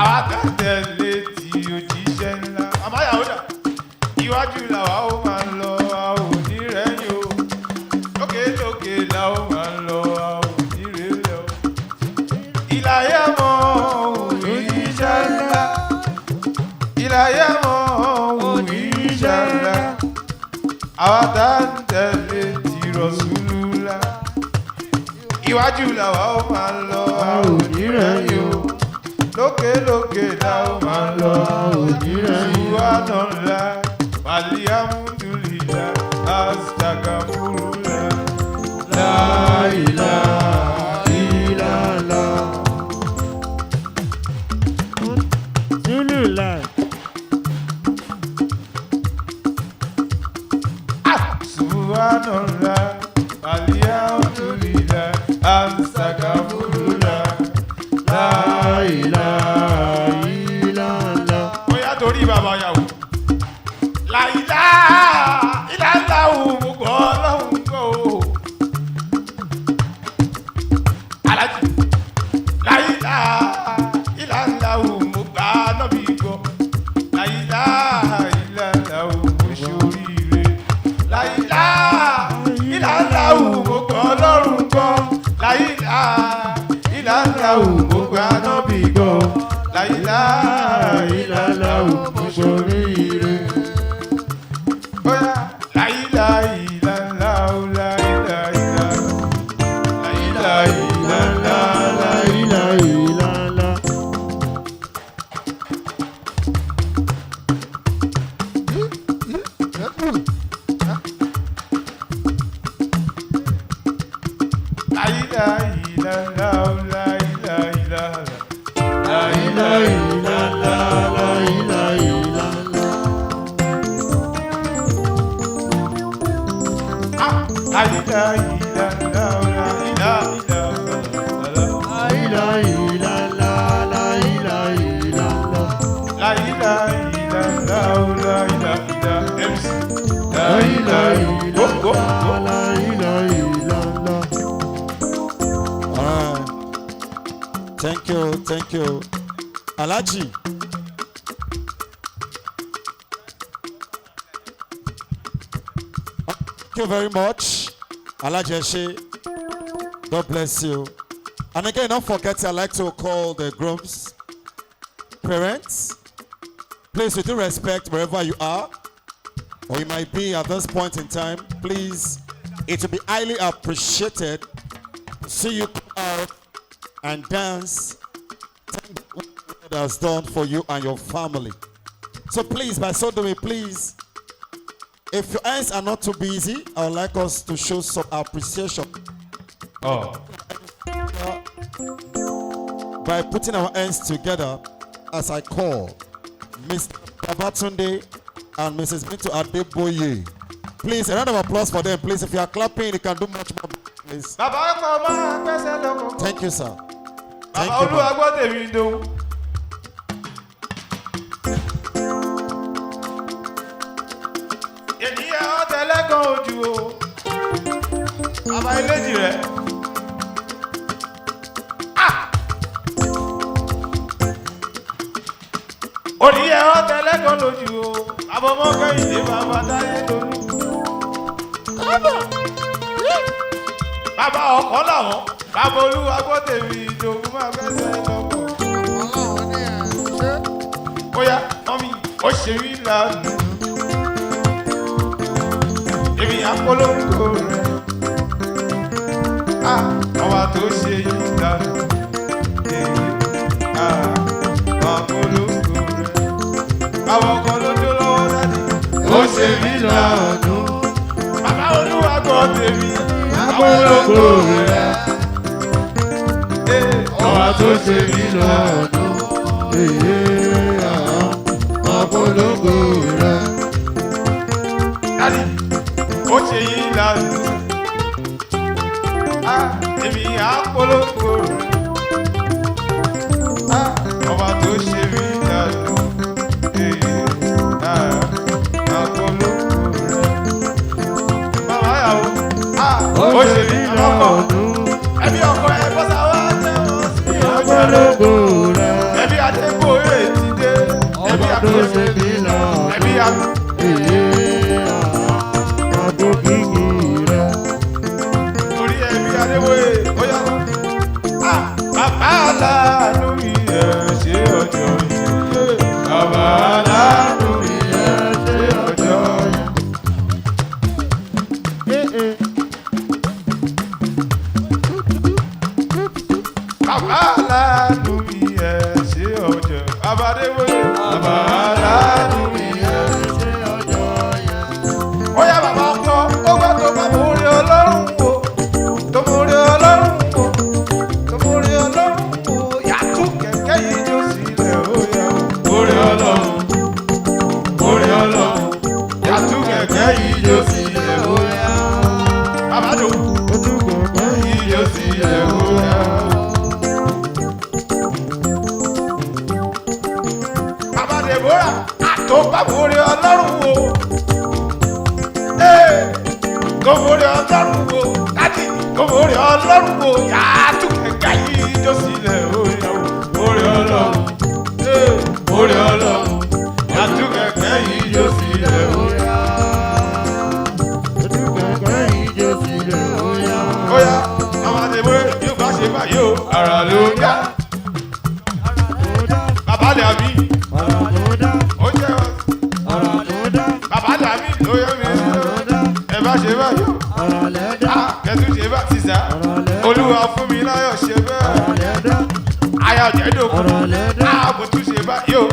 Àwa tẹ̀lé tí òjíṣẹ́ ńlá. Màmá yàwó dà. Iwájú làwa ó máa lọ, a ò ní rẹ́yìn o. Lókè lókè la ó máa lọ, a ò ní rẹ́lẹ̀ o. Ìlàyé mọ òjíṣẹ́ ńlá. Ìlàyé mọ òjíṣẹ́ ńlá. Àwa tẹ̀lé tí Rasulullah. Iwájú làwa ó máa lọ, a ò ní rẹ́yìn o. Lókè lókè la ó máa lọ, a ò ní rẹ́yìn o. Subhanallah, walhamdulillah, astaghfirullah, la ilaha illallah. Subhanallah, walhamdulillah, astaghfirullah, la ilaha illallah. Bóyá torí bàbá yàwó. La ilaha illallah, mo gbọ́ Ọlọ́run gbọ́ o. Aláàjì. La ilaha illallah, mo gbà Ànábì gbọ́. La ilaha illallah, mo ṣoríire. La ilaha illallah, mo gbọ́ Ọlọ́run gbọ́. La ilaha illallah, mo gbà Ànábì gbọ́. La ilaha illallah, mo ṣoríire. La ilaha illallah, la ilaha illallah, la ilaha illallah, la ilaha illallah. La ilaha illallah, la ilaha illallah, la ilaha illallah, la ilaha illallah. La ilaha illallah, la ilaha illallah, la ilaha illallah, la ilaha illallah, la ilaha illallah, MC, la ilaha illallah, la ilaha illallah. All right. Thank you. Alhaji. Thank you very much. Alhaji Eshe. God bless you. And again, don't forget, I'd like to call the groom's parents. Please, with due respect, wherever you are, or you might be at this point in time, please, it will be highly appreciated to see you come out and dance. Thank what God has done for you and your family. So please, by so doing, please, if your hands are not too busy, I would like us to show some appreciation. By putting our hands together as I call Mr. Babatunde and Mrs. Bintu Adeboye. Please, a round of applause for them, please. If you are clapping, you can do much more, please. Thank you, sir. Thank you, Ololade. Ènìyàn ọ̀tẹ̀lẹ́gàn ojú o. Bàbá iléjì rẹ̀. Ònìyàn ọ̀tẹ̀lẹ́gàn lójú o. Bàbá ọmọ kẹ́hìndé bàbá táyé lójú. Bàbá ọkọ làwọn. Bàbá Olúwagbotemi Ìdòwú máa fẹsẹ̀ lọ́kọ̀. Bóyá mọ́mí ó ṣe rí lánàá. Èmi àpolongo rẹ̀. Àwa tó ṣe yìí lánàá. Àpolongo rẹ̀. Àwọn kan ló dó lọ́wọ́ dáadé. Ó ṣe rí lánàá. Bàbá Olúwagbotemi àpolongo rẹ̀. Àwa tó ṣe rí lánàá. Àpolongo rẹ̀. Dáadé. Ó ṣe yìí lánàá. Èmi àpolongo rẹ̀. ó ṣe ní ọkọ̀ ẹbí ọkọ̀ ẹ bọ́sà wá jẹ́ wọ́n sí ọjọ́ rẹ̀ ẹbí adégbòye ti dé ẹbí àkóso ẹbí torí ẹbí adégbòye ó yá bàbá aláàánú mi ẹ̀ ṣe ọjọ́ yìí bàbá aláàánú mi ẹ̀ ṣe ọjọ́ yìí. Bàbá aláàánú mi ẹ̀ ṣe ọjọ́ bàbá adégbòye bàbá aláàánú mi ẹ̀ ṣe ọjọ́ yẹn. Ó yá bàbá ọkọ ó gbọ́ tó bá mú rí ọlọ́run wò tó mú rí ọlọ́run wò tó mú rí ọlọ́run wò yàtú kẹ̀kẹ́ yìí jó sílẹ̀ ó yá orí ọlọ́run yàtú kẹ̀kẹ́ yìí jó sílẹ̀ ó yá bàbá dò yìí jó sílẹ̀ ó yá. Bàbá Dèbórà àtò bá mú rí ọlọ́run wò kò mú rí ọlọ́run wò láti kò mú rí ọlọ́run wò yàtú kẹ̀kẹ́ yìí jó sílẹ̀ ó yá orí ọlọ́run yàtú kẹ̀kẹ́ yìí jó sílẹ̀ ó yá. Ó yá àwọn Dèbórà yóò bá ṣe báyìí o ara ló dá bàbá dàbí ó jẹ́ bàbá dàbí ló yẹ mi ẹ bá ṣe báyìí kẹtù ṣe bá ti sá olúwa fún mi láyọ̀ ṣe bẹ́ẹ̀ ayọ̀ jẹ́dọ̀kọ̀ ààbò tún ṣe báyìí o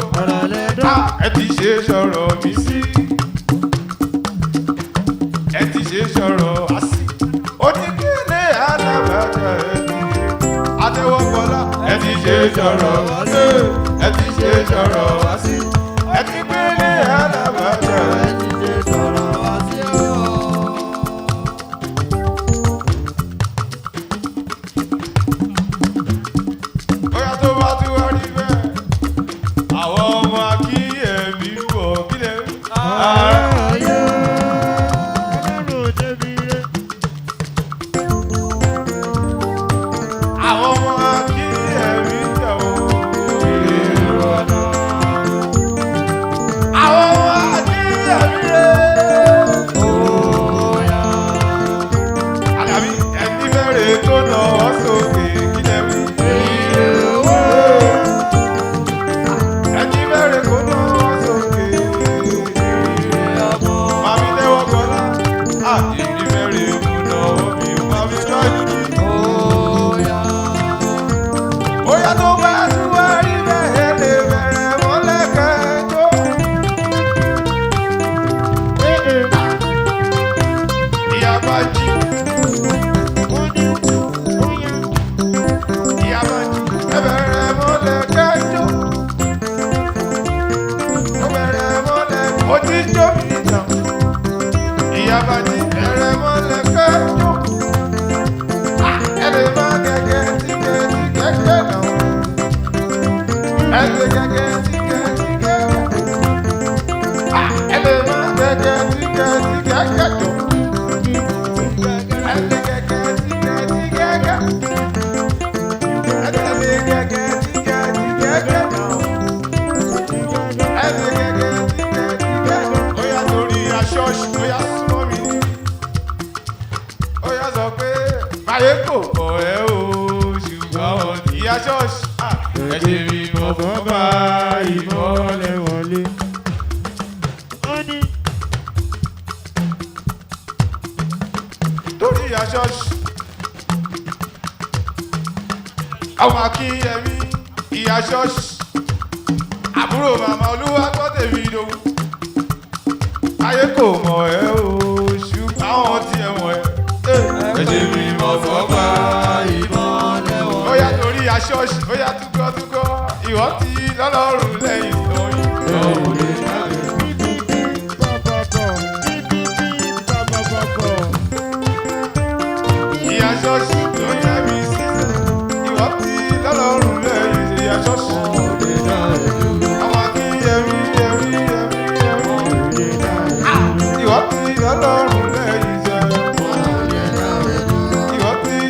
ẹ ti ṣe sọ̀rọ̀ mi sí ẹ ti ṣe sọ̀rọ̀ wá sí oníkèlè alábàjá ẹ ti ṣe àtẹwọ́gbọ́lá ẹ ti ṣe sọ̀rọ̀ wá sí ẹ ti ṣe sọ̀rọ̀ wá sí ẹ ti gbélé alábàjá ẹ ti ṣe sọ̀rọ̀ wá sí o. Bóyá tó bá tún wá rí bẹ́ẹ̀ àwọn ọmọ akíyèmí wọ̀ kílẹ̀ ààrẹ. Àwọn ọmọ akíyèmí jẹ́ òun ọ̀nà. Àwọn ọmọ akíyèmí rẹ̀ òòyà. Àlàbí ẹni bẹ̀rẹ̀ tó nà ọ́ sókè kílẹ̀ wí. Ẹni bẹ̀rẹ̀ tó nà ọ́ sókè. Màmí lẹ́wọ́ kọ́lá. Ẹni bẹ̀rẹ̀ tó nà ọ́ mi. Màmí lọ́yìn. Bóyá tó bá tún wá rí bẹ́ẹ̀ lè bẹ̀rẹ̀ mọ́lẹ̀ kẹjọ. Ìyá bá jí. Ìyá bá jí. Ẹ bẹ̀rẹ̀ mọ́lẹ̀ kẹjọ. Ó bẹ̀rẹ̀ mọ́lẹ̀ ó ti jó mi tán. Ìyá bá jí. Bẹ̀rẹ̀ mọ́lẹ̀ kẹjọ. Ẹ lè má gẹ́gẹ́ tí gẹ́gẹ́ náà. Ẹ lè gẹ́gẹ́ tí gẹ́gẹ́. Ẹ lè má gẹ́gẹ́ tí gẹ́gẹ́ jọ. Ẹ lè gẹ́gẹ́ tí gẹ́gẹ́. Ẹ lè gẹ́gẹ́ tí gẹ́gẹ́ náà. Ẹ lè gẹ́gẹ́ tí gẹ́gẹ́. Ó yá torí aṣọ́ọ̀ṣì ó yá súnmọ́ mi. Ó yá sọ pé báyé kò kọ̀ ẹ́ o ṣùgbọ́n ọ̀dì ìyá ṣọ́ọ̀ṣì ẹ ṣe bí mọ̀ fún bá ìmọ̀lẹ̀ wọlé. Torí ìyá ṣọ́ọ̀ṣì àwọn akínyẹmí ìyá ṣọ́ọ̀ṣì àbúrò màmá Olúwagbotemi ìdòwú ayé kò mọ̀ ẹ́ o ṣùgbọ́n àwọn tí ẹ mọ̀ ẹ́ ẹ ṣe bí mọ̀ fún bá ìmọ̀lẹ̀ wọlé. Ó yá torí ìyá ṣọ́ọ̀ṣì ó yá túkọ́ ìwọ ti lọ́lọ́run lẹ́yìn lọ́yìn lọ́wọ́. Ìyá ṣọ́ọ̀ṣì ló yẹ mí sí ìwọ ti lọ́lọ́run lẹ́yìn ìyá ṣọ́ọ̀ṣì. Àwọn akínyẹmí ìwọ ti lọ́lọ́run lẹ́yìn iṣẹ́.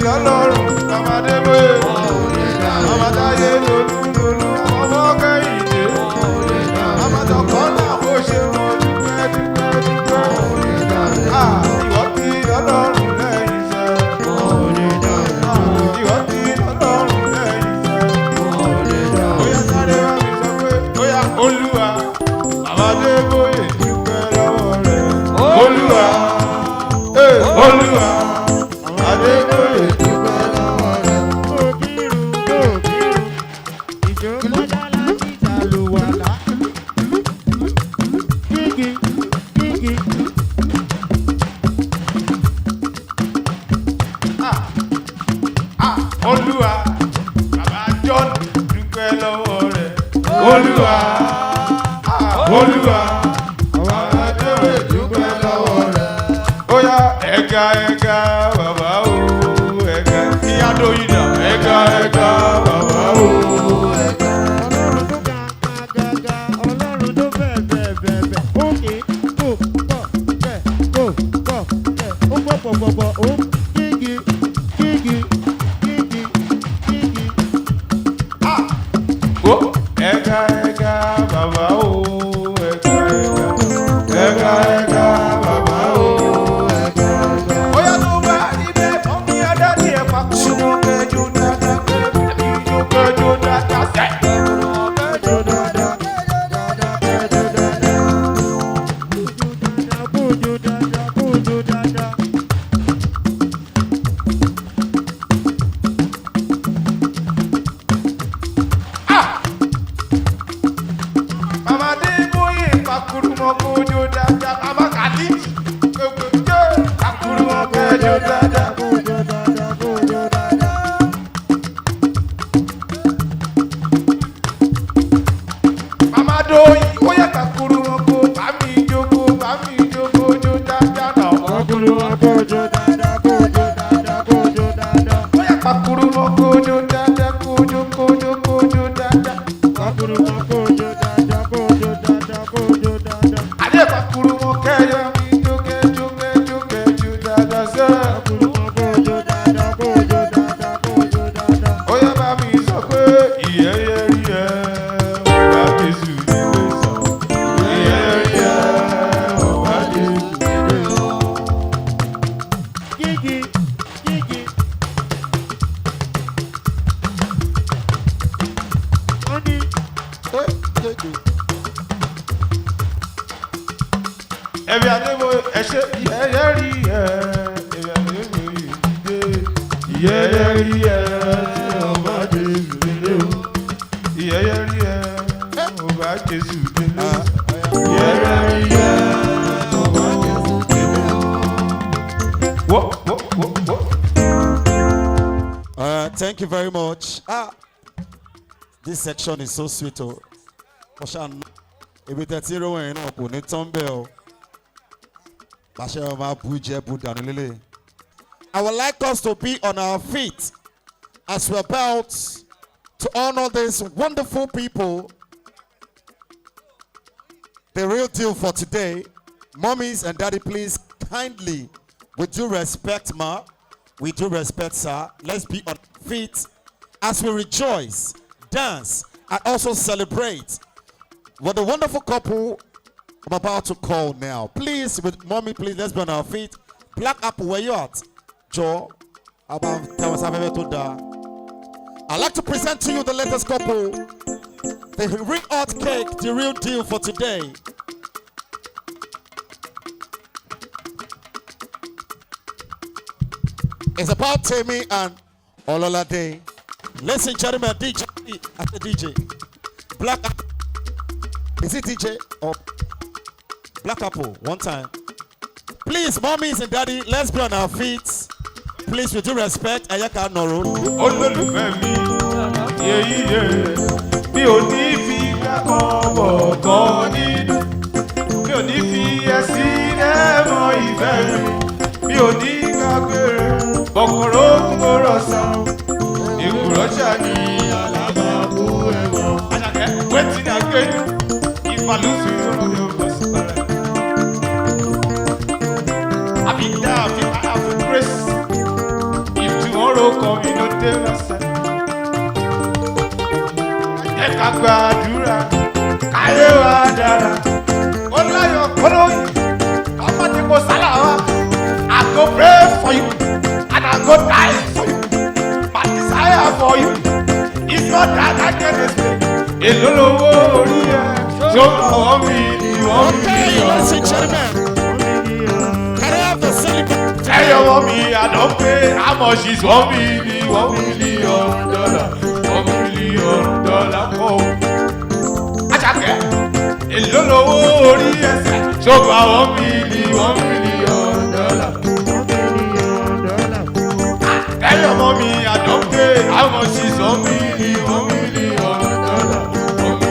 lọ́lọ́run màmá Adébóyè màmá Táyé lolúlolú ọmọ Kẹ́hìndé màmá Tọ̀kọ́lá ó ṣe wọn dúpẹ́ dúpẹ́ dúpẹ́ ìwọ ti lọ́lọ́run lẹ́yìn iṣẹ́ ìwọ ti lọ́lọ́run lẹ́yìn iṣẹ́ bóyá sáré wá mi sọ pé bóyá Olúwa màmá Adébóyè dúpẹ́ lọ́wọ́ rẹ̀ Olúwa Olúwa Adébóyè dúpẹ́ lọ́wọ́ rẹ̀. Olúwa bàbá John dúpẹ́ lọ́wọ́ rẹ̀ Olúwa Olúwa bàbá Adébóyè dúpẹ́ lọ́wọ́ rẹ̀. Óyá ẹ̀ga ẹ̀ga bàbá o ẹ̀ga ìyá dóyìnà ẹ̀ga ẹ̀ga bàbá o ẹ̀ga. Ọlọ́run tó fẹ́ bẹ̀ẹ̀bẹ̀ẹ̀bẹ̀ ókè kò pọ̀ bẹ̀ kò pọ̀ bẹ̀ ó pọ̀ pọ̀pọ̀pọ̀ ó kígi kígi kígi kígi. Ó ẹ̀ga ẹ̀ga bàbá o ẹ̀ga ẹ̀ga ẹ̀ga ẹ̀ga bàbá o ẹ̀ga ẹ̀ga. Óyá tó bá ibẹ̀ ọmọ yẹn dání ẹ̀ pa kúrò kẹjọ dáadáa kẹjọ kẹjọ dáadáa sẹ́. Màmá Adébóyè pakuru mọ́ kójó dáadáa màmá Kàlímì gbogbo pakuru mọ́ kẹjọ dáadáa. Màmá Dóyìn ó yẹ pakuru mọ́ kó bàmí jókòó jó dáadáa náà. Pakuru mọ́ kójó dáadáa kójó dáadáa kójó dáadáa. Ó yẹ pakuru mọ́ kójó dáadáa kójó dáadáa. Pakuru mọ́ kójó dáadáa kójó dáadáa kójó dáadáa. Adé pakuru mọ́ kẹjọ mi jó dáadáa sẹ́. Pakuru mọ́ kójó dáadáa kójó dáadáa kójó dáadáa. Ó yẹ bá mi sọ pé ìyẹ́yẹ́ rí ẹ ọba Jésù nílé sọ. Ìyẹ́yẹ́ rí ẹ ọba Jésù nílé sọ. Kígi kígi. Wọ́n ní Ẹ̀bí Adébóyè ẹ ṣe ìyẹ́yẹ́ rí ẹ ẹ̀bí Adébóyè dé. Ìyẹ́yẹ́ rí ẹ ọba Jésù nílé o. Ìyẹ́yẹ́ rí ẹ ọba Jésù nílé o. Ìyẹ́yẹ́ rí ẹ ọba Jésù nílé o. Wo. Thank you very much. This section is so sweet. Oh, if it's a rowing, no, put it on bell. I would like us to be on our feet as we're about to honor these wonderful people. The real deal for today. Mommies and daddy, please kindly, with due respect, ma, we do respect, sir. Let's be on feet as we rejoice, dance, and also celebrate with the wonderful couple I'm about to call now. Please, with mommy, please, let's be on our feet. Black Apple, where you at? Joe, I'd like to present to you the latest couple. The real hot cake, the real deal for today. It's about Temi and Ololade. Ladies and gentlemen, DJ, I said DJ. Black Apple. Is it DJ or Black Apple? One time. Please, mommies and daddy, let's be on our feet. Please, with due respect, Ayaka Noro. Olólùfẹ́ mi, yeyíye, mi ò ní fi kákọ́ bọ̀ nínú. Mi ò ní fi ẹsìn ẹ̀mọ́ ìfẹ́ mi. Mi ò ní kágbére, bọ̀kọ̀rọ̀ gbòòrò sàn. Èkùrọ̀ ṣàní alábàákú ẹ̀wọ̀n. Àṣàkẹ́, wetin I get? If I lose you, you'll go spare. I be there, I have grace. If tomorrow kọ́ mi ló dé lọ́sẹ̀. Ẹ ká gbàdúrà káyé wa dára. Ó láyọ̀ kólóyè ọmọdé kò sálà wá. I go pray for you and I go die for you. My desire for you is not that I get this way. Èló lówó orí ẹ̀ ṣó kọ́ mi ni wọ́n mi Okay, ní ladies and ọ̀rọ̀. gentlemen, can I have the celebration? Tell your mommy I don't pay how much is $1 million. $1 million. Oh. Ajake, èló lówó orí ẹsẹ̀ ṣọ́gbà $1 million. Tell your mommy I don't pay how much is $1 million. $1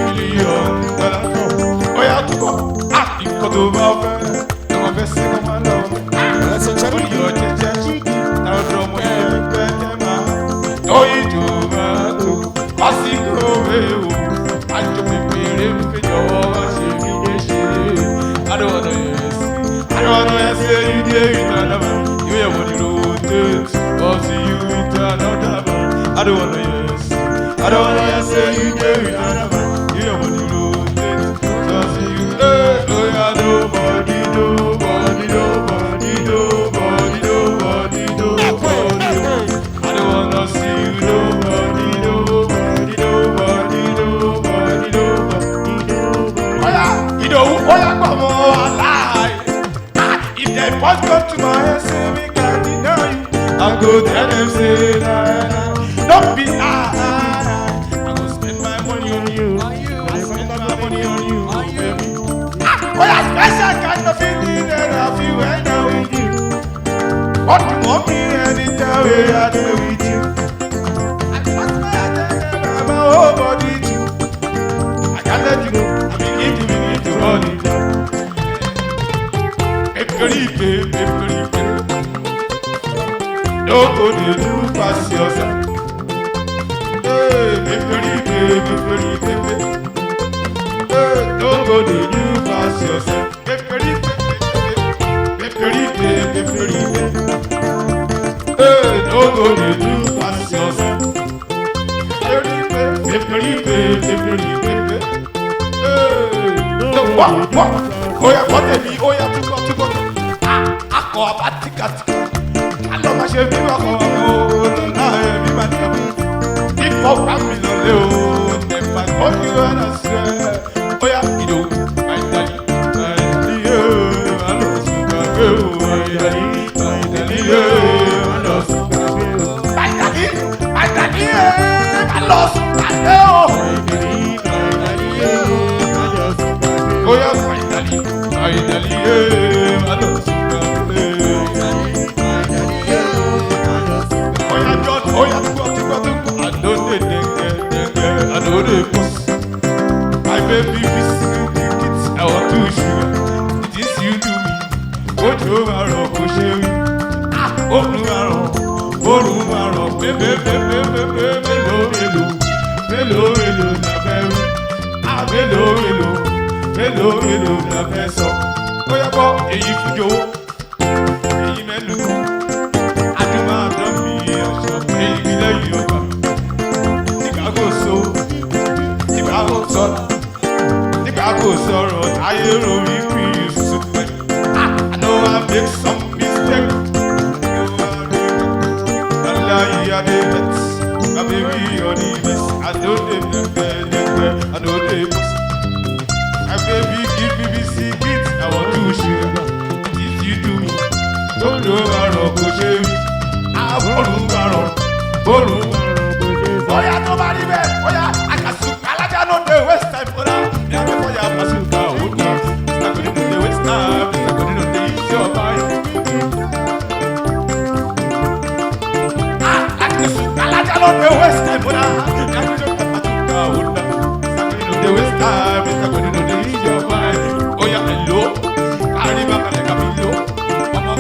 million. Oya tukọ̀, nǹkan tó bá fẹ́, ọmọ fẹ́ sí ọmọ lọ. Ladies and gentlemen, Your jẹjẹ lọ́dọ̀ mọ ẹgbẹ́ jẹ máa lóyún jù máa tó lásìkò ewu àjọ pépéré péjọ wá ṣe mí lè ṣe adéwọ̀nà ẹsẹ̀ ìdí ìtànàmà ìwé ẹ̀wọ̀n ní rotate ọtí ìwé ìtànàmà adéwọ̀nà ẹsẹ̀ ìdí ìtànàmà ìwé ẹ̀wọ̀n ní rotate ọtí ìwé lóyà nobody. I don't wanna see you, nobody. Oya, you know, oya, come on, lie. If they first come to my head, say we can't deny you. I go tell them, say, nah. Don't be I go spend my money on you. I spend my money on you, baby. Oya, special kind of feeling that I feel when I'm with you. What you want me anytime I do with you. I pass my attention on my whole body too. I can't let you go. I begin to run it down. Peperipe. Don't go to do pass yourself. Hey, peperipe. Hey, don't go to do pass yourself. Peperipe. Hey, don't go to do pass yourself. Peperipe. What? Oya Gbotemi, oya tukọ̀. Akọ abatikati. Alọ́ máa ṣe bí ọkọ̀ ọ̀nà ẹ̀mí máa dìgbà. Ifọ̀ gbàmí lọ́lẹ́ o, nípa ìkọ́jú ẹ̀rọ ṣẹ́. Oya ìdòwú, àìdálí, alọ́sùn gbàgbé o, àìdálí, alọ́sùn gbàgbé o. Àìdálí, alọ́sùn gbàgbé o. Oya àìdálí, alọ́sùn gbàgbé o. Oya John, oya tukọ̀. I know they boss. My baby biscuit, I want to sugar. It is you to me. Ojo maro ko shewi. Oru maro, bebe melo na beru. Melo na beso. Oya bo eyi fujo. Eyi menu. Aduma don mi aso eyi ile yoba. Nígbà kò sọ̀rọ̀ táyé rorí fi ìsúpẹ́. I know I make some mistake. Lọ́la ìyá dé bet. My baby on the miss. I know they lẹ́gbẹ̀ẹ́. I know they bust. My baby give me biscuit. I want to share. If you do me, don't know àrọ̀ kò ṣe rí. Bọ́ọ̀lù àrọ̀. Oya tó bá rí bẹ́ẹ̀, oya àkàsù alájà ló dé waste time fúnra. Ní akẹ́kọ̀ọ́ yà pàṣípà òkè. Ìsàkóní ló dé waste time, ìsàkóní ló dé iṣẹ́ ọba yìí. Àkàsù alájà ló dé waste time fúnra. Ní akẹ́kọ̀ọ́ yà pàṣípà òkè. Ìsàkóní ló dé waste time, ìsàkóní ló dé iṣẹ́ ọba yìí. Oya ẹ̀lò, kárí bá kalẹ̀ kàmí lò. Ọmọ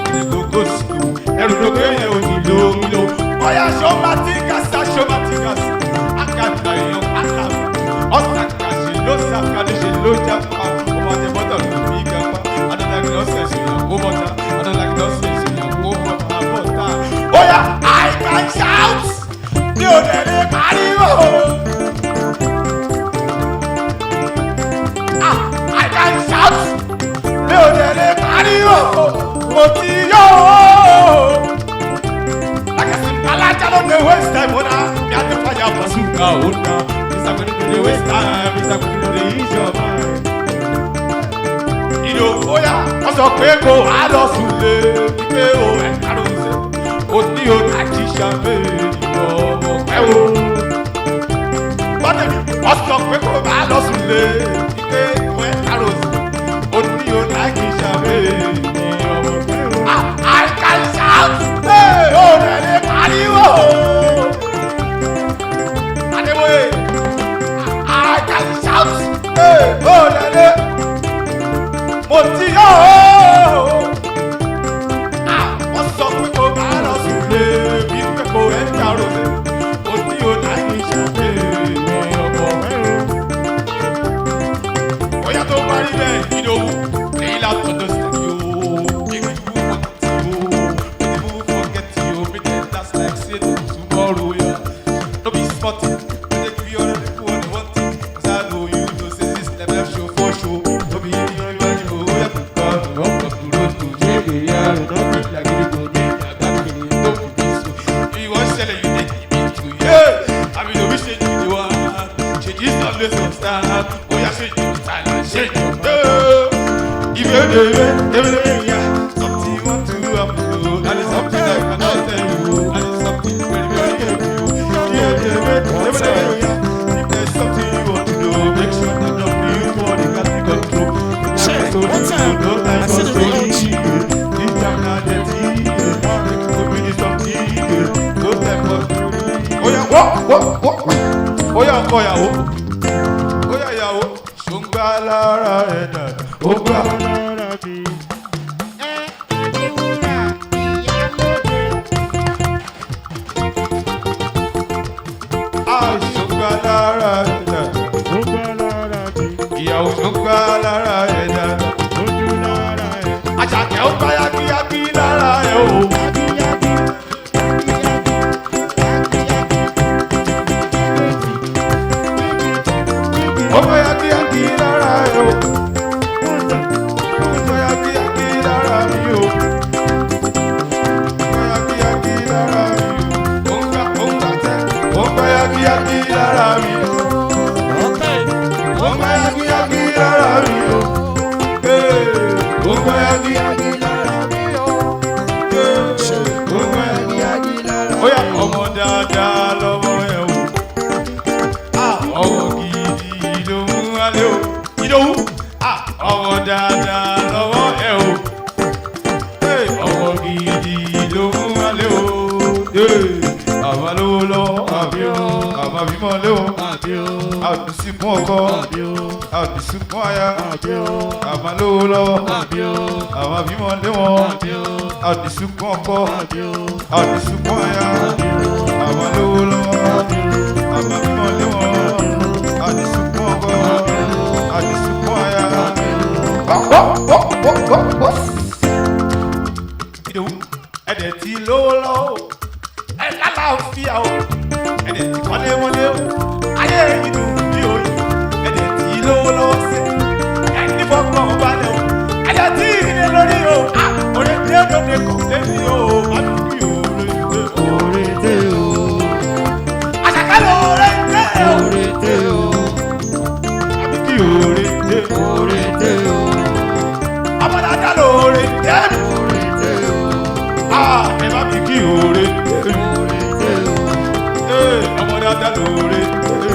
ilé gbogbo sùkú, ẹrù tó kéye òní lò. Oya shomatikasa. Akata èèyàn kàkà. Ọ̀sàkà ṣe ló sàkà ní ṣe ló jápa. Ọmọ àti bọ́tà ló fi gàpa. Adọ́lági lọ́sẹ̀ ṣe yàn kó bọ́tà. Adọ́lági lọ́sẹ̀ ṣe yàn kó bọ́tà. Oya I can ò dẹ̀ lè pariwo. I can shout. Mi ò dẹ̀ lè pariwo. Mo ti yó. Lákàtí alájà ló dé waste time ó náà. Mi á dé fàyà bazooka ó náà. Mr. Gbẹ̀dẹ̀ ló dé waste time. Mr. Gbẹ̀dẹ̀ ló dé use your mind. Ìdòwò yá, wọ́n sọ pé kò á lọ sùn lé. Ìgbé o ẹ̀ kárò ṣe. O ní o láti ṣàbẹ̀rẹ̀ ọmọ pẹ́ o. Bọ́dẹ̀ni, wọ́n sọ pé kò bá lọ sùn lé. Ìgbé o ẹ̀ kárò ṣe. O ní o láti ṣàbẹ̀rẹ̀ ọmọ pẹ́ o. I can shout. O rẹ̀ lè pariwo. Adébóyè, I can shout. O rẹ̀ lè. Mo ti yó. Wọ́n sọ pé kò bá lọ sùn lé bí pé kò ẹ̀ ń dàrú lé. Mo ní o láì ṣàpè mi ọmọ mẹ́rin. Bóyá tó parí bẹ́ẹ̀ Ìdòwú lẹ́yìn látọ̀dọ̀ sí i o. Èmi wú wákàtí o. Èmi wú fọ́gẹ́tì o. Mi dé that's like say to tomorrow ya. No be sporting. I dey give you all the people on the one thing. Cause I know you know say this level show for show. No be anybody go where to go. No come to road to jail ya. No be like you go dey. Something you want to upload, and it's something I cannot tell you, and it's something very, very good. If there's something you want to do, make sure that you for the can't control. So what's up? I see the reaction. This time not the tea, to be something. Go step for oh yeah, what? Oh yeah, yeah, oh. Shungba lara eda, oh bra. Shungba lara eda, ìyàwó shungba lara eda, àjàkẹ́ ó gbá yágíyágí lára ẹ̀ o. Ó gbá yágíyágí lára ẹ̀ o. Ó gbá yágíyágí lára mi o. Ó gbá yágíyágí lára mi o. Ó ń gbá tẹ́. Ó gbá yágíyágí lára mi o. Ó gbá yágíyágí lára mi o. Ó gbá yágíyágí lára mi o. Ó gbá yágíyágí lára mi o. Ó yá ọmọ dáadáa lọ́mọ ẹ̀ o. Ọmọ gidi ló mú wálé o. Ìdòwú. Ọmọ dáadáa lọ́mọ ẹ̀ o. Ọmọ gidi ló mú wálé o. Àbá lówó lọ́wọ́ àbí o. Àbá bímọ léwo. Àdùsí fún ọkọ. Àdùsí fún aya. Àbá lówó lọ́wọ́. Àbá bímọ léwo. Àdùsí fún ọkọ. Àdùsí fún aya. Àbá lówó lọ́wọ́. Àbá bímọ léwo. Àdùsí fún ọkọ. Àdùsí fún aya. Ìdòwú ẹ̀dẹ̀ tí lówó lọ́wọ́. Ẹ lálàáfíà o. Ẹ̀dẹ̀ tí kọ́lé wọlé o. Ayé yìí dùn bí oyin. Ẹ̀dẹ̀ tí lówó lọ́wọ́ sí. Ẹni fọkàn balẹ̀ o. Ẹ̀dẹ̀ tí ìrìnlẹ̀ lórí o. Òrè tí ó dòde kọ̀ lẹ́ni o. Adùnkí òrè dé o. Àṣàkálẹ̀ òrè dé o. Adùnkí òrè dé o. Ọmọdé lóore dé o. Ẹ bá mi kí òrè dé o. Ọmọ dáadáa lóore dé o.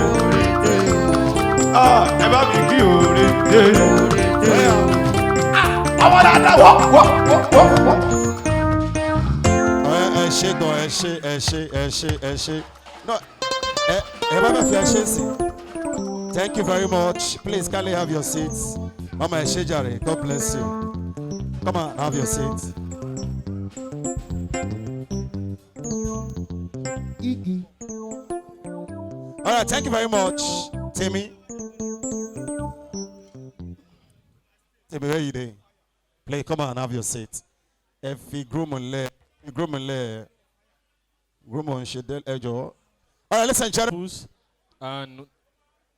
Ẹ bá mi kí òrè dé o. Ọmọ dáadáa wọ́. Ẹ ṣé gan, ẹ ṣé. No, ẹ bá bẹ̀ fi ẹ ṣé sí. Thank you very much. Please kindly have your seats. Mama ẹ ṣé jàre. God bless you. Come on, have your seats. All right, thank you very much, Timmy. Timmy, where you there? Play, come on, have your seat. If you groom on le, groom on shedel ejo. All right, listen, gentlemen. And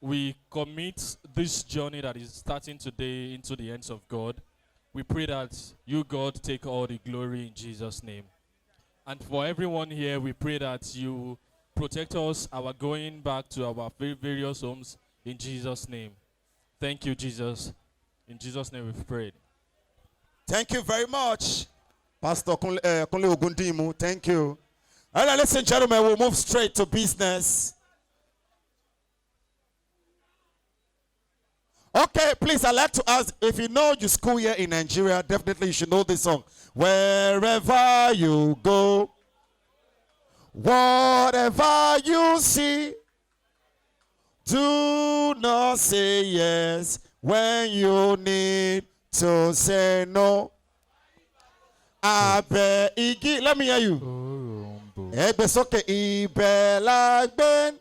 we commit this journey that is starting today into the hands of God. We pray that you, God, take all the glory in Jesus' name. And for everyone here, we pray that you protect us, our going back to our various homes in Jesus' name. Thank you, Jesus. In Jesus' name we've prayed. Thank you very much, Pastor Kunle Ogundimu. Thank you. All right, listen, gentlemen, we'll move straight to business. Okay, please, I'd like to ask, if you know your school year in Nigeria, definitely you should know this song. Wherever you go, whatever you see, do not say yes when you need to say no. Abe igi, let me hear you. Egbe soke ibe lagben.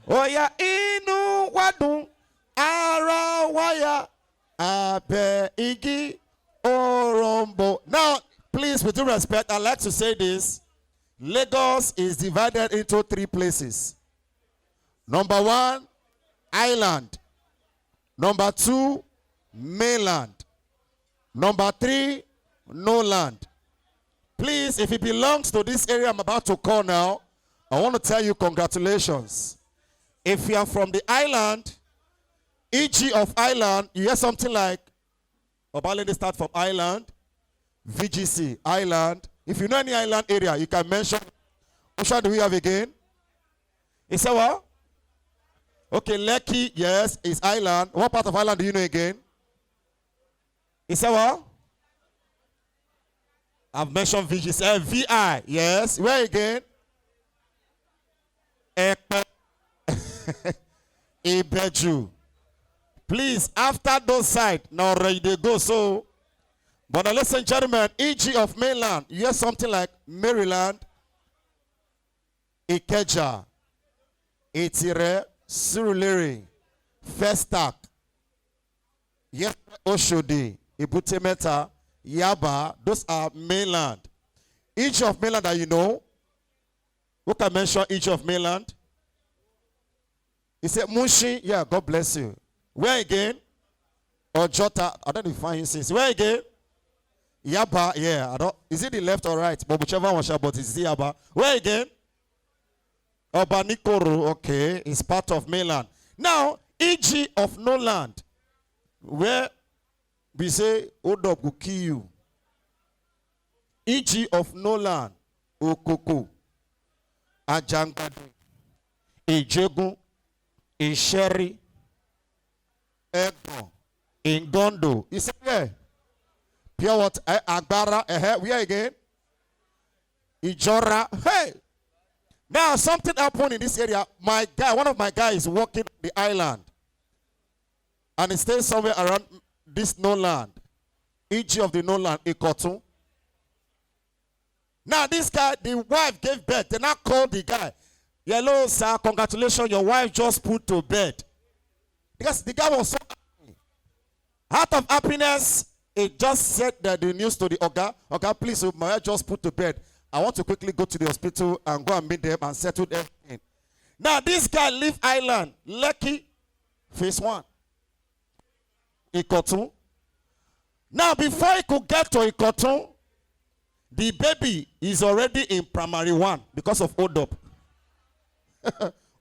Oya inu wadun. Ara waya abe igi orombo. Now, please, with due respect, I'd like to say this. Lagos is divided into 3 places. Number 1, island. Number 2, mainland. Number 3, no land. Please, if it belongs to this area I'm about to call now, I want to tell you congratulations. If you are from the island, EG of island, you hear something like Obalende start from island, VGC, island. If you know any island area, you can mention. Which one do we have again? Is that what? Okay, Lekki, yes, is island. What part of island do you know again? Is that what? I've mentioned VGC. VI, yes. Where again? Ibeju. Please, after those sides, now ready to go. So, but now listen, gentlemen, EG of mainland, you hear something like Maryland, Ikeja, Itire, Surulere, Festac, yes, Oshodi, Ibutemeta, Yaba, those are mainland. EG of mainland that you know, who can mention EG of mainland? He said, Mushi, yeah, God bless you. Where again? Ojota, I don't know if I since. Where again? Yaba, yeah, I don't. Is it the left or right? But whichever one, but it's Yaba. Where again? Obanikoro, okay, it's part of mainland. Now, EG of no land, where we say Odop will kill you. EG of no land, Okoko, Ajangadu, Ejegu, Isheri, Ego, Ingondo. You see where? Pure water, Agbara, where again? Ijora, hey! Now something happened in this area. My guy, one of my guys is walking the island. And he stays somewhere around this no land. EG of the no land, Ikotu. Now this guy, the wife gave birth. They now called the guy. Hello, sir, congratulations, your wife just put to bed. Because the guy was so happy. Out of happiness, he just said that the news to the Oga. Oga, please, my wife just put to bed. I want to quickly go to the hospital and go and meet them and settle everything. Now, this guy leave island. Lekki, phase 1. Ikotun. Now, before he could get to Ikotun, the baby is already in primary 1 because of Odop.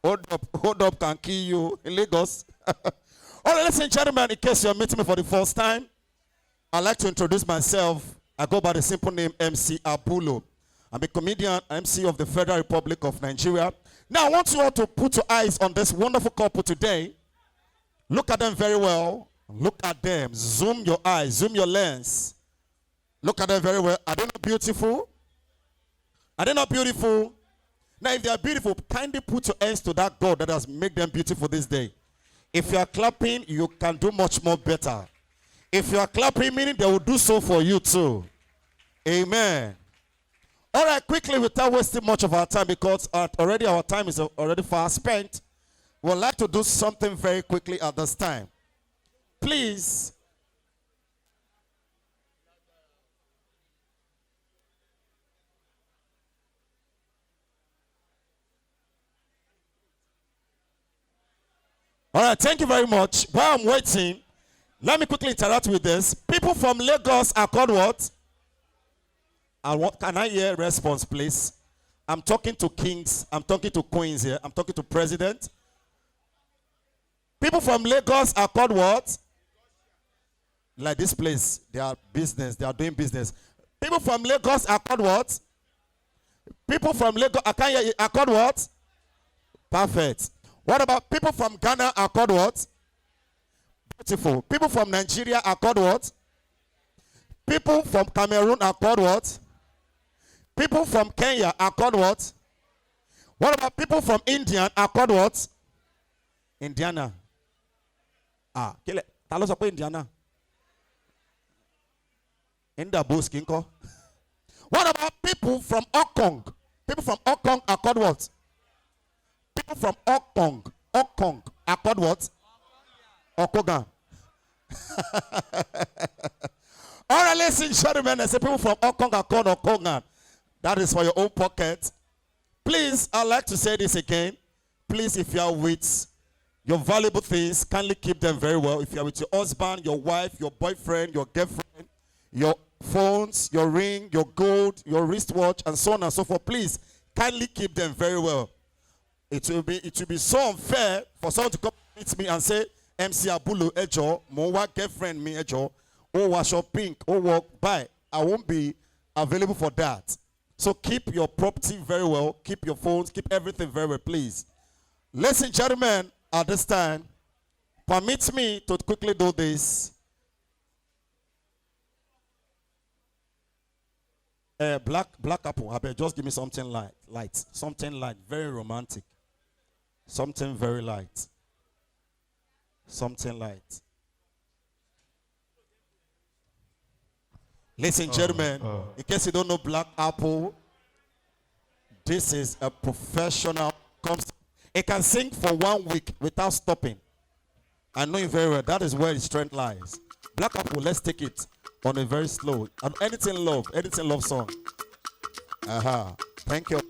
Odop can kill you in Lagos. All right, ladies and gentlemen, in case you're meeting me for the first time, I'd like to introduce myself. I go by the simple name MC Abulo. I'm a comedian, MC of the Federal Republic of Nigeria. Now, I want you all to put your eyes on this wonderful couple today. Look at them very well. Look at them. Zoom your eyes. Zoom your lens. Look at them very well. Are they not beautiful? Are they not beautiful? Now, if they are beautiful, kindly put your hands to that God that has made them beautiful this day. If you are clapping, you can do much more better. If you are clapping, meaning they will do so for you too. Amen. All right, quickly, without wasting much of our time, because already our time is already far spent, we'd like to do something very quickly at this time. Please. All right, thank you very much. While I'm waiting, let me quickly interact with this. People from Lagos are called what? Can I hear a response, please? I'm talking to kings. I'm talking to queens here. I'm talking to president. People from Lagos are called what? Like this place, they are business. They are doing business. People from Lagos are called what? People from Lagos, I can't hear you, are called what? Perfect. What about people from Ghana are called what? Beautiful. People from Nigeria are called what? People from Cameroon are called what? People from Kenya are called what? What about people from India are called what? Indiana. Kile. Talo sọ pé Indiana. Inda Boskinko. What about people from Okong? People from Okong are called what? People from Okong are called what? Okogan. All right, listen, gentlemen. I say people from Okong are called Okogan. That is for your own pocket. Please, I'd like to say this again. Please, if you are with your valuable things, kindly keep them very well. If you are with your husband, your wife, your boyfriend, your girlfriend, your phones, your ring, your gold, your wristwatch, and so on and so forth, please kindly keep them very well. It will be so unfair for someone to come meet me and say, MC Abulu Ejo, Mowa girlfriend me Ejo, oh wash your pink, oh walk by. I won't be available for that. So keep your property very well, keep your phones, keep everything very well, please. Ladies and gentlemen, at this time, permit me to quickly do this. Black apple. I bet just give me something light, something light, very romantic, something very light, something light. Ladies and gentlemen, in case you don't know Black Apple, this is a professional. It can sing for 1 week without stopping. I know you very well. That is where its strength lies. Black Apple, let's take it on a very slow. And anything love song. Thank you.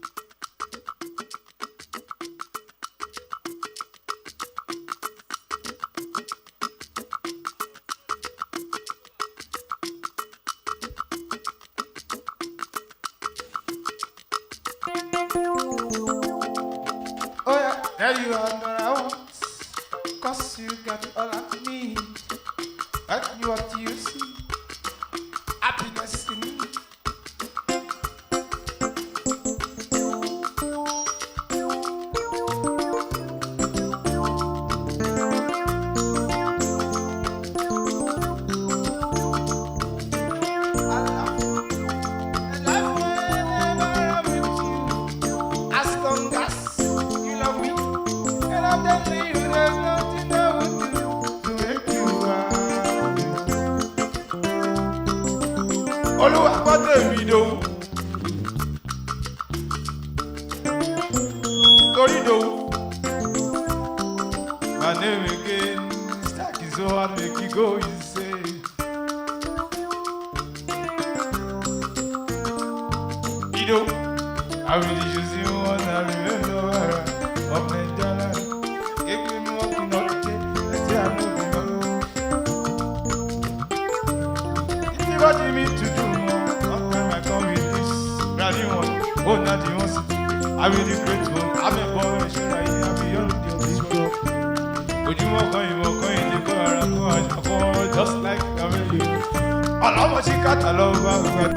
Oh yeah, there you are, what I want. Cause you got all I need. That's what you see. Happiness in me. Oluwagbotemi do. Tori do. My name again. Stack is so hard, make you go insane. Ido. I really choose you one. I remember of Naija. Give me more knowledge. Let's say I know the what do you mean to do more? One time I come with this brand one. Oh, not the one. I will the great one. I'm a boy, should I have beyond the world? Would you walk on, you go around, just like a million. All of us, you got a love.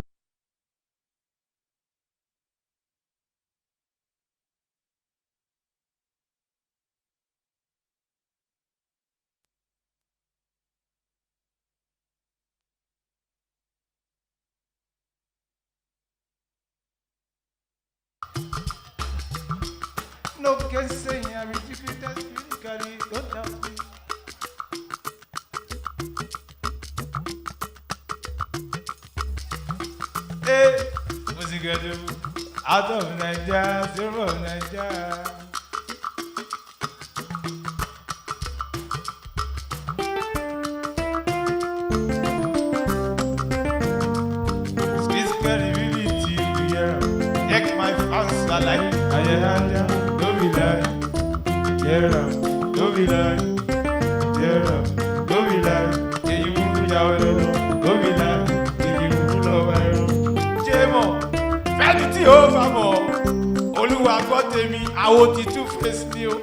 No can say I ridiculous physically, don't doubt me. Hey, what's he gonna do? Out of Naija, zero Naija. Physical ability, yeah. Take my fans alive, yeah. Don't be lying, Nàìjíríà, gómìnà, èyí mú yàwó lọ, gómìnà, èyí mú lọ́wọ́ ẹ̀rọ. Jémọ̀, fẹ́ni tí ó bá mọ̀, Olúwagbọ́temi, àwo ti Two Face ni o.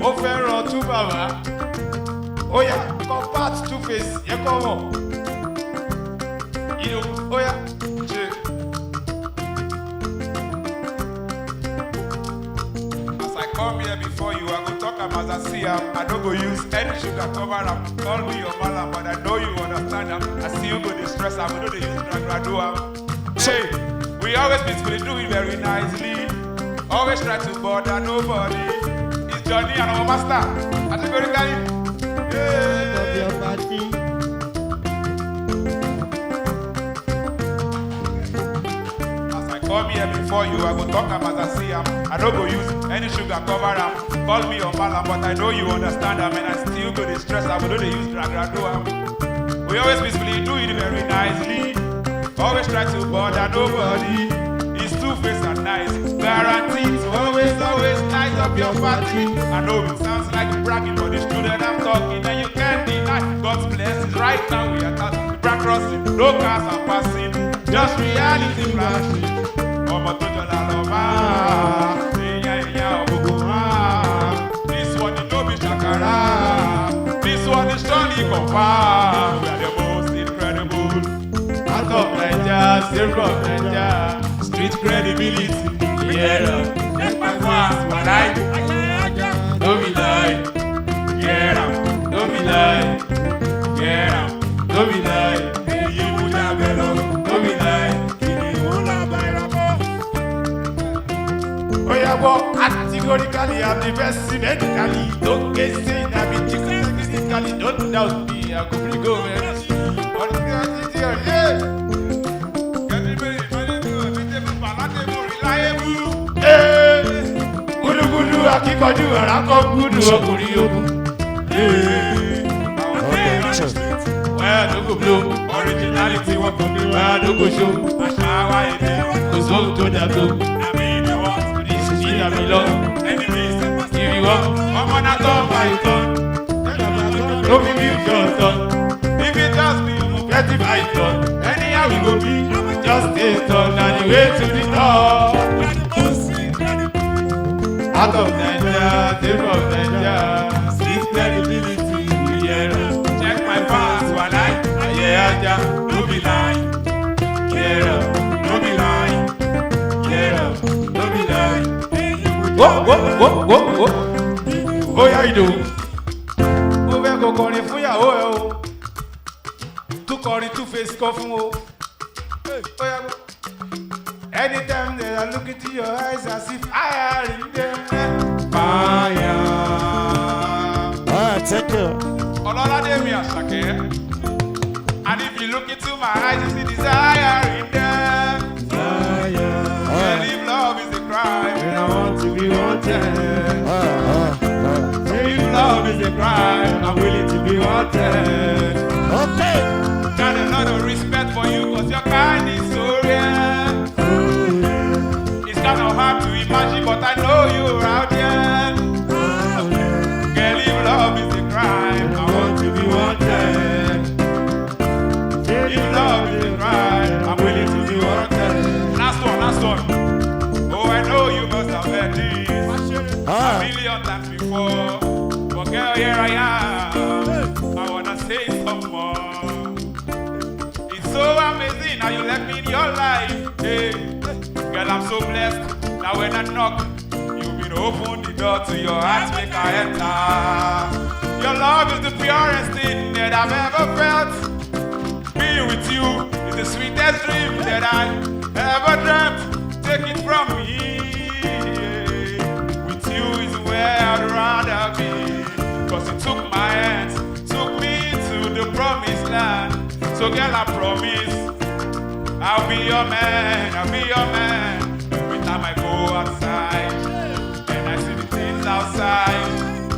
Ó fẹ́ràn tú bàbá. Ó yá, compact Two Face, yẹ kọ́ mọ̀. Ó yá, ṣe. As I come here before you, I go talk am as I see am. I no go use any sugar cover am. Call me your malam, but I know you understand am. I see you go dey stress am, we no dey use gra do am. Hey, we always peacefully do it very nicely. Always try to bother nobody. It's Johnny and our master. Categorically. Of your party. As I come here before you, I go talk am as I see am. I no go use any sugar cover am. Call me your malam, but I know you understand am, and I still go dey stress am. We no dey use gra do am. We always peacefully do it very nicely. Always try to bother nobody. It's Two Face and nice. Guaranteed to always nice up your party. I know it sounds like bragging, but it's true that I'm talking, and you can't deny. God's blessings right now we are touching. The brand crossing, no cars are passing. Just reality flashing. Ọmọ tó jọ la lọ bá. Èèyàn ògùnkùn á. This one is no be shakara. This one is surely confirmed. We are the most incredible. Out of Naija, still from Naija. Street credibility. Yeah, make my fast, my life. Don't be lie. Yeah, don't be lie. Yeah, don't be lie. You would have been on. Don't be lie. Oh yeah, well, categorically I'm the best medically. Don't get seen, I'm physically. Don't doubt me, I could go man. Yeah. Gudugudu akíkanjú àràkọ́ gúdù ọkùnrin ogun. Where no go blow, originality wọ́n kàn mí where no go show. Àṣà wa èdè kò sóhun tó dàgbò. Àmì ìdánwò this is àmì lọ. Enemies if you want, ọmọ náà tọ́ bá ìtàn. No be me your turn. If it just be get it by turn. Anyhow we go be, just stay turn na the way to the top. Out of Naija, still from Naija, street credibility, yeah. Check my past, while yeah, no be lie, yeah, no be lie, yeah, no be lie. Whoa. Oh yeah, you do. Ó fẹ́ kó kọrin fún ìyàwó ẹ o, tún kọrin Two Face kọ fún o. Ó yá gbọ́. Anytime that I look into your eyes, as if I are in them. Fire. Alright, take care. Ololade mi Asake. And if you look into my eyes, you see desire in them. Fire. And if love is a crime, then I want to be wanted. If love is a crime, I'm willing to be wanted. Okay. Got a lot of respect for you, cause your kind is so rare. It's kind of hard to imagine, but I know you're out there. Girl, if love is a crime, I want to be wanted. If love is a crime, I'm willing to be wanted. Last one. Oh, I know you must have heard this a million times before. But girl, here I am. I wanna say some more. It's so amazing how you let me in your life. Hey, girl, I'm so blessed. Now when I knock, you've been open the door to your heart, make I enter. Your love is the purest thing that I've ever felt. Being with you is the sweetest dream that I ever dreamt. Take it from me. With you is where I'd rather be. Cause you took my hands, took me to the promised land. So girl, I promise I'll be your man, Every time I go outside and I see the things outside,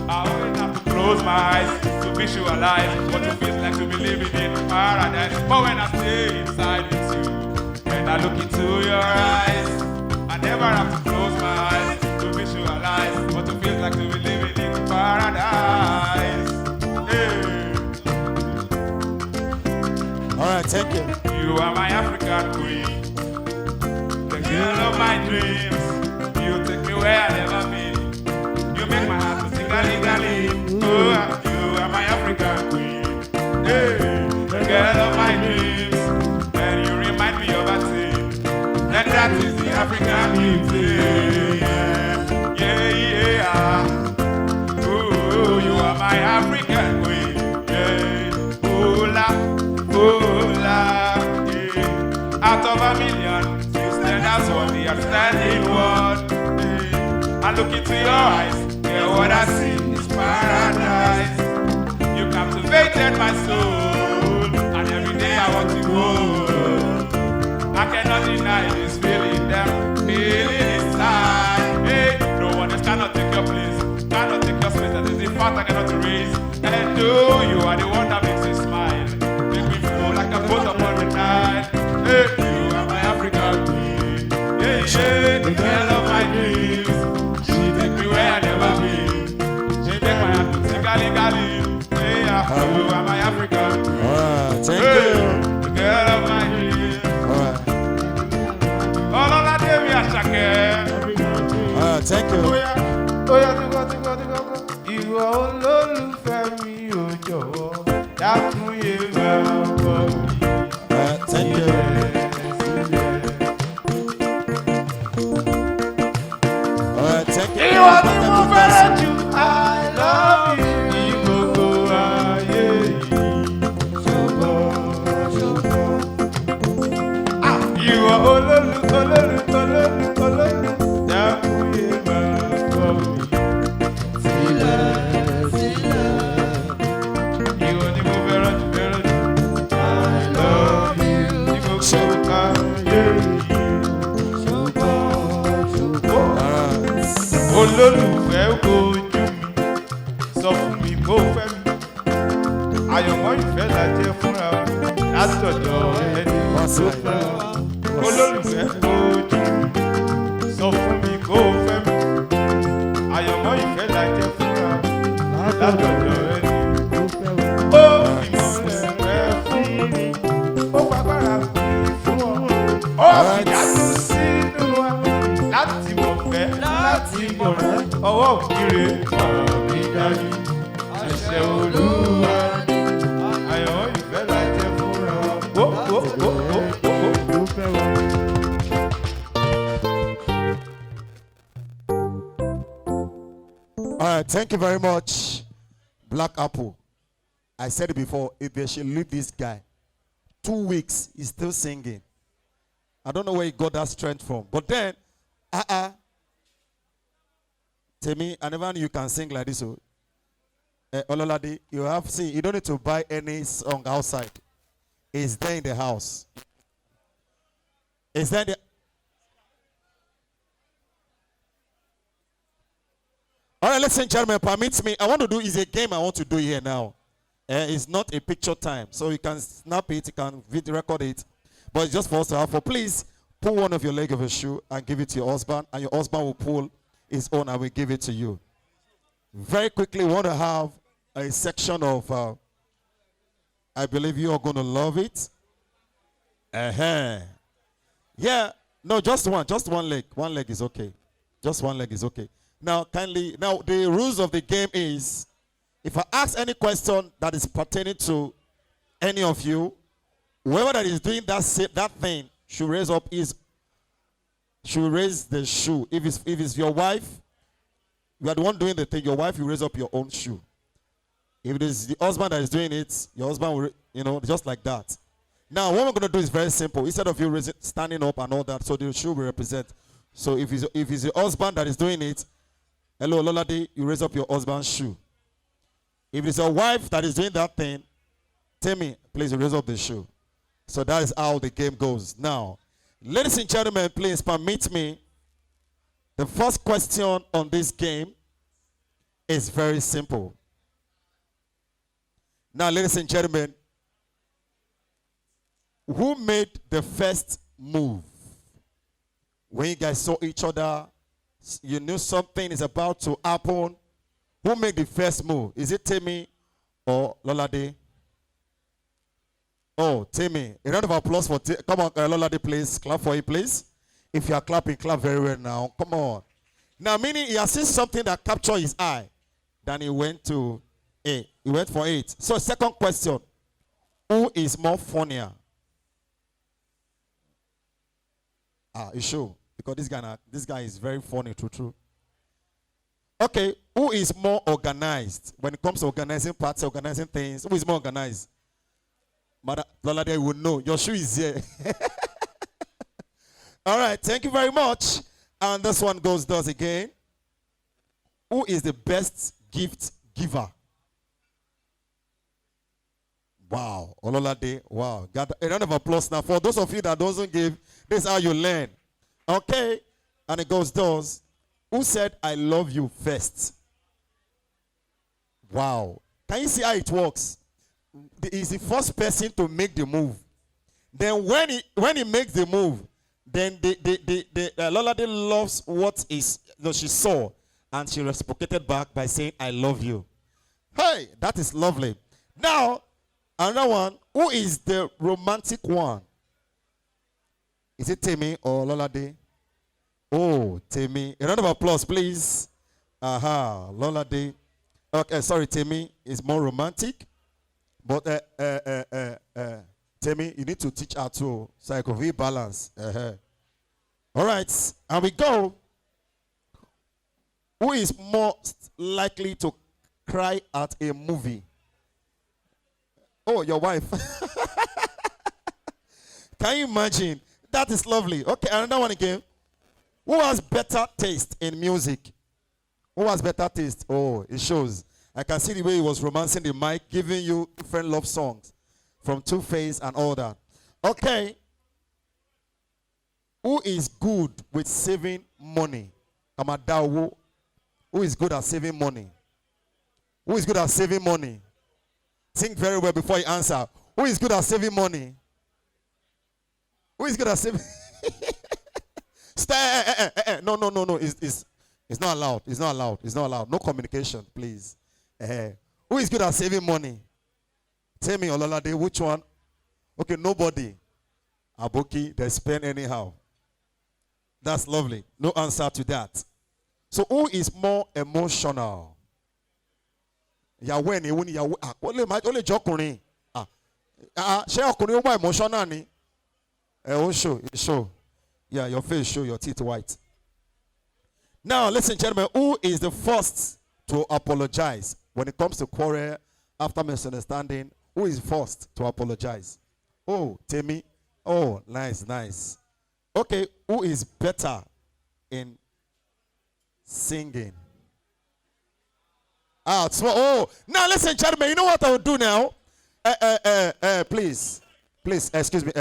I always have to close my eyes to visualize what it feels like to be living in paradise. But when I stay inside with you and I look into your eyes, I never have to close my eyes to visualize what it feels like to be living in paradise. African queen, the girl of my dreams. You take me where I never been. You make my heart to sing gali. Oh, you are my African queen. Hey, the girl of my dreams. And you remind me of a thing. And that is the African beauty. Yeah. Oh, you are my African queen. Yeah. Hola. Yeah. Out of a million, you stand as one, the outstanding one. Yeah. I look into your eyes, yeah, what I see is paradise. You captivated my soul, and every day I want to go. I cannot deny this feeling that I'm feeling inside. Hey, no one else cannot take your place, cannot take your space. That is the fact I cannot erase. And no, you are the one that makes me smile, make me feel like a boat upon the night. Hey, you are my African queen. Yeah, the girl of my dreams. She take me where I never been. She take my hand to sing gali. Yeah, you are my African queen. Alright, thank Hey, you. the girl of my dreams. Alright. Ololade X Alright, thank you. Oya, tíkọ́. Ìwọ olólùfẹ́ mi ò jọ̀wọ́, dákun yé máa bọ̀ mí. Alright, thank you. Alright, thank you. Ìwọ ni mo fẹ́ràn jù, I love you. Ní gbogbo ayé yìí, ṣùgbọ́n. Ìwọ olólùfẹ́, dákun yé máa bọ̀ mí. Ìwọ ni mo fẹ́ràn jù, I love you. Ní gbogbo ayé yìí, ṣùgbọ́n. Olólùfẹ́ ojú mi, sọ fún mi bó fẹ́ mi. Àyọ̀mọ́ ìfẹ́ la jẹ́ fúnra wa, látọ̀dọ̀ ẹni tó fẹ́ wa. Olólùfẹ́ ojú mi, sọ fún mi bó fẹ́ mi. Àyọ̀mọ́ ìfẹ́ la jẹ́ fúnra wa, látọ̀dọ̀ ẹni tó fẹ́ wa. Ó fi mọ́lẹ̀ rẹ̀ fún mi, ó fagbára fún ọ. Ó fi yàtọ̀ sínú wa, láti mọ̀ fẹ́, láti mọ̀ rẹ̀. Ọwọ́ òkìrè ọ̀mí dájú, àṣẹ Olúwa ni. Àyọ̀mọ́ ìfẹ́ la jẹ́ fúnra wa. Ó fẹ́ wa. Alright, thank you very much, Black Apple. I said it before, if they should leave this guy, 2 weeks, he's still singing. I don't know where he got that strength from. But then, tell me, I never knew you can sing like this. So, Ololade, you don't need to buy any song outside. It's there in the house. It's there in the... All right, ladies and gentlemen, permit me. I want to do is a game I want to do here now. It's not a picture time, so you can snap it, you can video record it, but it's just for us to have. Please pull one of your leg of a shoe and give it to your husband, and your husband will pull his own and will give it to you. Very quickly, we want to have a section of. I believe you are going to love it. Yeah, no, just one leg. One leg is okay. Just one leg is okay. Now, the rules of the game is, if I ask any question that is pertaining to any of you, whoever that is doing that thing should raise the shoe. If it's your wife, you are the one doing the thing. Your wife, you raise up your own shoe. If it is the husband that is doing it, your husband will, just like that. Now, what we're going to do is very simple. Instead of you standing up and all that, so the shoe will represent. So if it's your husband that is doing it, hello, Ololade, you raise up your husband's shoe. If it's your wife that is doing that thing, tell me, please raise up the shoe. So that is how the game goes. Now, ladies and gentlemen, please permit me. The first question on this game is very simple. Now, ladies and gentlemen, who made the first move? When you guys saw each other, you knew something is about to happen. Who made the first move? Is it Temi or Ololade? Oh, Timmy. A round of applause for come on, Ololade, please. Clap for him, please. If you are clapping, clap very well now. Come on. Now, meaning he has seen something that captured his eye. Then he went to 8. He went for 8. So, second question. Who is more funnier? You sure? Because this guy is very funny, true. Okay, who is more organized when it comes to organizing parties, organizing things? Who is more organized? Mother Ololade will know. Your shoe is here. All right, thank you very much. And this one does again. Who is the best gift giver? Wow, Ololade, wow. Got a round of applause now. For those of you that doesn't give, this is how you learn. Okay, and it does. Who said, I love you first? Wow. Can you see how it works? He's the first person to make the move. Then when he makes the move, then Ololade loves what she saw. And she reciprocated back by saying, I love you. Hey, that is lovely. Now, another one. Who is the romantic one? Is it Temi or Ololade? Oh, Temi. A round of applause, please. Ololade. Okay, sorry, Temi is more romantic. But Temi, you need to teach her too, so I can rebalance. All right, and we go. Who is most likely to cry at a movie? Oh, your wife. Can you imagine? That is lovely. Okay, another one again. Who has better taste in music? Who has better taste? Oh, it shows. I can see the way he was romancing the mic, giving you different love songs from Two-Face and all that. Okay. Who is good with saving money? Amadawo. Who is good at saving money? Who is good at saving money? Think very well before you answer. Who is good at saving money? Who is good at saving? No. It's not allowed. It's not allowed. It's not allowed. No communication, please. Who is good at saving money? Tell me, Ololade, which one? Okay, nobody. Aboki, they spend anyhow. That's lovely. No answer to that. So who is more emotional? Yahweh ni wuni Yahweh. Only jokurin. Ṣé ọkùnrin ó wà emotional ni? Show. Yeah, your face show, your teeth white. Now, listen, gentlemen, who is the first to apologize when it comes to quarrel after misunderstanding? Who is first to apologize? Oh, Temi. Oh, nice. Okay, who is better in singing? Now listen, gentlemen, you know what I will do now? Please, excuse me.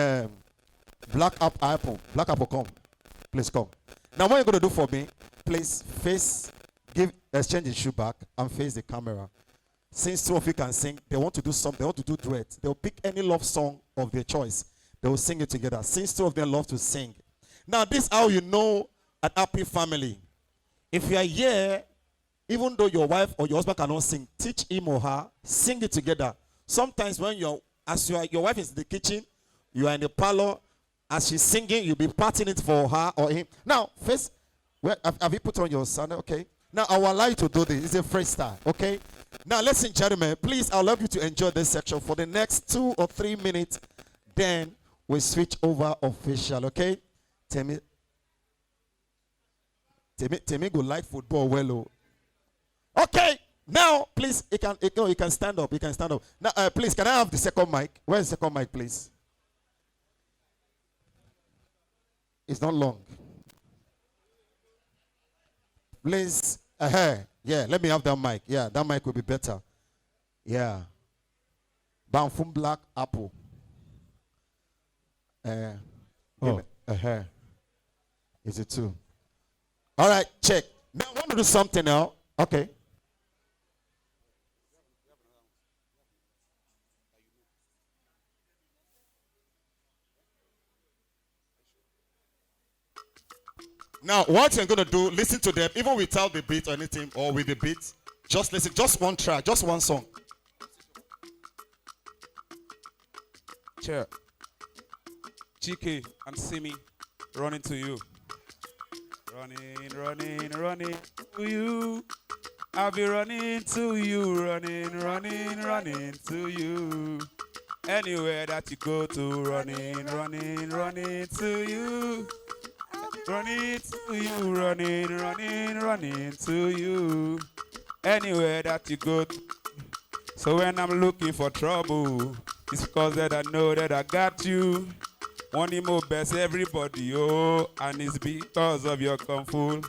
Black Apple, come. Please come. Now, what you're going to do for me, please exchange the shoe back and face the camera. Since two of you can sing, they want to do something, they want to do duet. They'll pick any love song of their choice. They will sing it together. Since two of them love to sing. Now, this is how you know an happy family. If you are here, even though your wife or your husband cannot sing, teach him or her, sing it together. Sometimes when your wife is in the kitchen, you are in the parlor, as she's singing, you'll be parting it for her or him. Now, first, have you put on your sandal? Okay. Now, I will allow you to do this. It's a freestyle. Okay. Now, listen, gentlemen, please, I'd love you to enjoy this section for the next 2 or 3 minutes. Then we switch over official. Okay. Temi go like football well. Okay. Now, please, you can stand up. You can stand up. Now, please, can I have the second mic? Where's the second mic, please? It's not long. Please, yeah, let me have that mic. Yeah, that mic will be better. Yeah. Banfum Black Apple. Is it two? All right, check. Now I want to do something now. Okay. Now, what you're going to do, listen to them, even without the beat or anything, or with the beat. Just listen, just one track, just one song. Chair. GK and Simi running to you. Running, running, running to you. I'll be running to you, running, running, running to you. Anywhere that you go to, running, running, running to you. Running to you, running, running, running to you. Anywhere that you go to. So when I'm looking for trouble, it's because that I know that I got you. One more best everybody, oh, and it's because of your kung fu.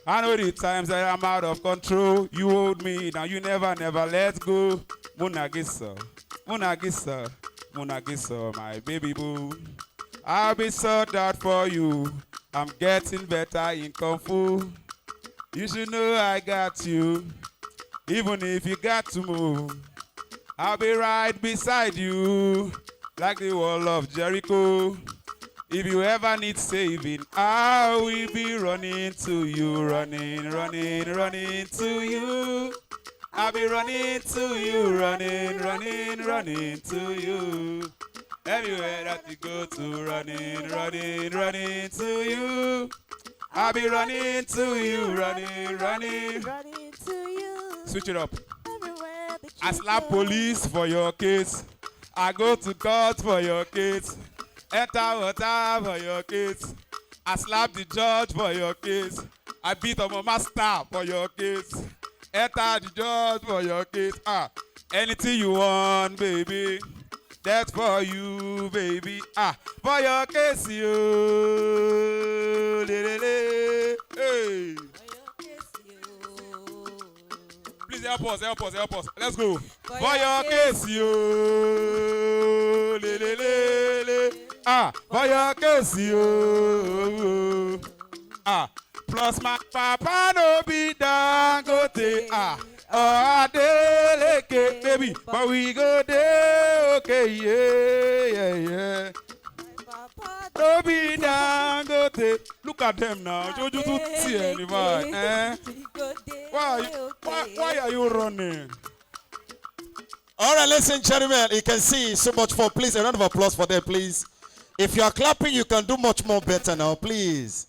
I know the times that I'm out of control. You hold me, now you never let go. Munagisa, Munagisa, Munagisa, my baby boo. I'll be sold out for you. I'm getting better in kung fu. You should know I got you. Even if you got to move, I'll be right beside you, like the wall of Jericho. If you ever need saving, I will be running to you, running, running, running to you. I'll be running to you, running, running, running to you. Everywhere that you go to, running, running, running to you. I'll be running to you, running, running. Running to you. Switch it up. Everywhere that I you slap go. police for your case. I go to court for your case. Enter water for your case. I slap the judge for your case. I beat up my master for your case. Enter the judge for your case. Anything you want, baby. That's for you, baby. For your case, you. Hey. Please help us. Let's go. For your case, you. For your case, you. Plus my papa no be Dangote. Adeleke, baby. But we go there, okay, yeah. No be Dangote. Look at them now. Jojo to tear the man, eh? Why are you running? All right, ladies and gentlemen, you can see so much for. Please, a round of applause for them, please. If you are clapping, you can do much more better now, please.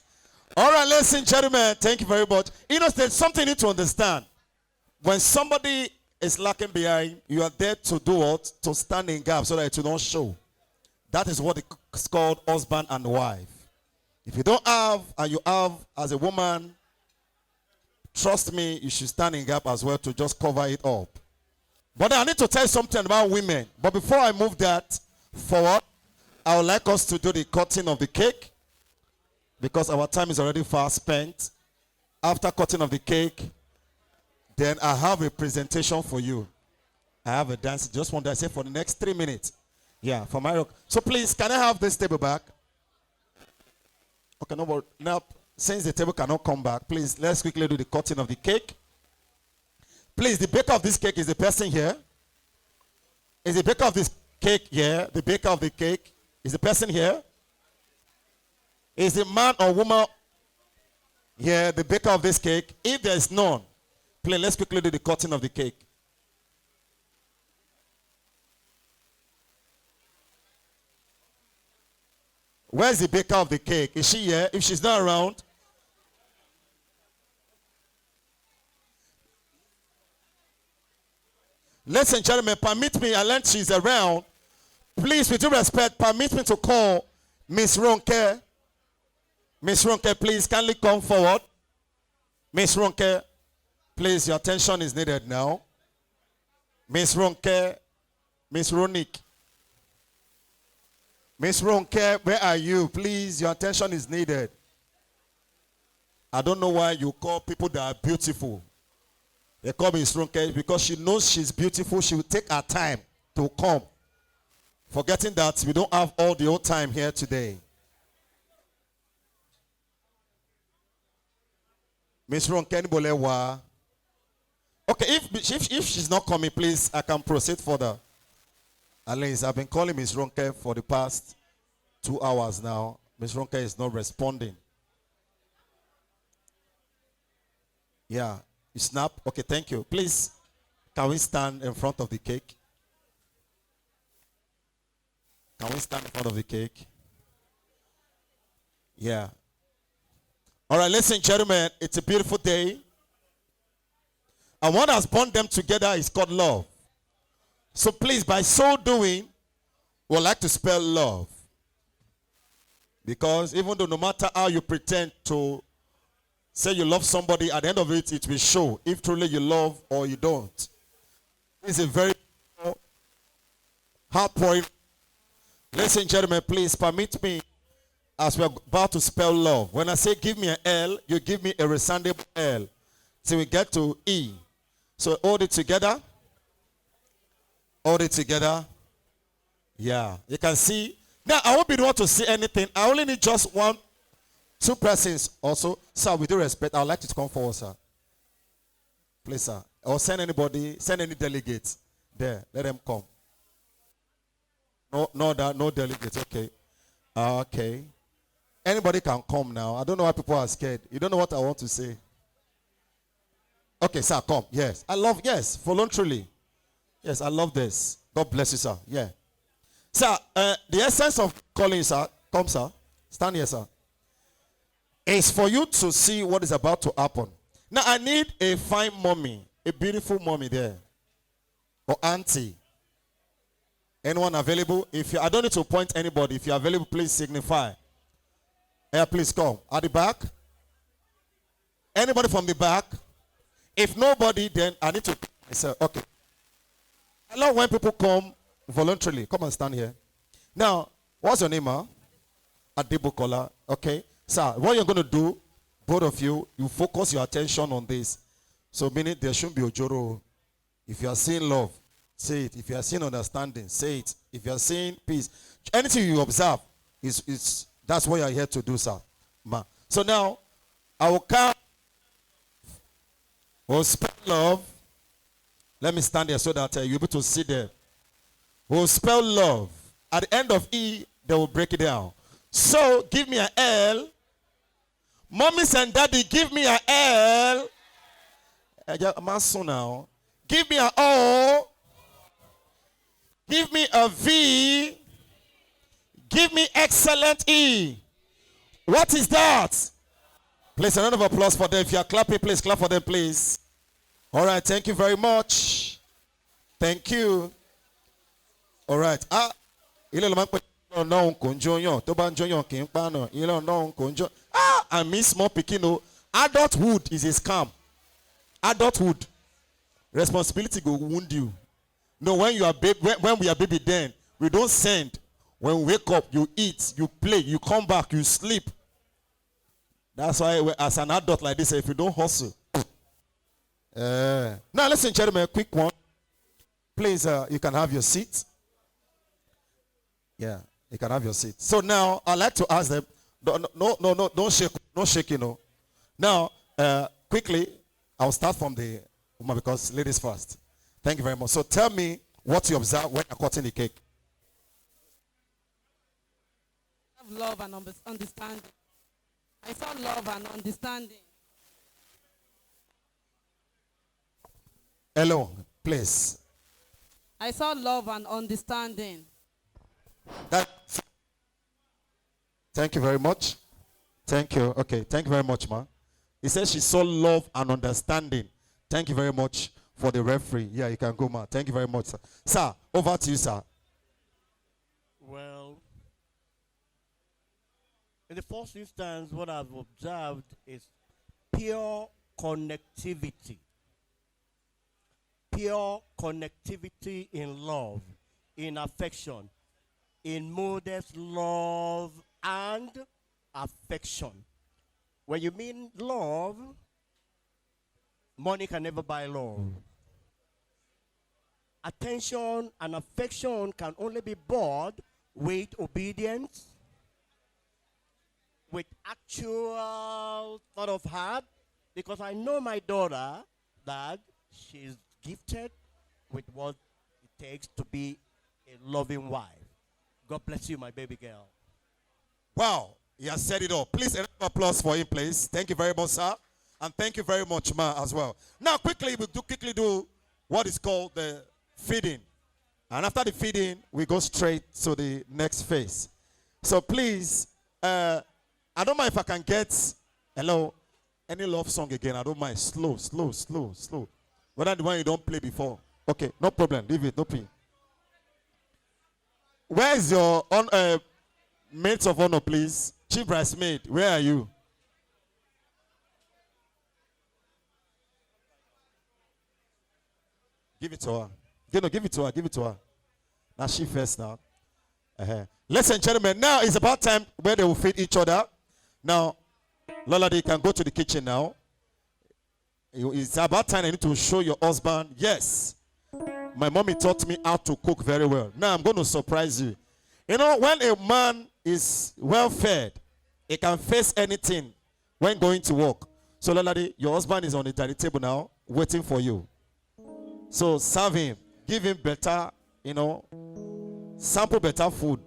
All right, ladies and gentlemen, thank you very much. You know, there's something you need to understand. When somebody is lacking behind, you are there to do what? To stand in gap so that it will not show. That is what it's called husband and wife. If you don't have, and you have as a woman, trust me, you should stand in gap as well to just cover it up. But I need to tell you something about women. But before I move that forward, I would like us to do the cutting of the cake, because our time is already far spent. After cutting of the cake, then I have a presentation for you. I have a dance. Just want to say for the next 3 minutes. Yeah, for my rock. So please, can I have this table back? Okay, no more. Now, since the table cannot come back, please, let's quickly do the cutting of the cake. Please, the baker of this cake is the person here. Is the baker of this cake here? The baker of the cake is the person here. Is the man or woman here the baker of this cake? If there is none, please, let's quickly do the cutting of the cake. Where's the baker of the cake? Is she here? If she's not around, ladies and gentlemen, permit me, unless she's around, please, with due respect, permit me to call Miss Ronke. Miss Ronke, please, kindly come forward. Miss Ronke, please, your attention is needed now. Miss Ronke, Miss Ronick. Miss Ronke, where are you? Please, your attention is needed. I don't know why you call people that are beautiful. They call Miss Ronke because she knows she's beautiful. She will take her time to come. Forgetting that we don't have all the old time here today. Miss Ronke Bolewa. Okay, if she's not coming, please, I can proceed further. At least I've been calling Miss Ronke for the past 2 hours now. Miss Ronke is not responding. Yeah, you snap. Okay, thank you. Please, can we stand in front of the cake? Can we stand in front of the cake? Yeah. All right, listen, gentlemen, it's a beautiful day. And what has bound them together is called love. So please, by so doing, we'd like to spell love. Because even though no matter how you pretend to say you love somebody, at the end of it, it will show if truly you love or you don't. It's a very heartbreaking. Listen, gentlemen, please permit me as we're about to spell love. When I say give me an L, you give me a resounding L till we get to E. So hold it together. Hold it together. Yeah, you can see. Now, I won't be the one to see anything. I only need just one, two persons also. Sir, with due respect, I would like you to come forward, sir. Please, sir. Or send anybody, send any delegates there. Let them come. No delegates. Okay. Okay. Anybody can come now. I don't know why people are scared. You don't know what I want to say. Okay, sir, come. Yes. Yes, voluntarily. Yes, I love this. God bless you, sir. Yeah. Sir, the essence of calling, sir, come, sir. Stand here, sir. Is for you to see what is about to happen. Now, I need a fine mommy, a beautiful mommy there, or auntie. Anyone available? I don't need to appoint anybody. If you're available, please signify. Yeah, please come. At the back? Anybody from the back? If nobody, then I need to myself. Okay. I love when people come voluntarily. Come and stand here. Now, what's your name, huh? Adibukola. Okay. Sir, what you're going to do, both of you, you focus your attention on this. So, meaning there shouldn't be ojoro. If you are seeing love, say it. If you are seeing understanding, say it. If you are seeing peace, anything you observe, that's what you are here to do, sir. Ma. So now, I will count. We'll spell love. Let me stand there so that you'll be able to see there. We'll spell love. At the end of E, they will break it down. So, give me an L. Mommies and daddy, give me an L. Now. Give me an O. Give me a V. Give me excellent E. What is that? Please, a round of applause for them. If you are clapping, please clap for them, please. All right, thank you very much. Thank you. All right. I miss more Pekino. Adulthood is a scam. Adulthood. Responsibility will wound you. No, when you are when we are baby, then we don't send. When we wake up, you eat, you play, you come back, you sleep. That's why as an adult like this, if you don't hustle. Now listen, gentlemen, a quick one. Please, you can have your seat. Yeah, you can have your seat. So now, I'd like to ask them, no, don't shake, no shaking, no. Now, quickly, I'll start from the woman because ladies first. Thank you very much. So tell me what you observe when you're cutting the cake. Love and understanding. I saw love and understanding. Hello, please. I saw love and understanding. Thank you very much. Thank you. Okay, thank you very much, ma. He says she saw love and understanding. Thank you very much for the referee. Yeah, you can go, ma. Thank you very much, sir. Sir, over to you, sir. Well, in the first instance, what I've observed is pure connectivity. Pure connectivity in love, in affection, in modest love and affection. When you mean love, money can never buy love. Attention and affection can only be bought with obedience, with actual thought of heart, because I know my daughter that she's gifted with what it takes to be a loving wife. God bless you, my baby girl. Wow, he has said it all. Please, a round of applause for him, please. Thank you very much, sir. And thank you very much, ma, as well. Now, quickly do what is called the feeding. And after the feeding, we go straight to the next phase. So please, I don't mind if I can get, hello, any love song again. I don't mind. Slow, slow, slow, slow. Whether the one you don't play before. Okay, no problem. Leave it, no pain. Where is your maids of honor, please? Chief bridesmaid, where are you? Give it to her. Give it to her. Give it to her. Now she first now. Ladies and gentlemen, now it's about time where they will feed each other. Now, Lola, you can go to the kitchen now. It's about time I need to show your husband. Yes. My mommy taught me how to cook very well. Now I'm going to surprise you. You know, when a man is well fed, he can face anything when going to work. So, Lola, your husband is on the dining table now, waiting for you. So serve him. Give him better, you know, sample better food.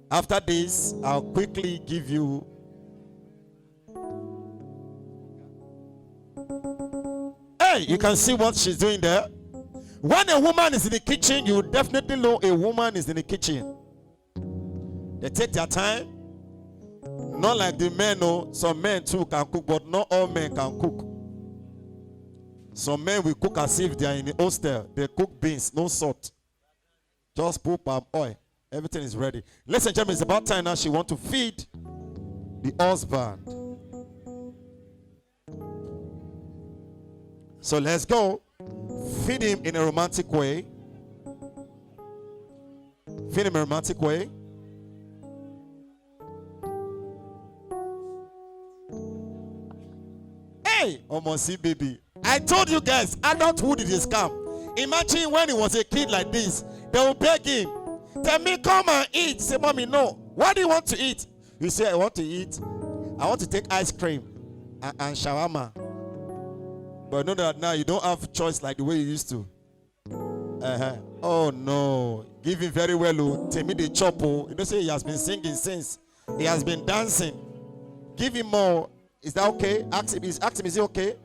After this, I'll quickly give you. Hey, you can see what she's doing there. When a woman is in the kitchen, you definitely know a woman is in the kitchen. They take their time. Not like the men, no. Some men too can cook, but not all men can cook. Some men will cook as if they are in the hostel. They cook beans, no salt. Just put palm oil. Everything is ready. Ladies and gentlemen, it's about time now she wants to feed the husband. So let's go. Feed him in a romantic way. Feed him in a romantic way. Hey, almost see baby. I told you guys, adulthood is a scam. Imagine when he was a kid like this, they will beg him, tell me, come and eat. Say, mommy, no. What do you want to eat? You say, I want to eat. I want to take ice cream and shawarma. But know that now you don't have choice like the way you used to. Oh no. Give him very well. Oh. Tell me the chop. You don't say he has been singing since. He has been dancing. Give him more. Is that okay? Ask him, is it okay?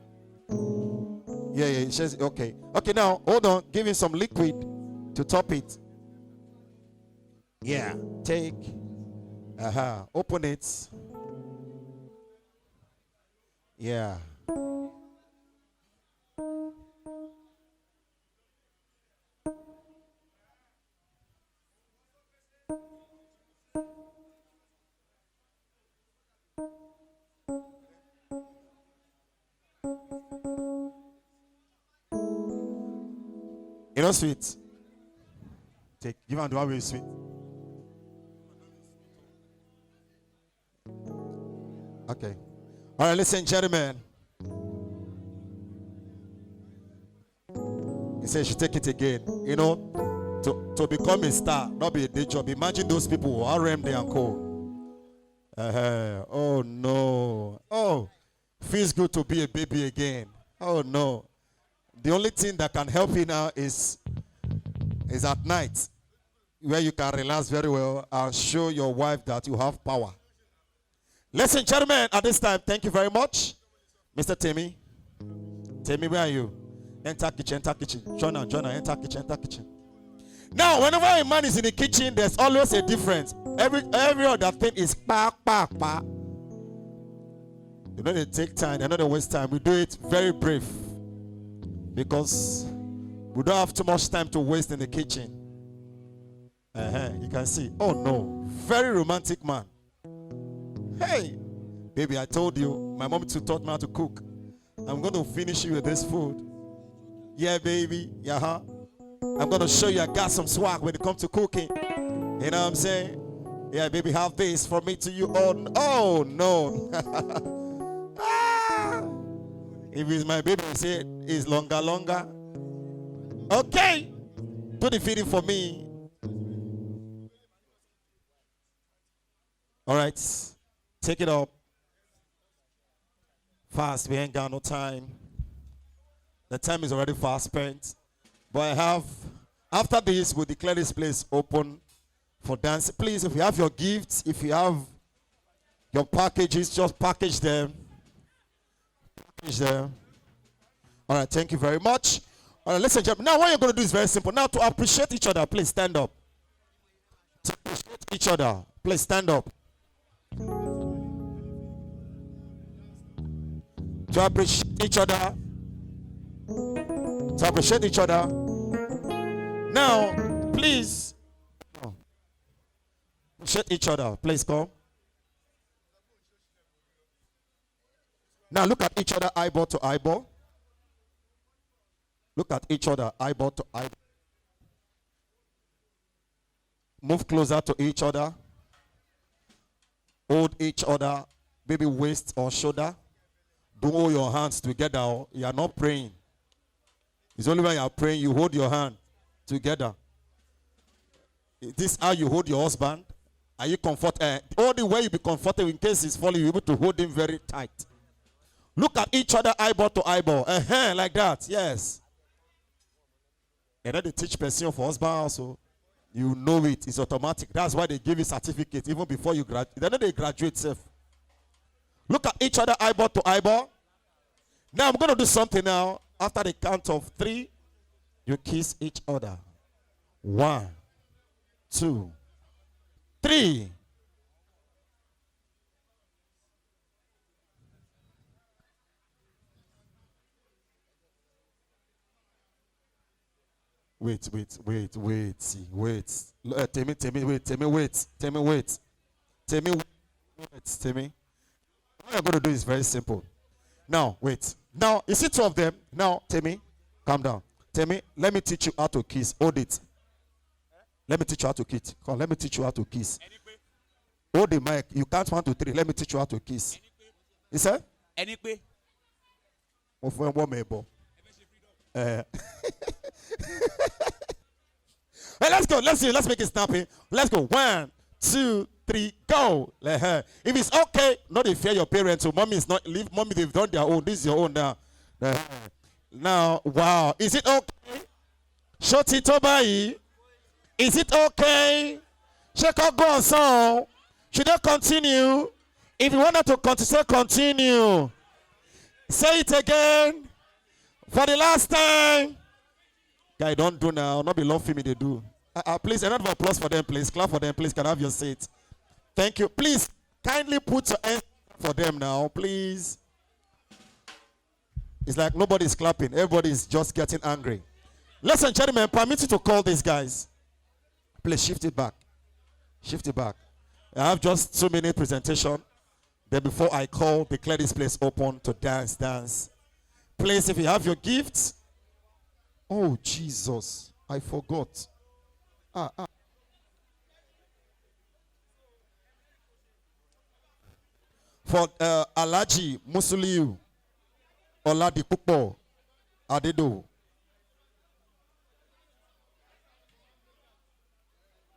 Yeah, he says okay. Okay, now hold on. Give him some liquid to top it. Yeah. Take. Open it. Yeah. You know, sweet. Take. Give him the one with sweet. Okay. All right, ladies and gentlemen. He said, "She take it again." You know, to become a star, not be a day job. Imagine those people who are RM there and co. Oh no. Oh, feels good to be a baby again. Oh no. The only thing that can help you now is at night, where you can relax very well and show your wife that you have power. Ladies and gentlemen, at this time, thank you very much. Mr. Timmy. Timmy, where are you? Enter kitchen, enter kitchen. Join her, enter kitchen, enter kitchen. Now, whenever a man is in the kitchen, there's always a difference. Every other thing is pa, pa, pa. You know they take time, they know they waste time. We do it very brief. Because we don't have too much time to waste in the kitchen. You can see. Oh no. Very romantic man. Hey. Baby, I told you. My mom too taught me how to cook. I'm going to finish you with this food. Yeah, baby. Yeah, I'm going to show you I got some swag when it comes to cooking. You know what I'm saying? Yeah, baby, have this from me to you. Oh no. If it's my baby, say it's longer. Okay. Do the feeding for me. All right. Take it up. Fast. We ain't got no time. The time is already fast spent. But after this, we'll declare this place open for dance. Please, if you have your gifts, if you have your packages, just package them. All right, thank you very much. All right, listen, gentlemen. Now, what you're going to do is very simple. Now, to appreciate each other, please stand up. To appreciate each other, please stand up. To appreciate each other. To appreciate each other. Now, please. Appreciate each other. Please come. Now, look at each other eyeball to eyeball. Look at each other eyeball to eyeball. Move closer to each other. Hold each other, maybe waist or shoulder. Don't hold your hands together. You are not praying. It's only when you are praying you hold your hand together. Is this how you hold your husband? Are you comfortable? All the way you be comfortable in case he's falling, you're able to hold him very tight. Look at each other eyeball to eyeball. Like that. Yes. And then they teach person for husband also. You know it. It's automatic. That's why they give you certificate even before you graduate. Then they graduate safe. Look at each other eyeball to eyeball. Now I'm going to do something now. After the count of 3, you kiss each other. 1, 2, 3. Wait. Tell me. What I'm going to do is very simple. Now, wait. Now, you see 2 of them. Now, Temi, calm down. Temi, let me teach you how to kiss. Hold it. Let me teach you how to kiss. Come on, let me teach you how to kiss. Hold the mic. You count 1 to 3. Let me teach you how to kiss. You said? Anyway. Hey, let's go. Let's see. Let's make it snappy. Let's go. 1, 2, 3, go. If it's okay, not if fear your parents. So mommy is not leave. Mommy, they've done their own. This is your own now. Now, wow. Is it okay? Shoti Tobai. Is it okay? Check out go on song. Should I continue? If you want to continue, say continue. Say it again. For the last time. Guy, don't do now. Not be love for me, they do. Please, a round of applause for them, please. Clap for them, please. Can I have your seat? Thank you. Please, kindly put your hands for them now, please. It's like nobody's clapping. Everybody's just getting angry. Listen, gentlemen, permit me to call these guys. Please shift it back. Shift it back. I have just 2-minute presentation. Then before I call, declare this place open to dance. Please, if you have your gifts. Oh, Jesus. I forgot. For Alaji Musuliu Ololade X Adedo.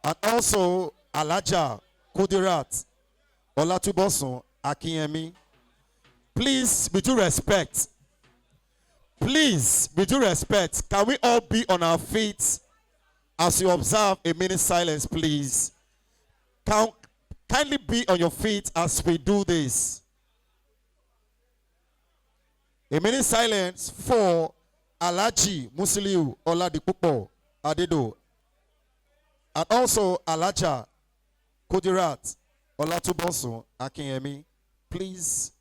And also Alaja Kudirat Olatubosun Akinyemi. Please, with due respect. Please, with due respect, can we all be on our feet as you observe a minute silence, please? Kindly be on your feet as we do this. A minute silence for Alaji Musuliu Ololade X Adedo. And also Alaja Kudirat Olatubosun Akinyemi. Please,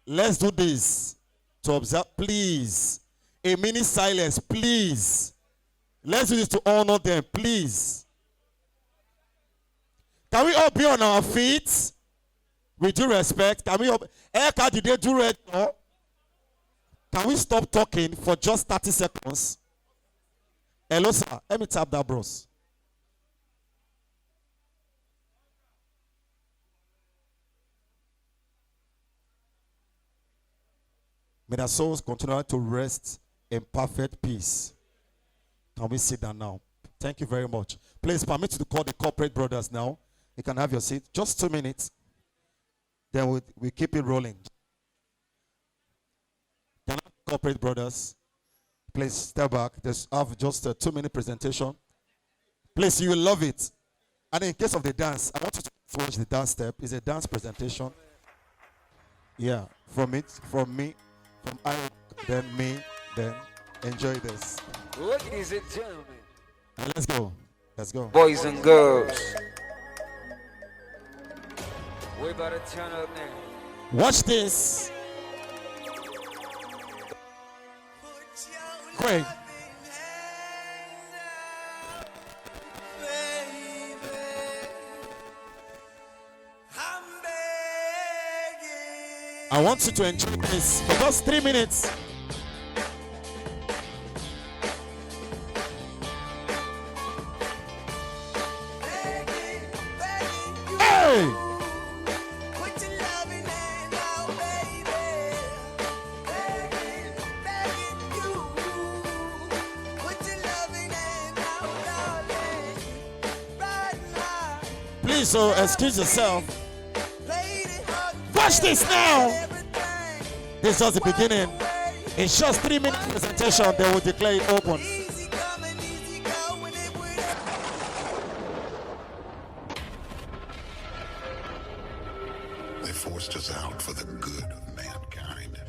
let's do this. To observe, please. A minute silence, please. Let's do this to honor them, please. Can we all be on our feet? With due respect, can we all... did they do it? Can we stop talking for just 30 seconds? Hello, sir. Let me tap that, bros. May their souls continue to rest in perfect peace. Can we sit down now? Thank you very much. Please permit me to call the corporate brothers now. You can have your seat. Just 2 minutes. Then we keep it rolling. Can I corporate brothers? Please step back. I have just a 2-minute presentation. Please, you will love it. And in case of the dance, I want you to watch the dance step. It's a dance presentation. Yeah, from me, from I, then me, then Enjoy this. Ladies and gentlemen, And let's go. Let's go. boys and girls, we about to turn up now. Watch this. Craig. I want you to enjoy this for just 3 minutes. Hey! Please, so excuse yourself. Watch this now. This is just the beginning. It's just 3 minutes presentation. They will declare it open. They forced us out for the good of mankind.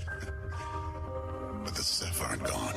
But the Seth aren't gone.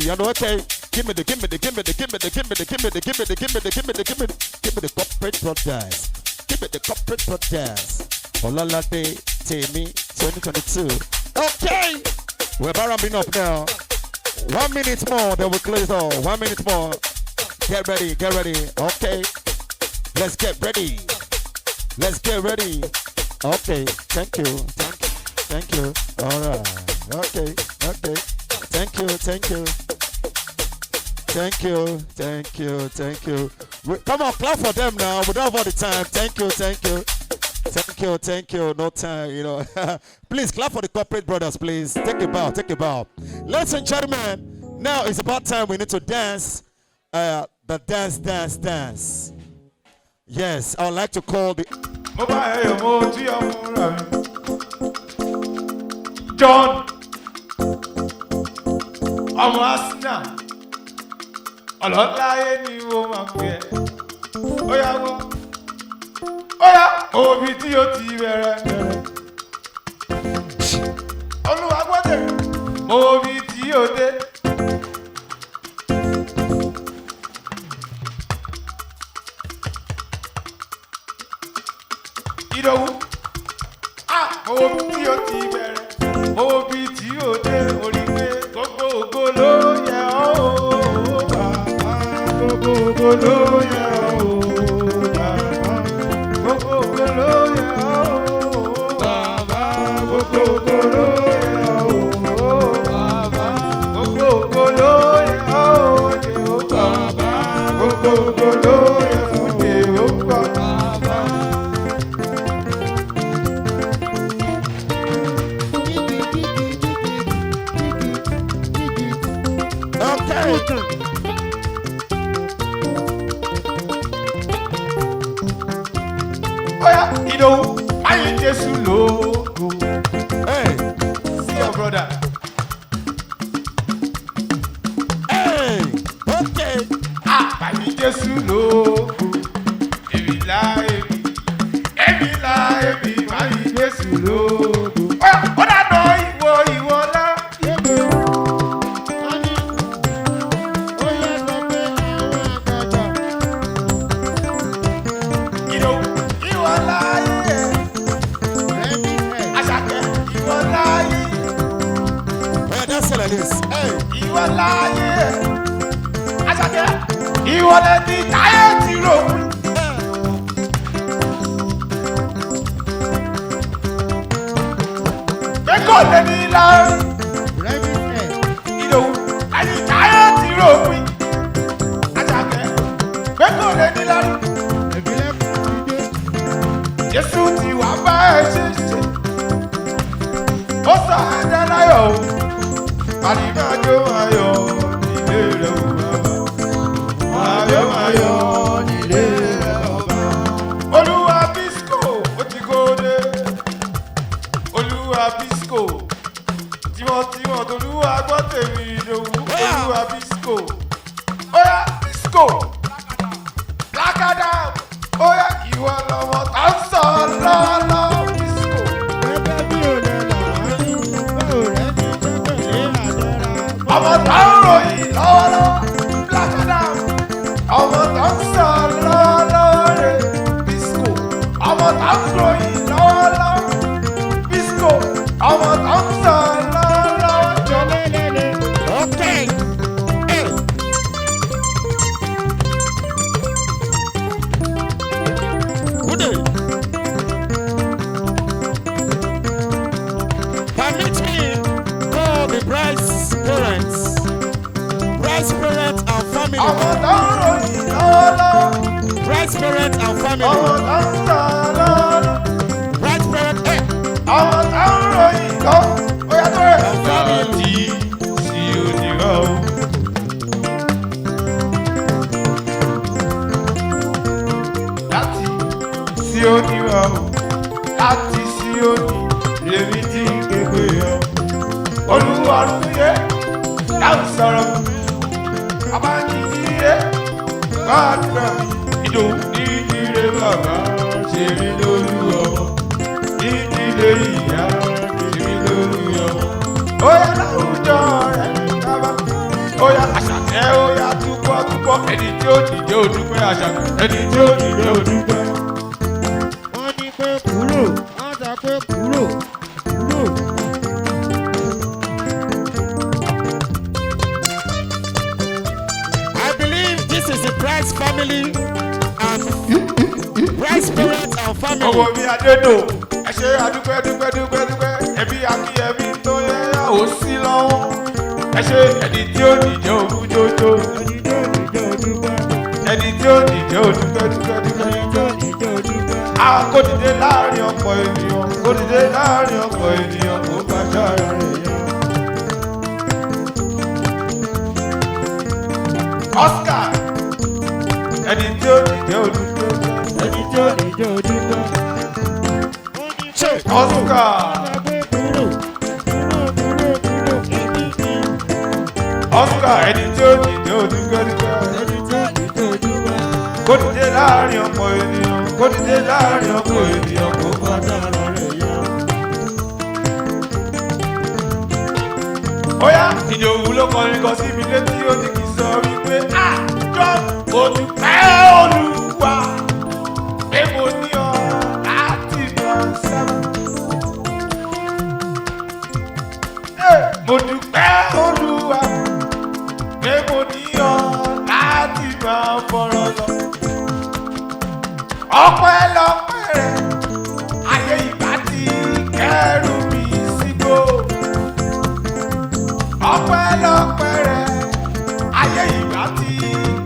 ìyanu, okay. Give me the corporate brothers. Give me the corporate brothers. Ololade Temi 2022. Okay. We're ramping up now. 1 minute more, then we'll close all. 1 minute more. Get ready. Okay. Let's get ready. Okay. Thank you. All right. Okay. Thank you. Come on, clap for them now. We don't have all the time. Thank you. No time, you know. Please clap for the corporate brothers, please. Take a bow. Ladies and gentlemen, now it's about time we need to dance. The dance. Yes, I would like to call the John ọmọ asina ọlọ́láyé ni mo máa ń pè é ó yá òbí tí ó ti bẹ̀rẹ̀ Olúwagbotemi òbí tí ó dé. Ìdòwú òbí tí ó ti bẹ̀rẹ̀ òbí tí ó dé orí pé gbogbo ògo ló yẹ ọ́ bàbá gbogbo ògo ló yẹ ọ́ bàbá gbogbo ògo ló yẹ ọ́ bàbá gbogbo ògo ló yẹ ọ́ bàbá gbogbo ògo ló yẹ ọ́ bàbá gbogbo ògo ló yẹ fún Jèhófà bàbá. Oya, Ìdòwú, ayé Jésù lógo. Hey, See your brother. hey, okay. Ayé Jésù lógo. Èmi la èmi, ayé Jésù lógo. Oya, ó dànù ìwọ lá. Ìdòwú, ìwọ láyé. Àṣàkẹ́, ìwọ láyé. Hey, that's like this. Hey, Ìwọ láyé. Àṣàkẹ́, ìwọ lẹ́ni táyé ti rò. Kò lè ní láàrín. Ìdòwú, ẹni táyé ti rò pin. Àṣàkẹ́, pé kò lè ní láàrín. Jésù ti wá bá ẹ ṣe. Ó sọ ẹ̀jẹ̀ láyọ̀ o. Àdìmájọ́ ayọ̀ nílé rẹ̀ o bàbá. Ayọ̀ nílé rẹ̀ o bàbá. Olúwa Bisco, ó ti kó dé. Olúwa Bisco, tímọ́tímọ́ t'Olúwagbotemi Ìdòwú. Olúwa Bisco, óyá Bisco, lákàdá, óyá ìwọ lọ́mọ tá ń sọ lọ́lọ́ Bisco. Ọmọ tá ń ròyìn lọ́wọ́lọ́wọ́ lákàdá, ọmọ tá ń sọ lọ́lọ́ rẹ̀ Bisco, ọmọ tá ń ròyìn lọ́wọ́lọ́wọ́ Bisco, ọmọ tá ń sọ lọ́lọ́ jọlẹ́lẹ́lẹ́. okay. Hey. Good day. Permit me call the bride's parents and family. Ọmọ tá ń ròyìn lọ́wọ́lọ́wọ́. Bride's parents and family. Ọmọ tá ń sọ lọ́lọ́. Bride's parents, hey. Ọmọ tá ń ròyìn lọ́wọ́. Ó yá tó rẹ̀. Láti sí onírọ̀ o. Láti sí onírọ̀ o. Láti sí òní lèmi tí ń képe yọ. Olúwarùn yé dáhùn sọ̀rọ̀. Abájíjí yé gbàdúrà. Ìdòwú ní ìdílé bàbá ṣe mí lórí ọmọ. Ìdílé ìyá ṣe mí lórí ọmọ. Ó yá láwùjọ rẹ̀ bàbá. Oya àṣàkẹ́ oya túbọ̀ túbọ̀ ẹni tí ó dìde ó dúpẹ́ àṣàkẹ́ ẹni tí ó dìde ó dúpẹ́. Wọ́n ní pé kúrò, wọ́n sọ pé kúrò, kúrò. I believe this is the Christ family and Christ parents and family. Ọwọ́ mi Adédò ẹ ṣe àdúpẹ́ dúpẹ́ dúpẹ́ dúpẹ́ ẹbí akíyẹmí tó yẹ yàwó sí lọ́wọ́ ẹ ṣe ẹni tí ó dìde ògùn jójó ẹni tí ó dìde òdúpẹ́ dúpẹ́ dúpẹ́. A kò dìde láàrin ọ̀pọ̀ ènìyàn kò dìde láàrin ọ̀pọ̀ ènìyàn kò bá ṣára rẹ̀ yá. Oscar ẹni tí ó dìde òdúpẹ́ ẹni tí ó dìde òdúpẹ́. Oscar Oscar ẹni tí ó dìde òdúpẹ́ dúpẹ́ kò dìde láàrin ọ̀pọ̀ ènìyàn kò dìde láàrin ọ̀pọ̀ ènìyàn kò bá dára rẹ̀ yá. Óyá Ìdòwú ló kọrin kan sí mi létí ó ní kí n sọ wípé àjọ òdùpẹ́ Olúwa pé mo ní ọ láti máa sábà. Mo dúpẹ́ Olúwa pé mo ní ọ láti máa fọ̀rọ̀ lọ. Ọpẹ́lọpẹ́ rẹ̀ ayé ìgbà tí kẹ́rù mi sígbó. Ọpẹ́lọpẹ́ rẹ̀ ayé ìgbà tí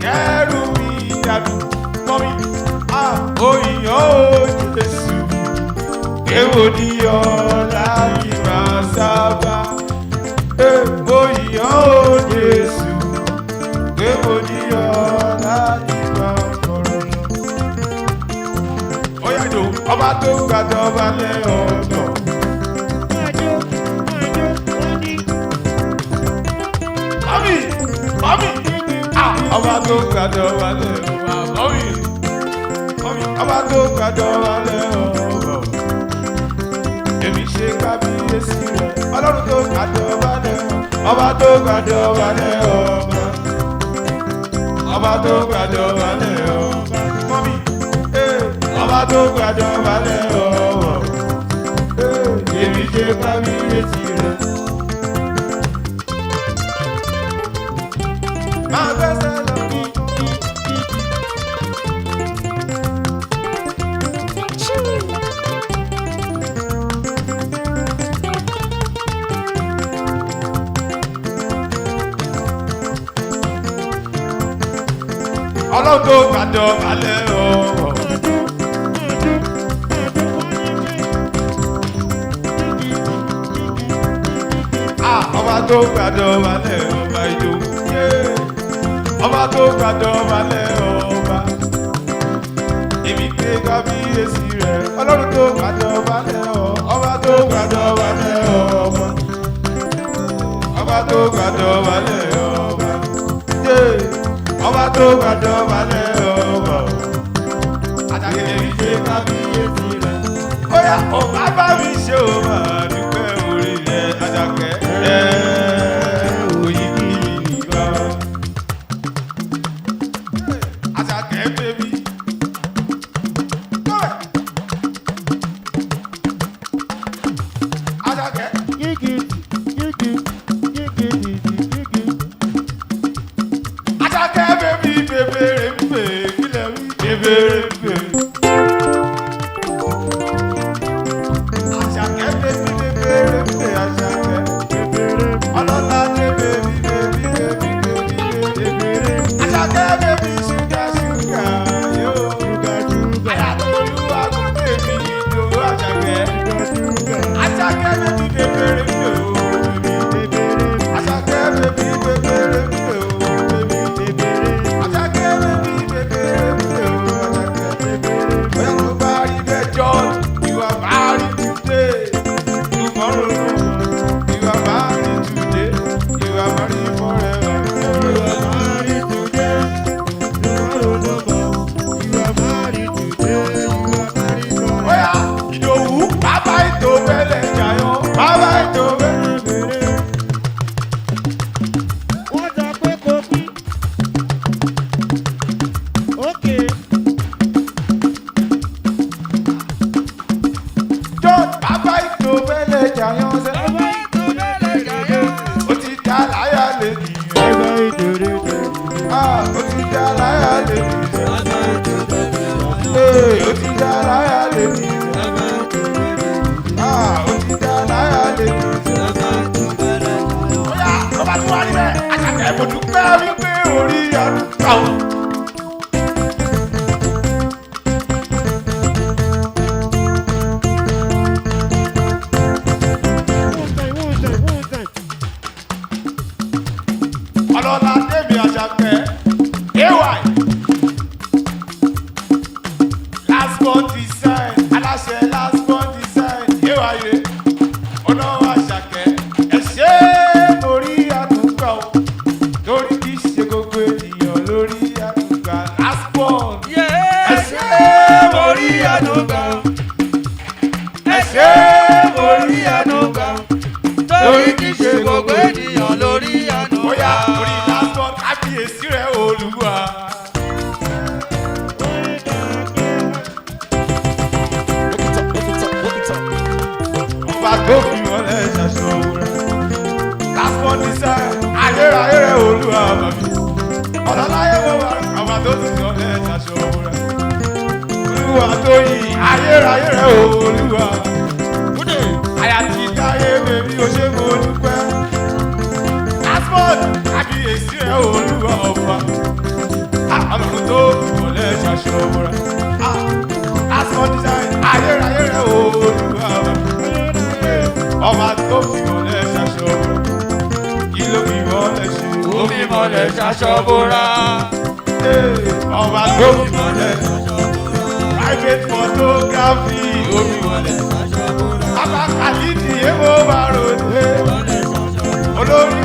kẹ́rù mi dànù. Mọ́mí òyìnbó Jésù èwo ni ọ láti máa sábà. Òyìnbó Jésù èwo ni ọ láti máa fọ̀rọ̀ lọ. Óyá jò ọba tó gbàdọ̀ ọba lẹ́ ọ̀dọ̀. Mọ́mí ọba tó gbàdọ̀ ọba lẹ́ ọ̀dọ̀. Mọ́mí ọba tó gbàdọ̀ ọba lẹ́ ọ̀dọ̀. Èmi ṣe kábíyèsí rẹ̀ ọlọ́run tó gbàdọ̀ ọba lẹ́ ọ̀dọ̀. Ọba tó gbàdọ̀ ọba lẹ́ ọ̀dọ̀. Ọba tó gbàdọ̀ ọba lẹ́ ọ̀dọ̀. Mọ́mí ọba tó gbàdọ̀ ọba lẹ́ ọ̀dọ̀. Èmi ṣe kábíyèsí rẹ̀. Máa gbẹ́sẹ̀ lọ kí. Ọlọ́run tó gbàdọ̀ ọba lẹ́ ọ̀dọ̀. Ọba tó gbàdọ̀ ọba lẹ́ ọba Ìdòwú. Ọba tó gbàdọ̀ ọba lẹ́ ọba. Èmi gbé kábíyèsí rẹ̀. Ọlọ́run tó gbàdọ̀ ọba lẹ́ ọba tó gbàdọ̀ ọba lẹ́ ọba. Ọba tó gbàdọ̀ ọba lẹ́ ọba. Ọba tó gbàdọ̀ ọba lẹ́ ọba. Àtàkì èmi gbé kábíyèsí rẹ̀. Óyá ọba bá mi ṣe o máa dúpẹ́ orí rẹ̀ Àjàkẹ́. Òyìnbí nìkan. Àjàkẹ́ bébí. Àjàkẹ́. Àjàkẹ́ bébí bèbèrè ń pè kílẹ̀ wí. Bèbèrè ń pè. Àjàkẹ́ bébí bèbèrè ń pè Àjàkẹ́. Ọlọ́ládé bébí bébí bébí bébí bébí. Àjàkẹ́ bébí ṣúgà ṣúgà yóò. Àyàtọ̀ Olúwagbotemi Ìdòwú Àjàkẹ́. Àjàkẹ́ bébí bèbèrè ń pè o. Àjàkẹ́ bébí bèbèrè ń pè o. Àjàkẹ́ bébí bèbèrè ń pè o. Àjàkẹ́. ó ti já láyà lèmi sẹ́. Ó ti já láyà lèmi sẹ́. Ó ti já láyà lèmi sẹ́. Bóyá ló bá tún wá níbẹ̀, àṣàkẹ́ mo dúpẹ́ wípé orí àdúgbò àwọn. Ololade mi Àṣàkẹ́ AY last born design aláṣẹ last born design AY re ọlọ́wọ́ Àṣàkẹ́ ẹ ṣé lórí àdúgbò lórí kì í ṣe gbogbo ènìyàn lórí àdúgbò last born ẹ ṣé lórí àdúgbò ẹ ṣé lórí àdúgbò lórí kì í ṣe gbogbo ènìyàn lórí àdúgbò. Bóyá orí lásán kábíyèsí rẹ̀ Olúwa. Ọba tó fi wọlé ṣaṣọ rẹ̀. Lásán ní sẹ́, ayérayé rẹ̀ Olúwa bàbí. Ọ̀dọ́láyé wọ̀ wá, ọba tó fi wọlé ṣaṣọ rẹ̀. Olúwa tó yí ayérayé rẹ̀ Olúwa. Àyà ti dáyé bèbí o ṣe mo dúpẹ́. Kábíyèsí rẹ̀ Olúwa ọba. Ọlọ́run tó wọlé ṣaṣọ rẹ̀. Lásán design ayérayé rẹ̀ Olúwa ọba. Ọba tó fi wọlé ṣaṣọ rẹ̀. Kí ló fi wọlé ṣe? Ó fi wọlé ṣaṣọ bóra. Ọba tó fi wọlé ṣaṣọ bóra. Private photography. Ó fi wọlé ṣaṣọ bóra. Abakaliti èmo bá ròde. Olórí.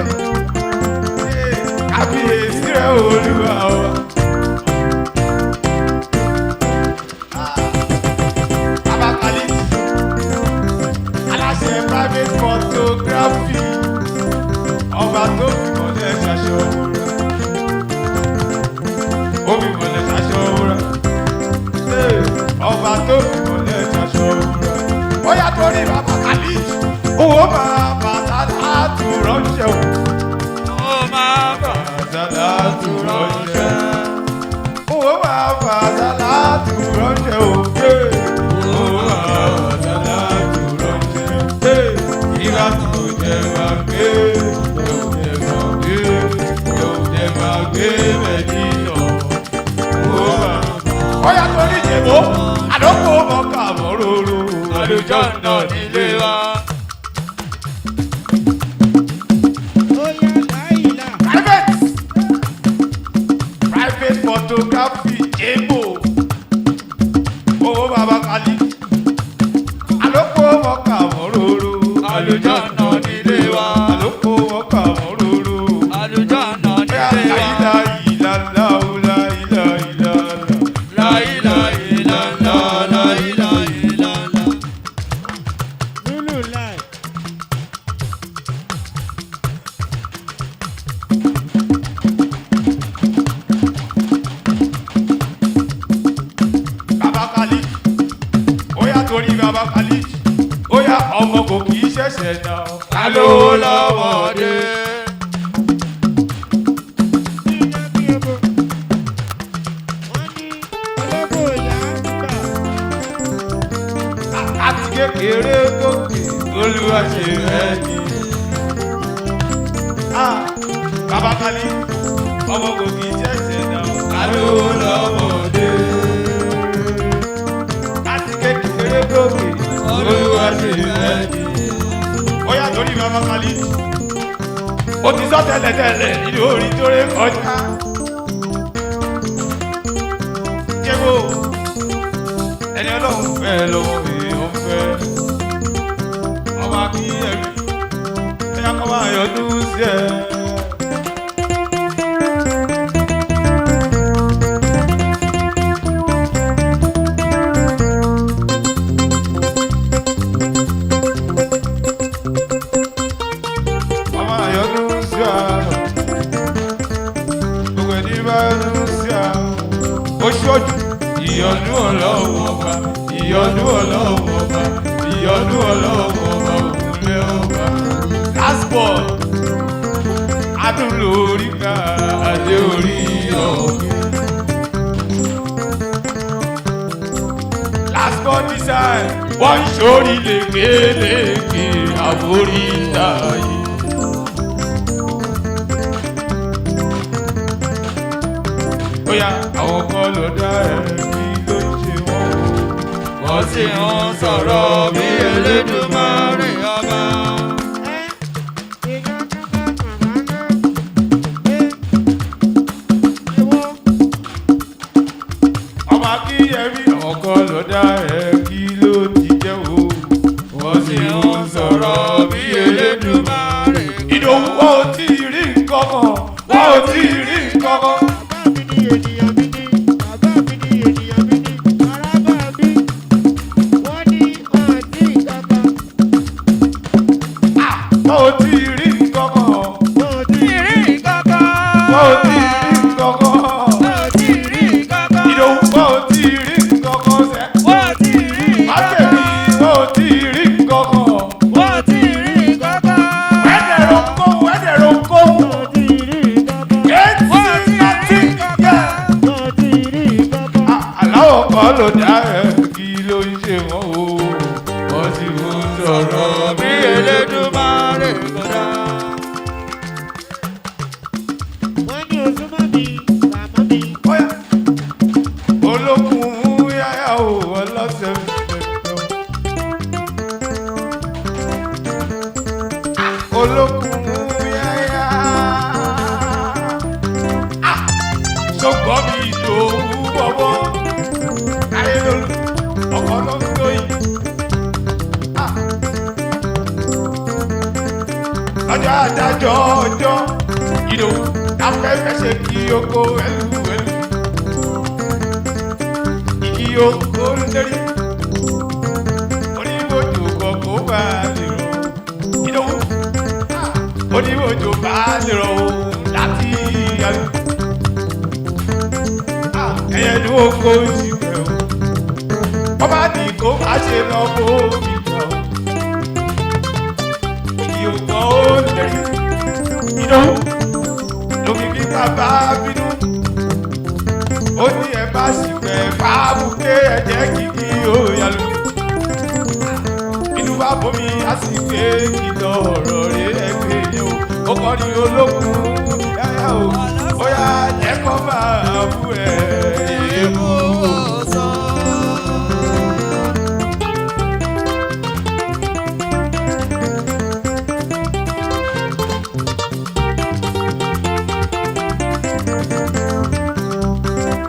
Kábíyèsí rẹ̀ Olúwa wa. Abakaliti aláṣẹ private photography ọba tó fi mọ̀lẹ́ ṣaṣọ wúrà. Ó fi mọ̀lẹ́ ṣaṣọ wúrà. Ọba tó fi mọ̀lẹ́ ṣaṣọ wúrà. Ó yàtọ̀ ní Abakaliti owó máa bàtà láti ránṣẹ́ o. Salatu ránṣẹ́. Owó máa fà salatu ránṣẹ́ òkè. Owó máa fà salatu ránṣẹ́. Ìgbà tó jẹ máa gbé, yóò jẹ máa gbé, yóò jẹ máa gbé mẹ́dínà. Owó máa fà. Ọ̀yà tó ní ìjẹ̀bú, àdókò mọ́kà mọ́róró. Àlùjọ náà nílé wa. Photography ebo owó Abakaliti àlòkò mọ́kà mọ́róró àlùjọ náà nílé wa àlòkò mọ́kà mọ́róró àlùjọ náà nílé wa. Láìlá ìlàlá láìlá ìlàlá láìlá ìlàlá láìlá ìlàlá. Lulu láì. Torí Abakaliti, ó yá ọmọ kò kì í ṣẹ̀ṣẹ̀ náà. Ká ló lọ́wọ́ dé. Àti kékeré gòkè Olúwa ṣe rẹ̀ ni. Abakaliti, ọmọ kò kì í ṣẹ̀ṣẹ̀ náà. Ká ló lọ́wọ́ dé. Olúwa ṣe rẹ̀ ni. Ó yá torí Abakaliti. Ó ti sọ tẹ́lẹ̀tẹ́lẹ̀ nínú orin tó ré kọjá. Jẹ́wọ́ ẹni Ọlọ́run fẹ́ lọ́wọ́ èèyàn fẹ́. Ọmọ akínyẹ̀mí ẹ̀yà kọ́ máa yọdún sí ẹ. Ìyọ̀nú Ọlọ́run ọba, ìyọ̀nú Ọlọ́run ọba, ìyọ̀nú Ọlọ́run ọba, òkúnlẹ̀ ọba. Last born, adùn lórí ká, adé orí. ọ̀gẹ̀. Last born design wọ́n ń ṣorí lékeleke àforí ìdáyé. Bóyá àwọn kan ló dá ẹ̀mí ló ń ṣe wọ́n. Wọ́n sì ń sọ̀rọ̀ bí Elédùmarè ọba. Ọba Akínyẹmí àwọn kan ló dá ẹ̀ kí ló ti jẹ́ o. Wọ́n sì ń sọ̀rọ̀ bí Elédùmarè. Ìdòwú wọn ò tí ì rí nǹkan kan. Wọn ò tí ì rí nǹkan kan. Wọ́n ò tí ì rí nǹkan kan. Wọ́n ò tí ì rí nǹkan kan. Wọ́n ò tí ì rí nǹkan kan. Wọ́n ò tí ì rí nǹkan kan. Ìdòwú wọ́n ò tí ì rí nǹkan kan sẹ́. Wọ́n ò tí ì rí nǹkan kan. Mákèmí wọ́n ò tí ì rí nǹkan kan. Wọ́n ò tí ì rí nǹkan kan. Wẹ́dẹ̀rọ̀ kó wẹ́dẹ̀rọ̀ kó. Wọ́n ò tí ì rí nǹkan kan. Wọ́n ò tí ì rí nǹkan kan. Wọ́n ò tí ì rí nǹkan kan. Aláwọ̀ kan ló dá ẹ̀ kí ló ń ṣe wọ́n o. Wọ́n sì ń sọ̀rọ̀ bí Elédùmarè kọ́dá. Wọ́n ní ojúmọ́ mi, bàmọ́ mi. Bóyá olókùn yáyà o ọlọ́sẹ̀ mẹ́tọ́. Olókùn yáyà. Ṣọ́gbọ́n mi Ìdòwú bọ̀bọ̀. Ayélujára ọkọ̀ ló ń tó yìí. Ọjọ́ adájọ́ ọjọ́ Ìdòwú afẹ́fẹ́ ṣe kí oko ẹlú ẹlú. Ìkí oko lérí. Oníwòjò kọ̀ọ̀kọ̀ bá lè rọ. Ìdòwú oníwòjò bá lè rọ o láti yàrá. Ẹyẹ ní oko sí pẹ̀ o. Wọ́n bá ní kó má ṣe lọ bó mi jà o. Ìyókò ó lérí. Ìdòwú lómi bí bàbá bínú. Ó ní ẹ bá sì fẹ́ fábùké ẹ̀jẹ̀ kìkì ó yàlú. Inú bá bomi á sì gbé kìlọ̀ ọ̀rọ̀ rẹ̀ ẹgbẹ́ yẹn o. Ó kọ́ ní olókùn yáyà o. Ó yá ẹ̀kọ́ máa bú ẹ̀ èèmù sàn.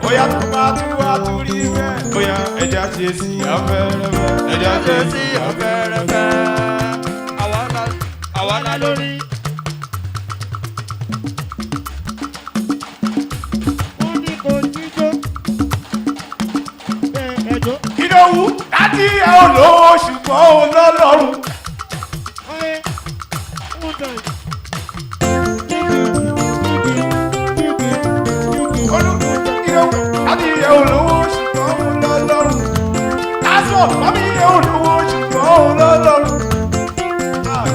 Bóyá tó bá tú wá tú rí bẹ́ẹ̀. Bóyá ẹja ṣe sí afẹ́rẹ́fẹ́. Ẹja ṣe sí afẹ́rẹ́fẹ́. Àwa la lórí. Wọ́n ní kò jíjó. Ẹjọ́. Ìdòwú láti ẹ̀ ò lówó ṣùgbọ́n ò lọ́lọ́run. Ọyẹ ń tàn. Láti ẹ̀ ò lówó ṣùgbọ́n ò lọ́lọ́run. Lásọ̀ láti ẹ̀ ò lówó ṣùgbọ́n ò lọ́lọ́run.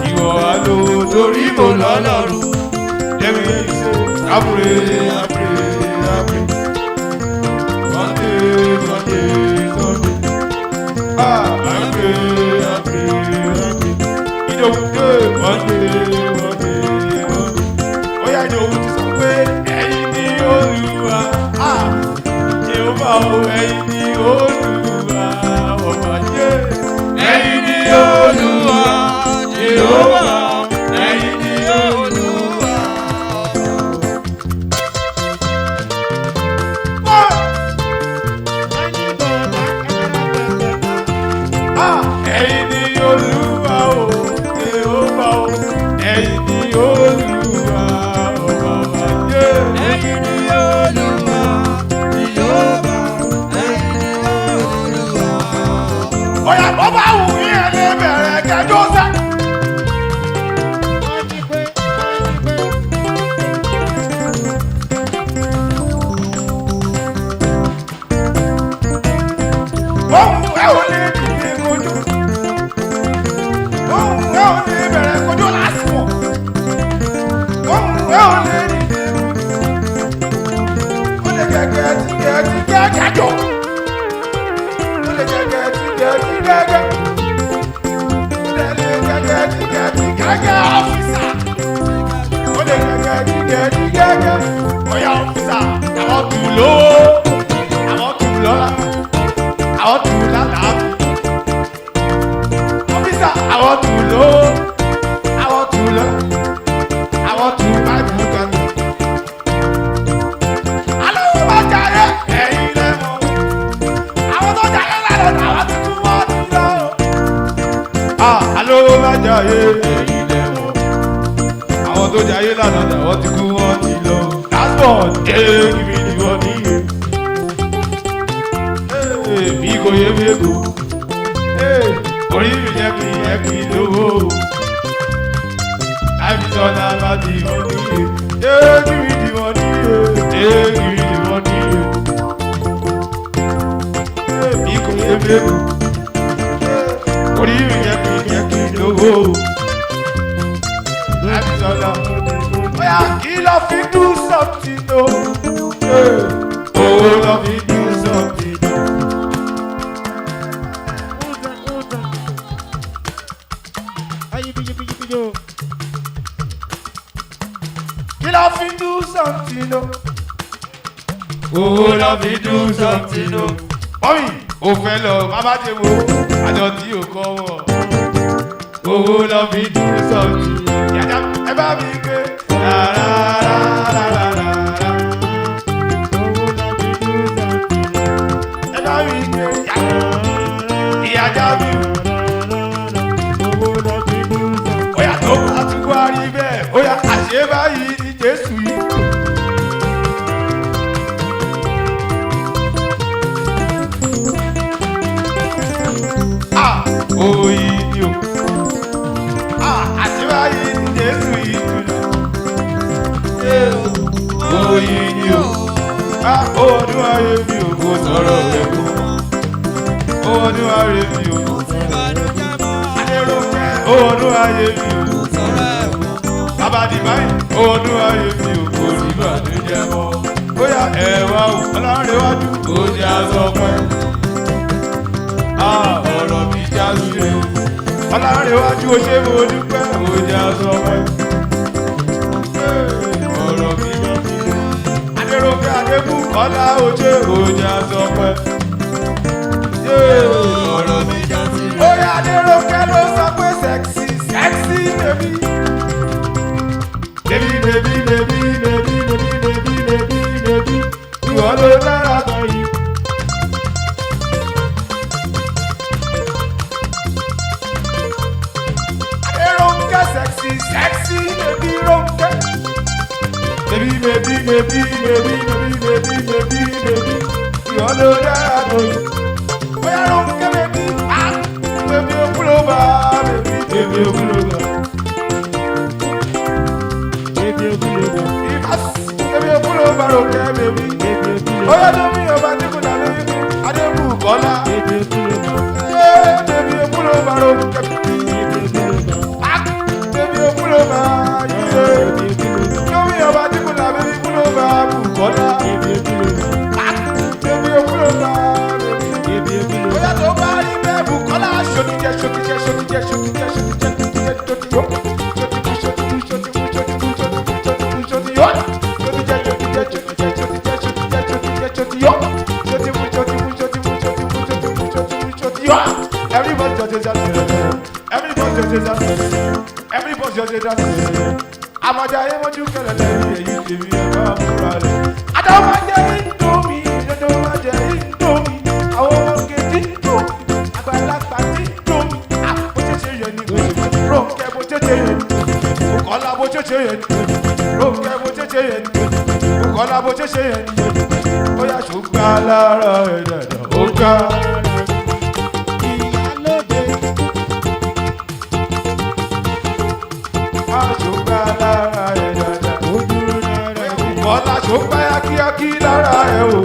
Ìwọ àlò torí mo lọ́lọ́run. Jẹ́mi ṣe àbúrè àbúrè àbúrè. Sunday Sunday Sunday. Àbúrè àbúrè àbúrè. Ìdòwú dé Monday Monday Monday. Ó yá Ìdòwú ti sọ pé ẹ̀yin ni Olúwa. Jehova o ẹ̀yin ni Olúwa. Ọba yé. Ẹ̀yin ni Olúwa. Jehova ẹ̀yin ni Olúwa. Ẹ̀yin ni Olúwa o. Jehova o ẹ̀yin ni Olúwa. Ọba yé. Ẹ̀yin ni Olúwa. Jehova ẹ̀yin ni Olúwa. Ọ̀yà bọ́ bá wù yín ẹ̀ lè bẹ̀rẹ̀ kẹjọ sẹ́. Ohun ẹ ò lè dìde kojú. Ohun ẹ ò lè bẹ̀rẹ̀ kojú lásìkò. Ohun ẹ ò lè dìde kojú. ọ́fíìsà. Ó lè gẹ́gẹ́. Bóyá ọ́fíìsà, àwọn tù lówó, àwọn tù lọ́la, àwọn tù lálàá. Ọ́fíìsà, àwọn tù lówó, àwọn tù lọ́la, àwọn tù báyìí kan. Alówó bá jayé, ẹ̀yin lẹ́mọ̀. Àwọn tó jayé lánàá, àwọn ti tún wọ́n ti lọ. Alówó bá jayé, ẹ̀yin lẹ́mọ̀. Àwọn tó jayé lánàá, àwọn ti kú wọ́n ti lọ. Last one, give me the money. Bí kò yé mi kú, orí mi jẹ́ kí n lówó. Láìpẹ́ sọ́nà bá ti money. Give me the money. Give me the money. Bí kò yé mi kú, orí mi jẹ́ kí n lówó. Láìpẹ́ sọ́nà bóyá kí lọ fi do something o. Lọ fi do something o. Kí lọ fi do something o. Lọ fi do something o. Mọ́mí, o fẹ́ lọ, bàbá ti wo àjọ tí o kọ́ wọ̀. Lọ fi do something. Yàtọ̀ ẹ bá mi gbé. Ẹ bá mi gbé. Ìyájà mi. Oya tó bá ti wá rí bẹ́ẹ̀, oya àṣẹ báyìí ni Jésù yìí. Oyin ni o. Àṣẹ báyìí ni Jésù yìí dùn. Oyin ni o. Ọdún ayé mi ò kò sọ̀rọ̀ rẹ̀ kú. Ọdún ayé mi ò kò sọ̀rọ̀ rẹ̀ kú. Adéròkè ọdún ayé mi ò kò sọ̀rọ̀ rẹ̀ kú. Bàbá Dìbáyì ọdún ayé mi ò kò ní bàdújẹ́ mọ́. Bóyá ẹ̀wà ò ọlọ́rẹ̀wájú kò jẹ́ àsọpẹ́. Ọ̀rọ̀ mi já síre. Ọlọ́rẹ̀wájú ó ṣe mo dúpẹ́ kò jẹ́ àsọpẹ́. Ọ̀rọ̀ mi já síre. Adéròkè Adébùkọ́lá ó ṣe kò jẹ́ àsọpẹ́. Ọ̀rọ̀ mi já síre. Bóyá Adéròkè ló sọ pé sexy baby. Baby. Ìwọ ló dára tán yìí. Adéròkè sexy baby Rónkẹ́. Baby. Ìwọ ló dára tán yìí. Bóyá Rónkẹ́ baby. Baby okúlóbà. Baby okúlóbà. Baby okúlóbà Rónkẹ́ baby. Oya tó mi ọba tí kò dàbí Adébùkọ́lá. Baby okúlóbà Rónkẹ́. Baby okúlóbà yíyé. Tó mi ọba tí kò dàbí okúlóbà Bùkọ́lá. Baby okúlóbà baby. Oya tó bá rí bẹ́ẹ̀ Bùkọ́lá ṣòkìjẹ́. Everybody just Amada ye mo ju kele le èyí tèmi e ba múra le. Ada ma jẹ Indomie, dodo ma jẹ Indomie. Àwọn oge ti Indomie, àgbàlagbà ti Indomie. Bó ṣe ṣe yẹn ni Rónkẹ́ bó ṣe ṣe yẹn ni. Bùkọ́lá bó ṣe ṣe yẹn ni. Rónkẹ́ bó ṣe ṣe yẹn ni. Bùkọ́lá bó ṣe ṣe yẹn ni. Ó yá ṣùgbọ́n lára ẹ̀ dàda ó ká. Bọ́lá ṣó páyà kíákí lára ẹ̀ o.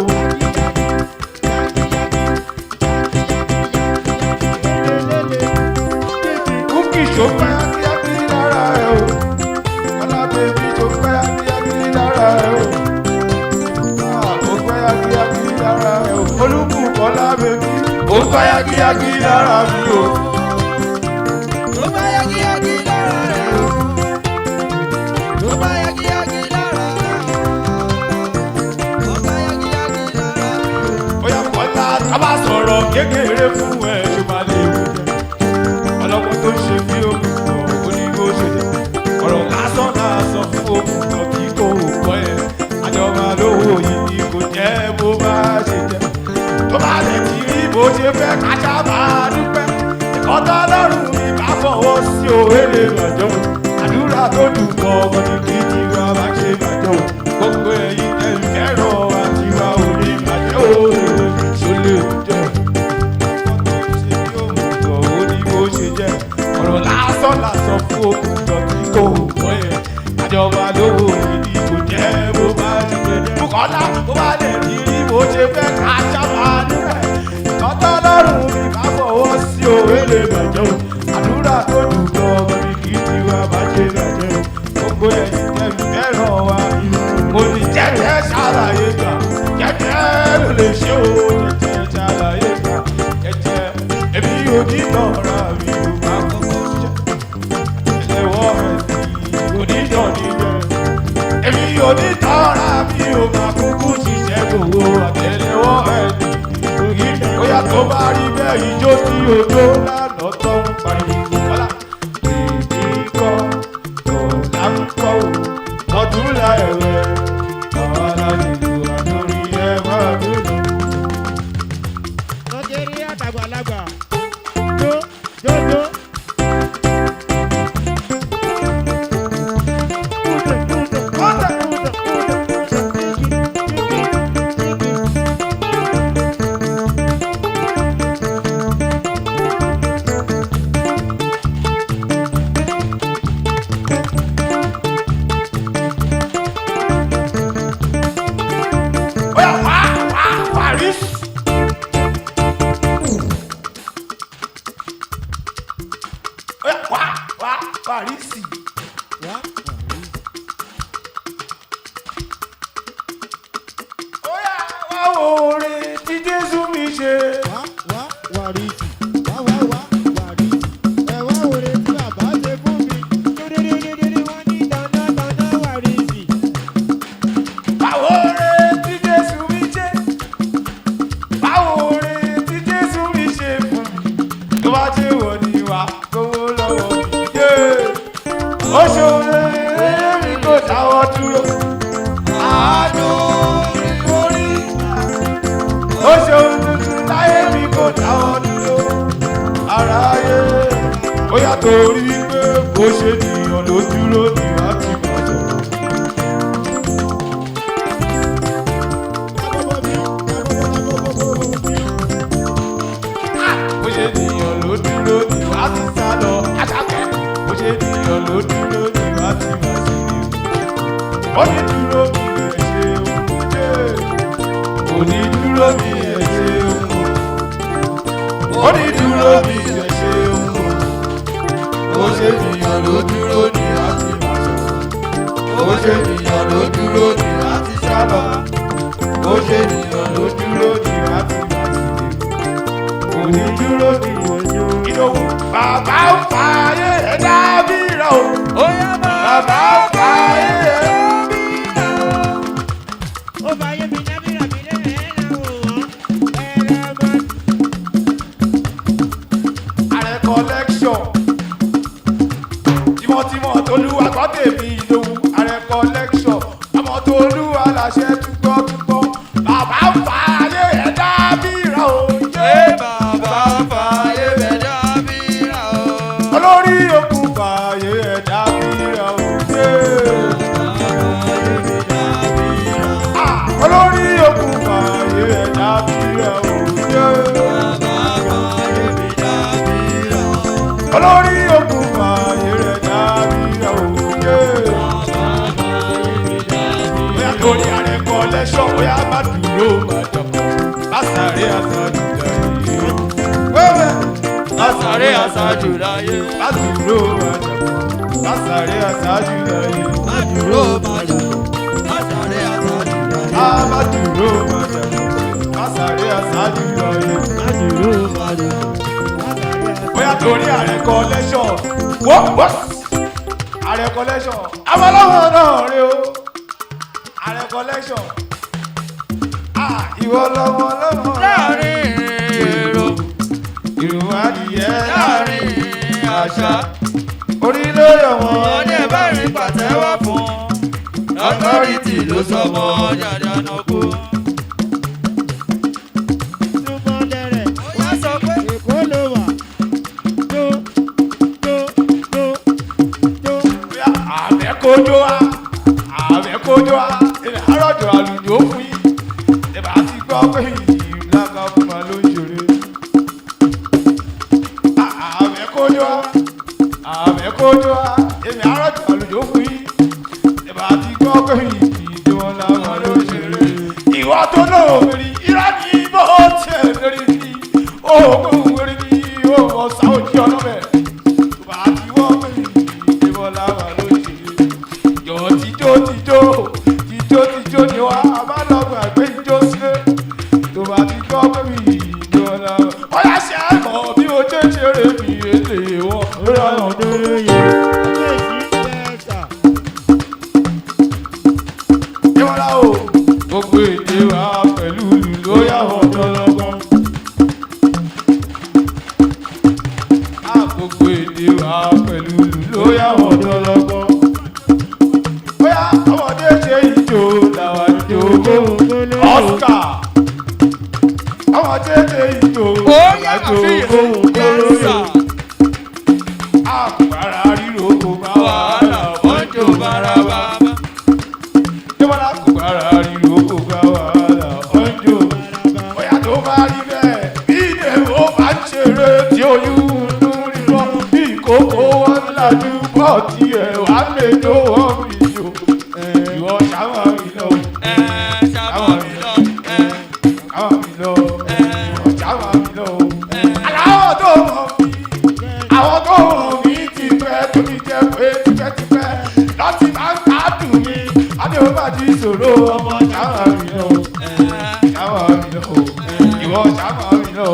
Kúkì ṣó páyà kíákí lára ẹ̀ o. Bọ́lá bèbí ṣó páyà kíákí lára ẹ̀ o. Ó páyà kíákí lára ẹ̀ o. Olúbùkọ́lá bèbí ó páyà kíákí lára mi o. Ó páyà kíákí lára ẹ̀ o. kékeré fún ẹ ṣó máa lè wú jẹ ọlọ́pàá tó ṣe bí òkùnkùn ó ní bó ṣe jẹ ọ̀rọ̀ lásán lásán fún òkùnkùn kí kò gbọ́ ẹ àjọba lówó yìí kò jẹ́ bó bá ṣe jẹ tó bá lè ti rí bó ṣe fẹ́ kájà máa dúpẹ́ ìkọ́tà lọ́rùn mi bá fọwọ́ sí òwe lè bàjọ́ àdúrà tó dùn kọ́ ọmọ ní kí tiwa bá ṣe bàjọ́ gbogbo ẹ̀yin ẹ̀ fẹ́ràn àtiwá ò ní bàjẹ́ òwe ṣọlẹ̀ jẹ́ ọ̀rọ̀ lásán lásán fún òkùnkùn tí kò wọ́ ẹ̀ àjọba lówó ìdí kò jẹ́ bó bá ti jẹ́ bùkọ́lá bó bá lè rí bó ṣe fẹ́ ká ṣàmà níbẹ̀ ìkọ́tọ́ lọ́rùn mi bá fọwọ́ sí òwe lè bàjẹ́ o àdúrà tó dùn gan ọmọ mi kì í ti wá bá ṣe bàjẹ́ o gbogbo ẹ̀yìn tẹ̀mí fẹ́ràn wa mo ní jẹ́jẹ́ ṣàlàyé gbà jẹ́jẹ́ ló lè ṣe o jẹ́jẹ́ ṣàlàyé gbà jẹ́jẹ́ èmi ò ní lọ́ra mi ò má kọ́kọ́ ṣiṣẹ́ ẹlẹ́wọ́ rẹ̀ sí onídọ̀ níjẹ́ èmi ò ní tọ́ra mi ò má kúkú ṣiṣẹ́ gbogbo àtẹ́lẹwọ́ rẹ̀ ní bóyá tó bá rí bẹ́ẹ̀ ijó tí ojó lánàá tó ń pariwo wọ́lá èmi kọ́ ọ̀la ń kọ́ ò lọ́dún láẹ̀rẹ̀ àwọn aláàlú àdórí ẹ̀ máa lónìí. lọ́jẹ́rí àtàgbàlagbà jó jó jó. Parisi. Oya wá wo oore tí Jésù mi ṣe. Wàrísì wàrísì ẹ wá wòre tí bàbá ṣe fún mi dédédédédé wọ́n ní dandan wàrísì. Báwo oore tí Jésù mi ṣe. Báwo oore tí Jésù mi ṣe fún mi. Tó bá ṣe wọ̀ ni wà gbowó lọ́wọ́ mi. Ó ṣòro èmi kò dáwọ́ dúró. Àánú ni mo rí. Ó ṣòro tuntun láyé mi kò dáwọ́ dúró. Aráyé ó yàtọ̀ orí wípé bó ṣe nìyàn ló dúró ní láti mọ̀ sọ̀rọ̀. Bó ṣe nìyàn ló dúró ní láti sá lọ. Àṣàkẹ́ bó ṣe nìyàn ló dúró ní láti mọ̀ sí i. Ó ní dúró mi ẹ̀ ṣe òun dé. Ó ní dúró mi ẹ̀ ṣe òun. Ó ní dúró mi ẹ̀ ṣe òun. Bó ṣe nìyàn ló dúró ní láti mọ̀ sọ̀rọ̀. Bó ṣe nìyàn ló dúró ní láti sá lọ. Bó ṣe nìyàn ló dúró ní láti mọ̀ sí i. Kò ní dúró ní ìwọ̀nyí. Ìdòwú bàbá ń fa ayé ẹ̀dá bírà o. Bàbá ń fa ayé ẹ̀dá bírà o. Ó bá yé mi dábìrà mi lẹ́rẹ̀ ẹ̀ làwọn ẹ̀rẹ̀ mọ́. Ààrẹ collection. Tímọ́tímọ́ Olúwagbotemi Ìdòwú. Ààrẹ collection. Ọmọ Tolúwa láṣẹ túbọ̀ túbọ̀. Bàbá ń fa ayé ẹ̀dá bírà o. Bàbá fàyè bẹ̀dá bíra o. Olórí òkú fàyè ẹ̀dá bírà o. Olórí òkú fàyè ẹ̀dá bírà o. Olórí òkú fàyè ẹ̀dá bírà o. Bóyá torí ààrẹ collection bóyá má dúró má jọ̀kọ̀. Má sáré àsájú láyé. Má sáré àsájú láyé. Má dúró má jọ̀kọ̀. Má sáré àsájú láyé. Má dúró má jọ̀kọ̀. Má sáré àsájú láyé. Má dúró má jọ̀kọ̀. Má sáré àsájú láyé. Má dúró má jọ̀kọ̀. Bóyá torí ààrẹ collection. Wọ́n ààrẹ collection. Àwọn ọlọ́wọ́ náà rí o. Ààrẹ collection. Ìwọ lọ́wọ́ lọ́wọ́. Láàrin èrò ìrùwádìí láàrin àṣà orí ló yọ̀ wọ́n ní ẹ̀bá rí pàtẹ́wọ́ fún ọtọ́rìtì ló sọmọ jàjànà kú. túmọ̀ lẹ́rẹ̀ wọ́n sọ pé èkó ló wà tó tó tó tó. àbẹ̀kójó wa àbẹ̀kójó wa ilẹ̀ àròjọ àlùjọ fún yín ìbá ti gbọ́ pé ìlànà fún wa ló ń ṣeré. àbẹ̀kójó wa àbẹ̀kójó wa ilẹ̀ àròjọ àlùjọ fún yín ìbá ti gbọ́ pé ìdíwọ́n làwọn ló ń ṣeré. ìwọ tó lóòrì irọ́ ní bó tiẹ̀ lórí mi oògùn wẹ̀rẹ̀ ní ọ̀sán òjì ọlọ́bẹ̀ ìbá ti wọ́ pé ìdíwọ́n làwọn ló ń ṣeré. jọ tijó tijó tijó tijó ni wà á bá lọ gbàgbé ijó sílé tó bá ti gbọ́ pé mi ìdíwọ́n làwọn. ọ̀yà ṣe é mọ̀ bí mo ṣe ń ṣeré mi èlé wọn. lórí àwọn olóyè kábíyèsí bẹ́ẹ̀sà. ìwọ́lá o gbogbo èdè wa pẹ̀lú ìlú ó yà wọ́n dọ́lọ́gbọ́n. gbogbo èdè wa pẹ̀lú ìlú ó yà wọ́n dọ́lọ́gbọ́n. bóyá ọmọdé ṣe ìjó làwọn ìjó Oscar. ọmọdé ṣe ìjó làwọn ìjó olóyè. àkùbára ríro kò bá wàhálà ọjọ́ bárabá. ìwọ́lá kùbára ríro kò bá wàhálà ọjọ́ bárabá. bóyá tó bá rí bẹ́ẹ̀ bí ìdèwọ́ bá ń ṣeré tí oyún inú rírọ́ bí ìkókó wọn lajú bọ́ tiẹ̀ wá lè jó wọ́n mi jò. ìwọ ṣáwá mi lọ. ṣáwá mi lọ. ṣáwá mi lọ. ìwọ ṣáwá mi lọ. aláwọ̀ tó mọ̀ mí àwọn tó mọ̀ mí ti pẹ́ tó ti jẹ́ pé tipẹ́tipẹ́ láti máa ń gbádùn mi adéwọ́ bá ti ṣòro ọmọ ṣáwá mi lọ. ṣáwá mi lọ. ìwọ ṣáwá mi lọ.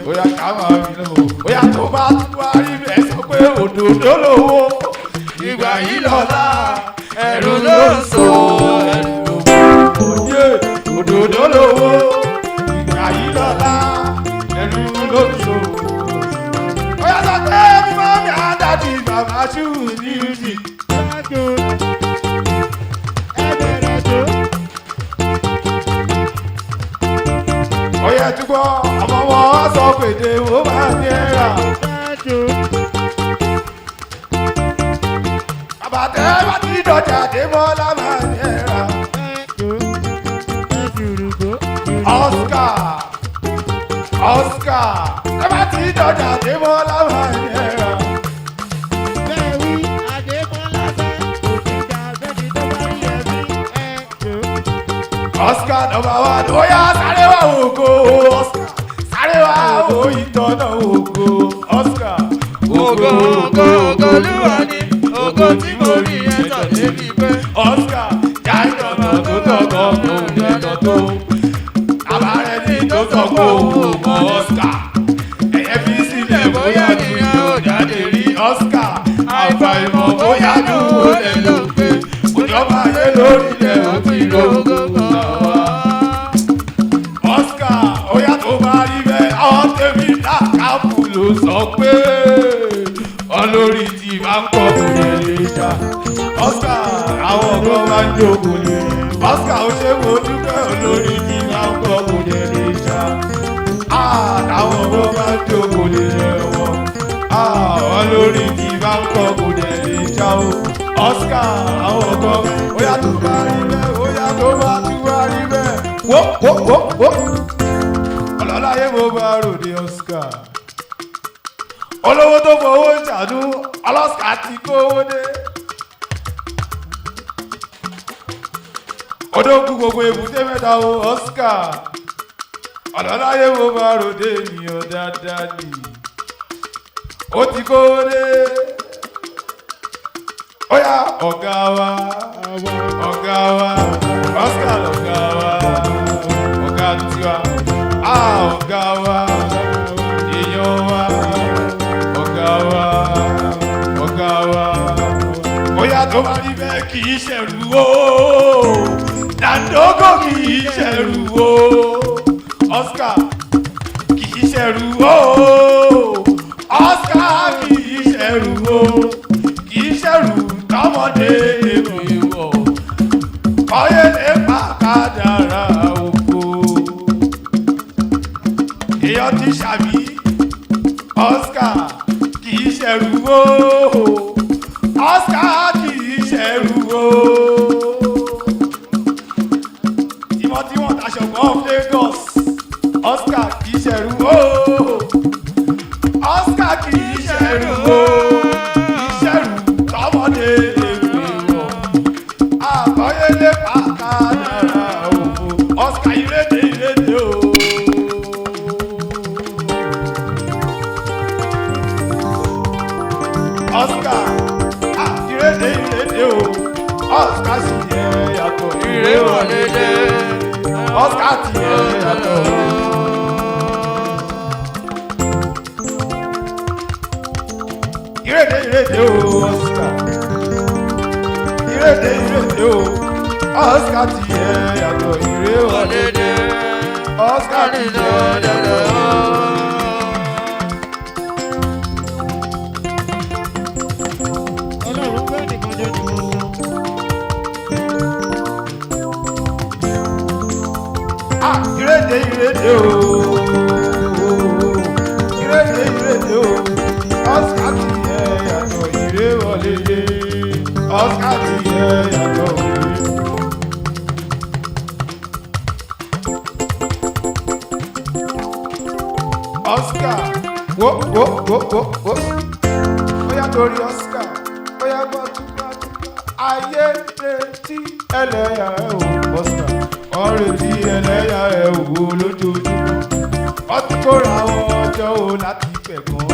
bóyá ṣáwá mi lọ. bóyá tó bá tún wá rí bẹ́ẹ̀ sọ pé òdòdó lówó ìgbà yìí lọ́la ẹ̀rù ló ń so ẹ̀rù òye òdòdó lówó ìgbà yìí lọ́la ẹ̀rù ló ń so. bóyá sọ pé mímọ́ mi á dájú bàbá ṣù ní ìdí. Ṣáàjò ẹbẹ̀rẹ̀ tó. Oyè túbọ̀ ọmọ wọn wá sọ pèdè ó máa ní ẹ̀rà. Ṣáàjò bàbá tẹ́ bá ti dọ̀jà dé mọ́lá máa ní ẹ̀rà. ṣáàjò ẹ̀jùrùgbó. Oscar Oscar tẹ́ bá ti dọ̀jà dé mọ́lá máa ní ẹ̀rà. Bẹ́ẹ̀ wí Adémọ́lá fẹ́ òkìjà bẹ́ẹ̀ni tó bá rí ẹ̀mí ẹ̀jò. Oscar number one ó yá sáré wá ògo Oscar sáré wá ó ìtọ́nà ògo Oscar. ògo ògo ògo olúwa ni ògo tí mo rí ẹ tọ̀ débi pé. Oscar jáì tọ̀nà tó tọ̀kọ̀ òun ẹ̀tọ́ tó. àbárẹ̀ ní tó tọ̀kọ̀ òun mọ Oscar. ẹ̀yẹ fi sílẹ̀ bóyá nìyẹn ò jáde rí Oscar. àìfàìmọ̀ bóyá dùn ó lè lọ pé òjọba ayé lórí ilẹ̀ ó ti rògbò náà. Oscar óyá tó bá rí bẹ́ẹ̀ àwọn tèmi lákàpù ló sọ pé olórí tí máa ń kọ́ kò lè lè jà. Oscar àwọn ọgbọ́n máa ń jókòó lè. Oscar ó ṣe mo dúpẹ́ olórí tí máa ń kọ́ kò lè lè jà. àwọn ọgbọ́n máa ń jókòó lè wọ́n. olórí tí máa ń kọ́ kò lè lè jà o. Oscar àwọn ọgbọ́n óyá tó bá rí bẹ́ẹ̀ óyá tó bá tún wá rí bẹ́ẹ̀. Wo ọlọ́láyé mo bá ròde Oscar. olówó tó fowó ṣàánú Oscar ti kówó dé. odókú gbogbo èbúté mẹ́ta o Oscar. ọlọ́láyé mo bá ròde ènìyàn dáadáa ni. ó ti kówó dé. ó yá ọ̀gá wa Oscar lọ̀gá wa ọ̀gá tiwa ọ̀gá wa èèyàn wa ọ̀gá wa bóyá tó bá rí bẹ́ẹ̀ kì í ṣẹ̀rù o Dandogo kì í ṣẹ̀rù o Oscar kì í ṣẹ̀rù. ṣẹ̀rù o Oscar kì í ṣẹ̀rù o kì í ṣẹ̀rù tọmọdé èmi wọ̀ ọ̀yẹ́lẹ̀ pàkádàrà oko èèyàn ti ṣàbí Oscar kì í ṣẹ̀rù o Oscar kì í ṣẹ̀rù o tímọ́tímọ́ tàṣọ̀gbọ́n of Lagos Oscar kì í ṣẹ̀rù o Oscar kì í ṣẹ̀rù o kì í ṣẹ̀rù tọmọdé èmi wọ̀ àkọ́yélé pàkádàrà òfò Oscar ìrédè ìrédè o. Oscar ìrédè ìrédè o Oscar sì yẹ yàtọ̀ ìré wọlé dé Oscar ti yẹ yàtọ̀. Ìrédè ìrédè o Oscar ìrédè ìrédè o Oscar ti yẹ yàtọ̀ ìré wọlé dé Oscar ti yẹ yàtọ̀. Ọlọ́run gbé nìkan jẹ́ nìkan lọ. Ìrédè ìrédè o ìrédè ìrédè o Oscar ti yẹ yàtọ̀ ìré wọlé dé Oscar ti yẹ yàtọ̀ ìré. Oscar wo bóyá torí Oscar bóyá gbọ́ túká ayé retí ẹlẹ́yà ẹ̀ wò Oscar wọ́n retí ẹlẹ́yà ẹ̀ wò lójoojúmọ́ wọ́n ti kóra wọn ọjọ́ o láti pẹ̀gàn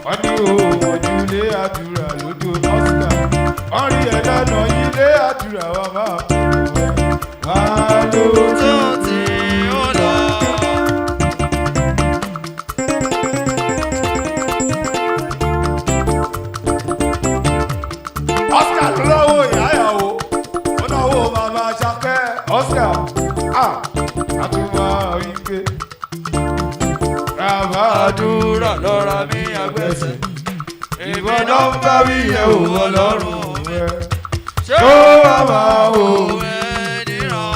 wọ́n ní òwòjú ilé àdúrà lójú Oscar wọ́n rí ẹ lọ́nà ilé àdúrà wọn máa pẹ̀gàn wá lójú tí ó lọ. Oscar ló lọ́wọ́ ìyá ìyàwó ó náwó màmá Ṣakẹ́ Oscar àtúmọ̀ ìgbé ràbà àdúrà lọ́ra mi àgbẹ̀sẹ̀ ìbọn náà ń bá wí yẹ òun ọlọ́run rẹ̀ ṣé ó wà máa wò ẹ́ níran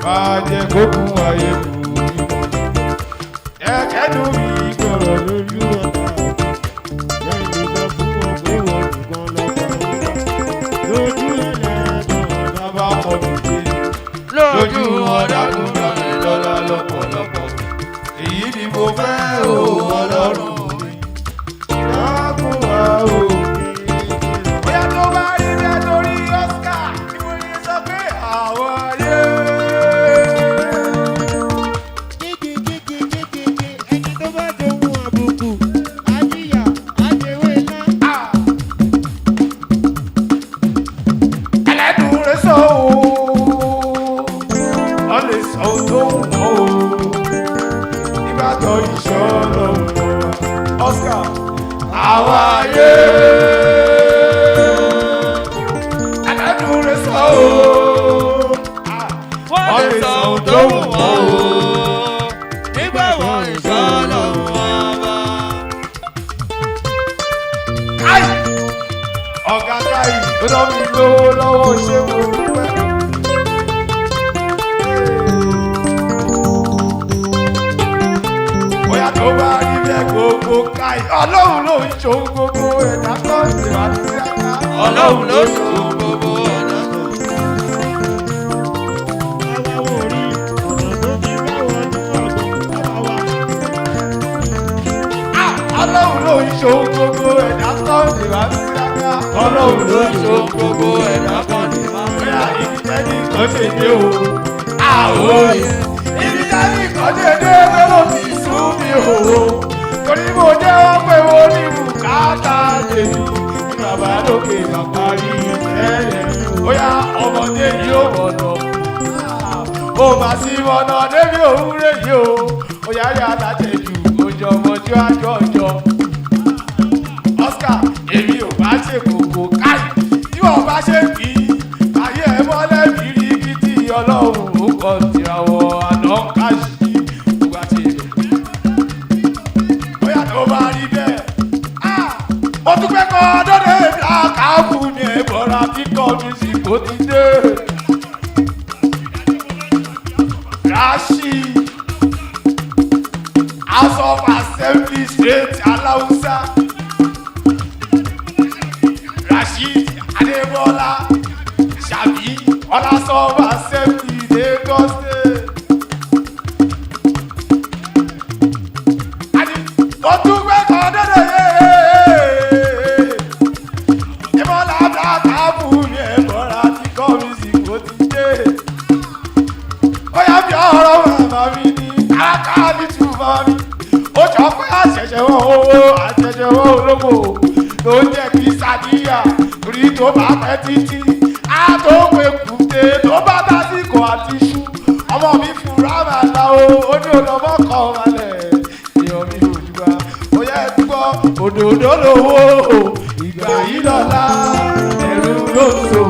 máa jẹ kókun ayé kù ẹ̀kẹ́ dùn mí gbọ̀rọ̀ lójú ọ̀tá lẹ́yìn ìgbà fún wọn pé wọ́n nìkan lọ́kàn lójú ẹlẹ́dọ̀ọ́ bá wọn dìde lójú ọ̀dàkùn rẹ̀ lọ́la lọ́pọ̀lọpọ̀ èyí ni mo fẹ́ o ọlọ́run mi dákun wá o. bóyá tó bá rí bẹ́ẹ̀ torí Oscar ni mo ní sọ pé àwọn ayé. Jíjíjíjíjíjí ẹni tó bá dohun àbùkù ajíyà ajẹwé ńlá. ẹlẹ́dùn rẹ̀ sọ o ọ lè sọ ohun tó wù ọ́ o nígbà tó ìṣọ́ lọ́wọ́ Oscar àwọn ayé ẹlẹ́dùn rẹ̀ sọ o ọ lè sọ ohun tó wù ọ́ o nígbà tó ìṣọ́ lọ́wọ́ bá. káyì ọ̀gá káyì ó lọ́ mi lówó lọ́wọ́ ṣé mo dúpẹ́. bóyá tó bá rí bẹ́ẹ̀ gbogbo káyì ọlọ́run ló ń ṣòun gbogbo ẹ̀dá tó ń ṣe wá sí àká ọlọ́run ló ń ṣòun gbogbo ẹ̀dá tó ń ṣe. Àwa wò rí ọ̀nà tó fi bá wọnú ọ̀gbọ̀n àwa. ọlọ́run ló ń ṣòun gbogbo ẹ̀dá tó ń ṣe wá sí àká ọlọ́run ló ń ṣòun gbogbo ẹ̀dá tó ń ṣe wá sí àká. bóyá ibi tẹ́lẹ̀ kan ṣe dé o àwòrán ibi tẹ́lẹ̀ kan ṣe dé pé mo fi sún mi o torí mo jẹ́ wọ́n pé mo ní bùkátà tèmi ní bàbá lókè bàbá rí tẹ́lẹ̀ bóyá ọmọdé yìí ó wọ̀nà ó mà sí wọ̀nà débi òwúrẹ́ yìí o bóyá rí alájẹjù ojú ọmọdé àjọjọ Oscar èmi ò bá ṣe kòkò káyì tí wọ́n bá ṣe kì í ayé ẹ̀ mọ́lẹ́ bìrìkìtì ọlọ́run ó kọ́ tìràwọ̀ àná káṣí gbogbo àti èdè. kan lóde àkàkù ní ẹ̀bọ̀ra tí kọ́ mi sì kò ti dé. Rashi House of Assembly State Alausa Rashid Adebola Shabi House of Assembly Lagos State. Mo tún gbé kan dédé ìmọ̀lá àbúrò ní ẹ̀bọ̀ra tí kọ́ mi sì kò ti dé. Ó yá bí ọ̀rọ̀ màmá mi ní akáàbí tún mọ́ mi. Ó jọ pé àṣẹ̀ṣẹ̀ wọ́n owó àṣẹ̀ṣẹ̀ wọ́n olóko ló ń jẹ́ kí sàdíyà rí tó bá pẹ́ títí. Á tó pé kùté tó bá tásìkò àti ṣú. Ọmọ mi fura màlá o, ó ní olọ́mọ kan malẹ̀. Èèyàn mi ò jùlọ, ó yẹ gbọ́ òdòdó lówó ìgbà yìí lọ́la ẹ̀rù ló ń so.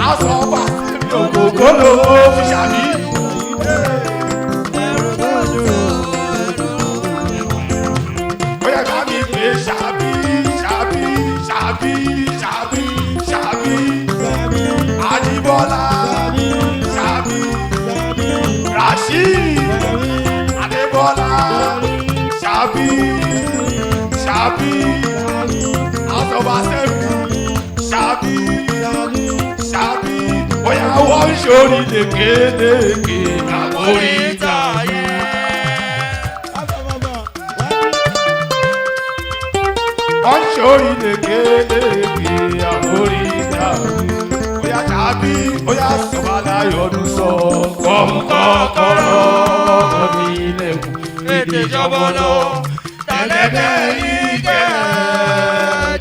Aṣọ pàṣẹ mi ògògó lówó fi ṣàbí. Ó yẹ ká mi pè ṣàbí ṣàbí ṣàbí ṣàbí ṣàbí Àjíbọ́lá ṣàbí Rashid Adébọ́lá ṣàbí ṣàbí àtọ̀bàṣẹ́bí ṣàbí ṣàbí bóyá wọ́n ń ṣorí lékeleke àkórí táyé. Wọ́n ń ṣorí lékeleke àkórí táyé. Bóyá ṣàbí bóyá sọ̀bàlá yọdún sọ kọ́kọ́rọ́ ọ̀bí ilẹ̀kùn èdè jọ́bọ́lọ́ tẹ̀lẹ́tẹ̀ yìí jẹ́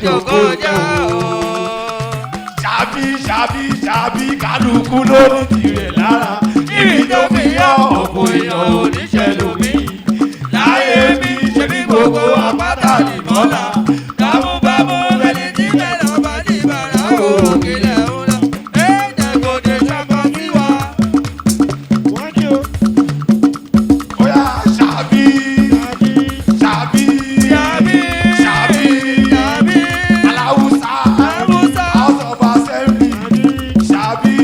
jòkójà o. Ṣàbí ṣàbí ṣàbí kálukú ló ní tirẹ̀ lára. Ibi tó fi yọ ọ̀pọ̀ èèyàn oníṣẹ́ lómi. Láyé mi ṣe bí gbogbo àpáta nìmọ́lá. Bámúbámú ẹni tí mẹ́lá bá ní ìbára òkè lẹ́hún lọ. Ẹ̀ẹ́dẹ̀gbọ̀dẹ̀ ṣàpá sí wa. Bóyá ṣàbí ṣàbí ṣàbí aláwùsá House of Assembly ṣàbí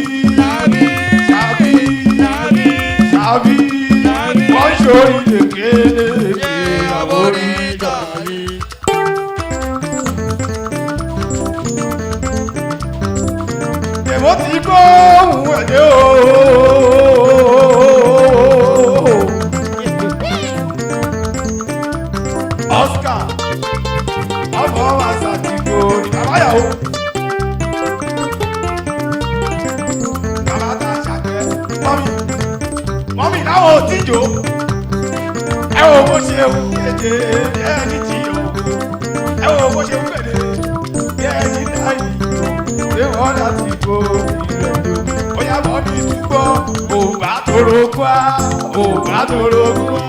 ṣàbí wọ́n ṣorí lékeleke àbórí tàyé. Èmo ti kó òun ẹ̀dẹ́ ooo. Oscar ọmọ àṣàtìgbò ìbáwáyàwó. Bàbá tá a ṣàkẹ́ mọ́mì láwọn ò tíjò. Ẹ wo bó ṣe wù kéde bí ẹni tí o. Ẹ wo bó ṣe wù kéde bí ẹni láyé. Ṣé wọ́n láti kó ìrẹ̀lẹ̀ o? Ó yá mọ́mì túbọ̀ òbá tóró kwá òbá tóró kwá.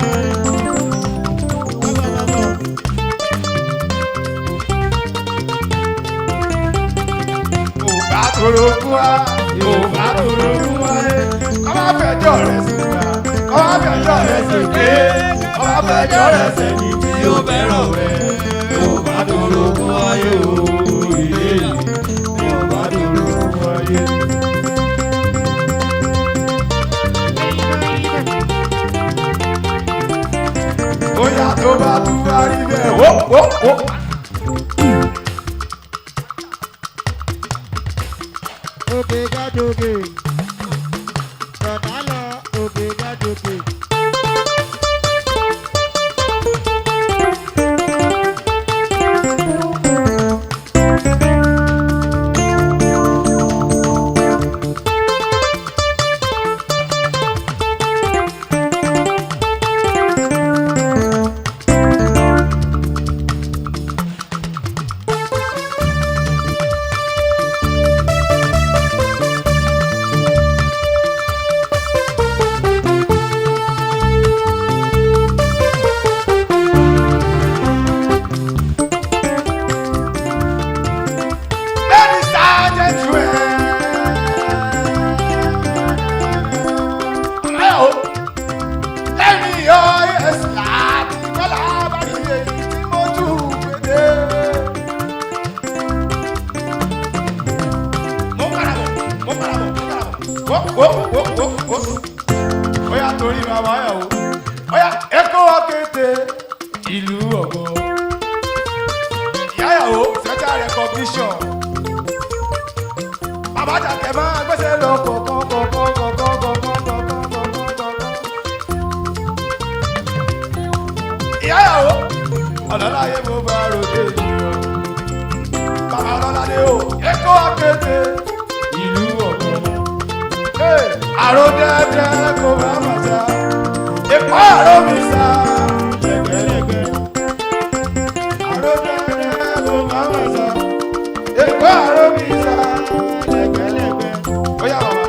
Òbá tóró kwá òbá tóró kwá. Kọ́ máa fẹjọ́ rẹ̀ sùn ká, kọ́ máa fẹjọ́ rẹ̀ sùn ké, kọ́ máa fẹjọ́ rẹ̀ sẹ́ni tí ó fẹ́ràn rẹ̀. Òbá tóró kwá yóò yé òbá tóró kwá yé. Bóyá tó bá tún wá rí bẹ́ẹ̀ wó. Òkè gàdókè, bọ̀dá lọ òkè gàdókè. Oya torí bàbá yàwó. Oya ẹ̀kọ́ wa kété ìlú ọ̀gbọ́n. Ìyá yàwó special recognition. Bàbá jàkẹ́ máa gbẹ́sẹ̀ lọ kọ̀ọ̀kan. Ìyá yàwó ọ̀lọ́láyé mo bá ròde ìlú. Bàbá ọlọ́ládé o ẹ̀kọ́ wa kété ìlú ọ̀gbọ́n. Àròdẹ́dẹ́ kò bá bàtà. Ìpá àrò mi sá lẹ́gbẹ̀lẹ́gbẹ̀. Àròdẹ́dẹ́ kò bá bàtà. Ìpá àrò mi sá lẹ́gbẹ̀lẹ́gbẹ̀. Ó yá bàbá.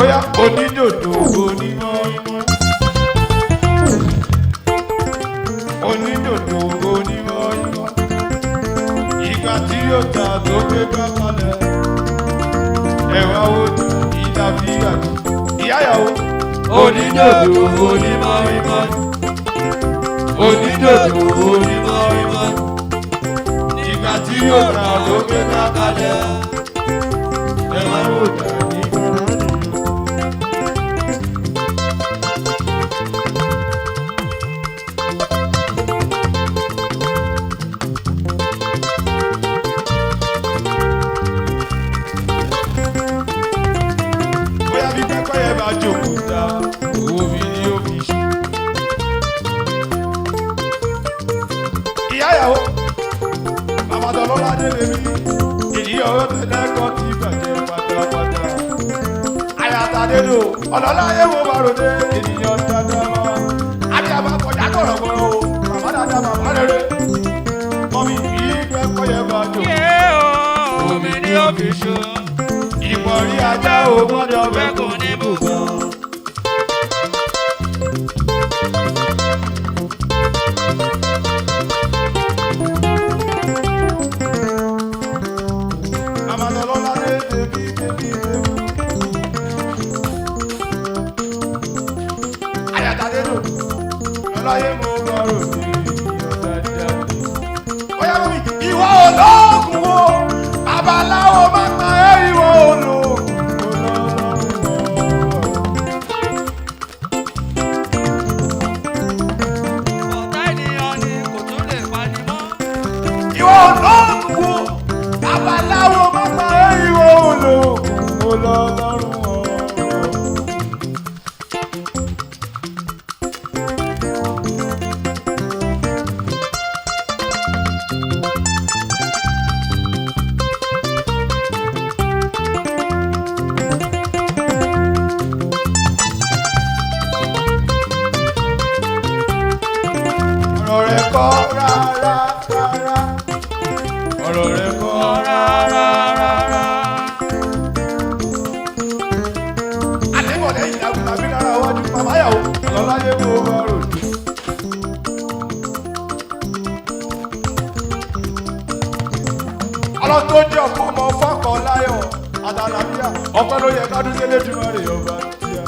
Ó yá onídòdò onímọ̀ ìmọ̀. Onídòdò onímọ̀ ìmọ̀. Ìgbà tí yóò ta tó gbé gbá kalẹ̀. Ẹ̀wà wo ni ìdàbí àjò? Ìyá yàwó. Onídòdò onímọ̀ ìmọ̀. Onídòdò onímọ̀ ìmọ̀. Ìgbà tí yóò ta tó gbé gbá kalẹ̀. Ẹ̀wà wo ni ìdàbí àjò? Àjòkúta owó mi ni ó fi ṣe. Ìyá ìyàwó bàbá Ololade lèmi ènìyàn ó tẹ̀lé kan ti bàjẹ́ pátápátá. Àyàtàdédò ọlọ́láyé wo bá ròde ènìyàn dáadáa máa. Àbí àbá kọjá kọ̀rọ̀kọ̀rọ̀ o bàbá dáadáa bàbá rere. Mọ̀mí bí pẹ́pẹ́ yẹn bá jò. Owó mi ni ó fi ṣe. Ìbọ̀rí ajá ò gbọ́dọ̀ bẹ́kùn ní bùbọ̀. Àmàlà Ololade bèbí. Àyàtàdédò lọ́láyé mo bá ròdì ọ̀dájà. Ó yá mọ́mí ìwọ olóògùn wo babaláwo máa pa ẹ́ ìwọ olóògùn. Ọ̀tá ènìyàn ni kò tún lè pani mọ́. Ìwọ olóògùn wo babaláwo máa pa ẹ́ ìwọ olóògùn. Olọ́lọ́run ọ̀rọ̀. Ọ̀rọ̀ rẹ̀ kọ́ rárá. Ọ̀rọ̀ rẹ̀ kọ́ rárá. Àlébọ̀dé ìyàwó tàbí lára wájú bàbá yàwó Ololade wo bá ròdì. Ọlọ́run tó jẹ́ ọ̀pọ̀ ọmọ fọ́kọ̀ láyọ̀ àtàlàbíà ọpẹ́ ló yẹ ká dúdú lédùmarè ọba tíya.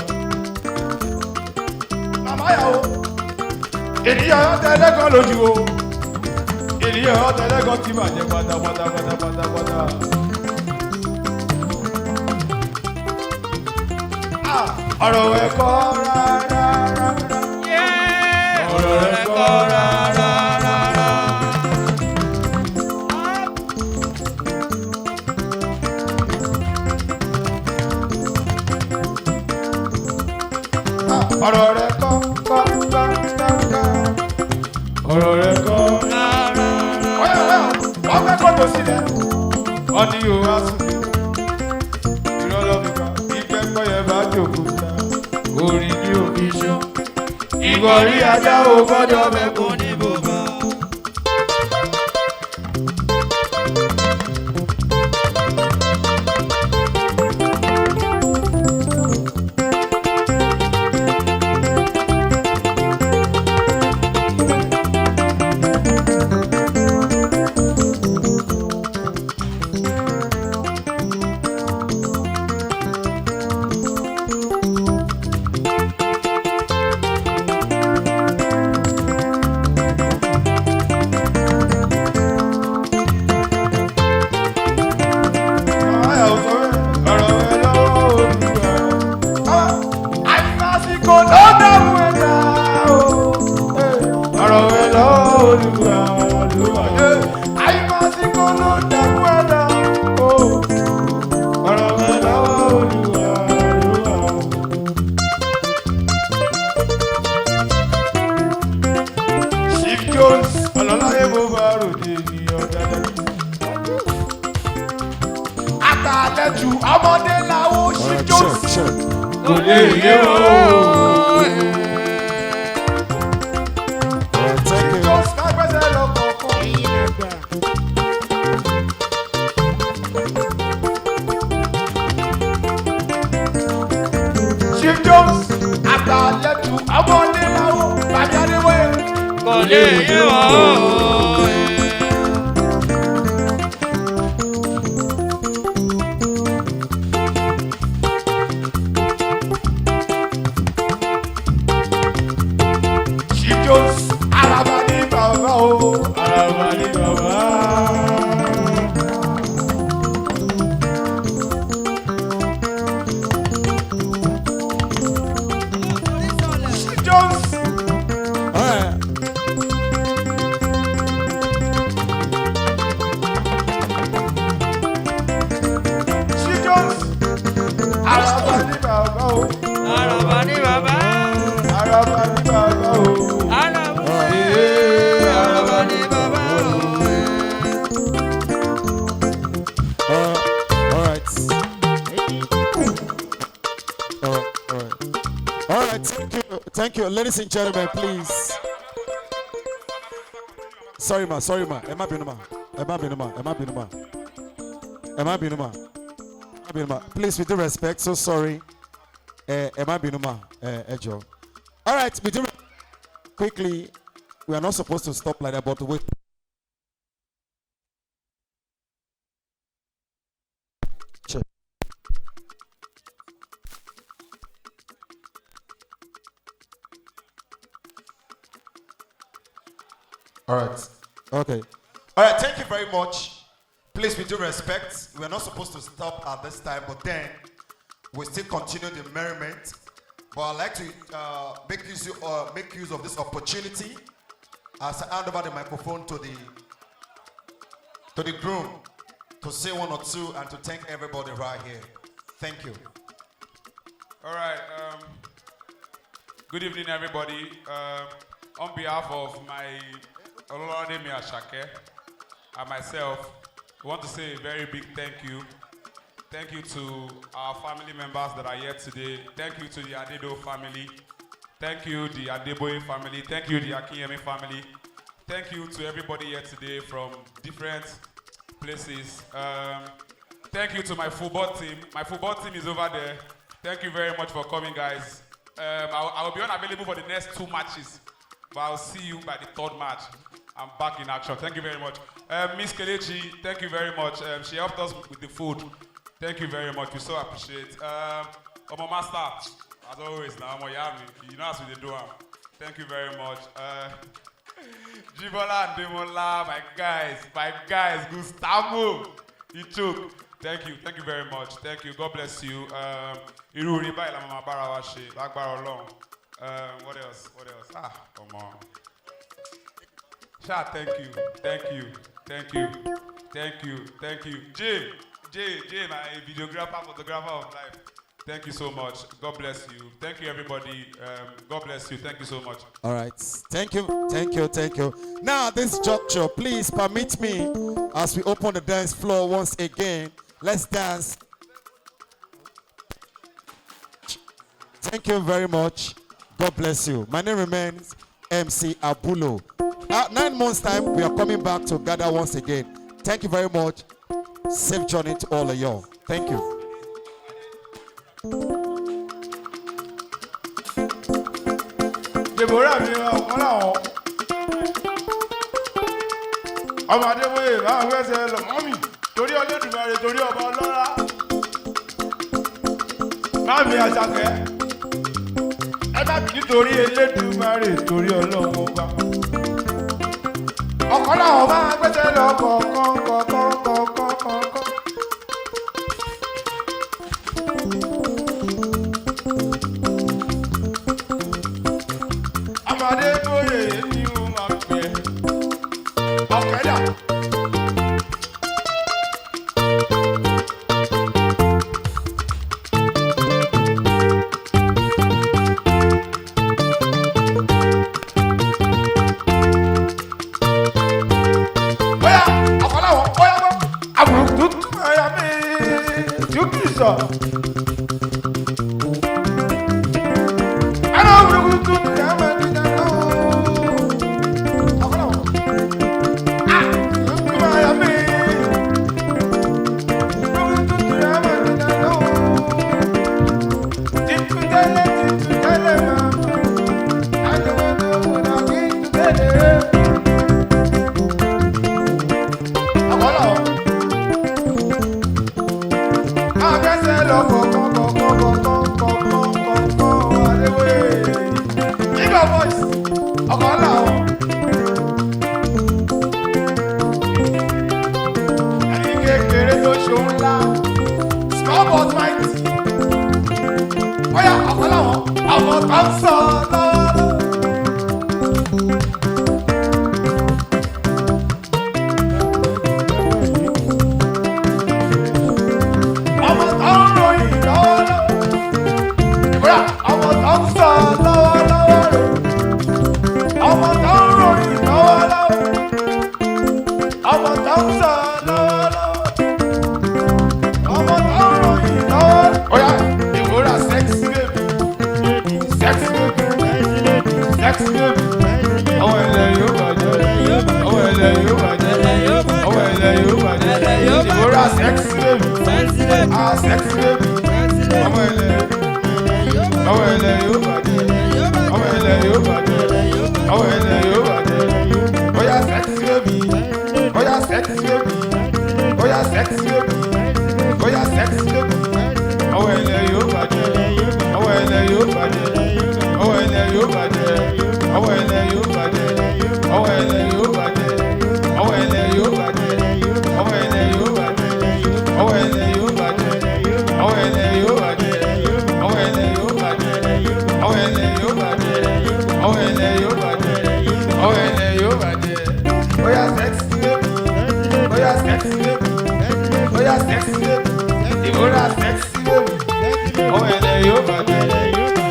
Màmá yàwó ènìyàn ọ̀tẹ̀ ẹlẹ́gàn lójú o. Ènìyàn ọ̀tẹ̀ ẹlẹ́gàn ti bàjẹ́ pátápátá. Ọ̀rọ̀ ẹ̀kọ́ rárá. Ọ̀rọ̀ ẹ̀kọ́ rárá. Ọ̀rọ̀ rẹ̀ kọ́. Ọ̀rọ̀ rẹ̀ kọ́. Wọ́n fẹ́ kọ́tò sílẹ̀. Wọ́n ní o wá sùn. Ìrọ̀lọ́bìkà ìgbẹ́kọ̀ yẹn bá jòkó ta. Orin ní òbí ṣó. Ìgbọ̀rí ajá ò gbọ́dọ̀ mẹ́kún ní bòbá. lẹ́jù ọmọdé làwọn ṣí Alright, jọ́sí. check. kò lè yé o. Alright, thank you. Jọ́sí ká gbẹ́sẹ̀ lọ kọ̀ọ̀kan. ẹ̀yin àgbà. Ṣí jọ́sí àgbà lẹ́jù ọmọdé làwọn bàbí adéwé. kò lè yé o. Ṣí jọ́sí araba ní bàbá o. Araba ní bàbá. Ṣí jọ́sí. Alright. Ṣí jọ́sí araba ní bàbá o. Araba ní bàbá. Araba ní bàbá o. Araba ní bàbá. Alright. Alright, thank you. Thank you. Ladies and gentlemen, please. Sorry, ma. Emma Binuma. Please, with due respect, so sorry. Emma Binuma, Ejo. Alright, with due quickly, we are not supposed to stop like that, but wait. Check. All right. Okay. All right. Thank you very much. Please, with due respect, we are not supposed to stop at this time, but then we still continue the merriment. But I'd like to make use of this opportunity as I hand over the microphone to the groom to say one or two and to thank everybody right here. Thank you. All right. Good evening, everybody. On behalf of my Ololade X and myself, I want to say a very big thank you. Thank you to our family members that are here today. Thank you to the Adedo family. Thank you, the Adeboye family. Thank you, the Akinyemi family. Thank you to everybody here today from different places. Thank you to my football team. My football team is over there. Thank you very much for coming, guys. I will be unavailable for the next 2 matches, but I'll see you by the 3rd match. I'm back in action. Thank you very much. Miss Kelechi, thank you very much. She helped us with the food. Thank you very much. We so appreciate. Omo Master, as always, now Omo Yami, you know how we do. Thank you very much. Jibola and Demola, my guys, Gustavo, Ichuk. Thank you very much. Thank you. God bless you. Iru riba ila mama barawa she, lagbara Ọlọ́run. What else? Come on. Sha, thank you. Jay, my videographer, photographer of life. Thank you so much. God bless you. Thank you, everybody. God bless you. Thank you so much. All right. Thank you. Now, this juncture, please permit me as we open the dance floor once again. Let's dance. Thank you very much. God bless you. My name remains MC Abulo. 9 months' time, we are coming back to gather once again. Thank you very much. Safe journey to all of y'all. Thank you. Deborah mi ọ̀kan láwọn. Ọmọ Adébóyè máa ń fẹsẹ̀ lọ mọ́ mi torí Olódùmarè torí ọba ọlọ́lá. Máàmì Àṣàkẹ́. Ẹ bá kì í torí Elédùmarè torí Ọlọ́run ọba. Ọ̀kan láwọn máa ń fẹsẹ̀ lọ kọ̀ọ̀kan. Adébóyè ni mo máa pè é. Ọ̀kẹ́dà. Bóyá ọ̀kan láwọn. sọ. Ẹ̀rọ burúkú tó ti àwọn ẹni náà lọ. Ọ̀kọ́lọ̀ wọ̀. Ah! Ló máa yà mí. Burúkú tó ti àwọn ẹni náà lọ. Títúndẹ́lẹ̀ títúndẹ́lẹ̀ máa. Àjọ̀dún ọ̀nà kí túndẹ́lẹ̀. Ọ̀kọ́lọ̀ wọ̀. Akẹ́sẹ̀ lọ kọ̀ọ̀kan àdéwé. Eagle voice ọkọ̀ làwọn. Ẹni kékeré tó ṣòun ńlá. Small but mighty. Bóyá ọkọ̀ làwọn. Ọmọ tó ń sọ lọ́wọ́. Ọmọ tó ń ròyìn lọ́wọ́lọ́wọ́. Bóyá ọmọ tó ń sọ lọ́wọ́lọ́wọ́ rẹ̀. Ọmọ tó ń ròyìn lọ́wọ́lọ́wọ́. Ọmọ tó ń sọ lọ́wọ́lọ́wọ́. Ọmọ tó ń ròyìn lọ́wọ́lọ́wọ́. Bóyá ìwúrà sexy baby. Sexy baby. Sexy baby. Ọwọ́ ilẹ̀ yóò bàjẹ́. Ọwọ́ ilẹ̀ yóò bàjẹ́. Ọwọ́ ilẹ̀ yóò bàjẹ́. Ìwúrà sexy baby. Ah, sexy baby. Ọwọ́ ilẹ̀ yóò bàjẹ́. Ọwọ́ ilẹ̀ yóò bàjẹ́. Ọwọ́ ilẹ̀ yóò bàjẹ́. Bóyá sexy baby. Bóyá sexy baby. Bóyá sexy baby. Bóyá sexy baby. Ọwọ́ ilẹ̀ yóò bàjẹ́. Ọwọ́ ilẹ̀ yóò bàjẹ́. Ọwọ́ ilẹ̀ yóò bàjẹ́. Ọwọ́ ilẹ̀ yóò bàjẹ́. Ọwọ́ ilẹ̀ yóò bàjẹ́. Ọwọ́ ilẹ̀ yóò bàjẹ́. Ọwọ́ ilẹ̀ yóò bàjẹ́. Ọwọ́ ilẹ̀ yóò bàjẹ́. Ọwọ́ ilẹ̀ yóò bàjẹ́. Ọwọ́ ilẹ̀ yóò bàjẹ́. Ọwọ́ ilẹ̀ yóò bàjẹ́. Ọwọ́ ilẹ̀ yóò bàjẹ́. Ọwọ́ ilẹ̀ yóò bàjẹ́. Bóyá sexy baby. Bóyá sexy baby. Bóyá sexy baby. Ìwúrà sexy baby. Ọwọ́ ilẹ̀ yóò bàjẹ́.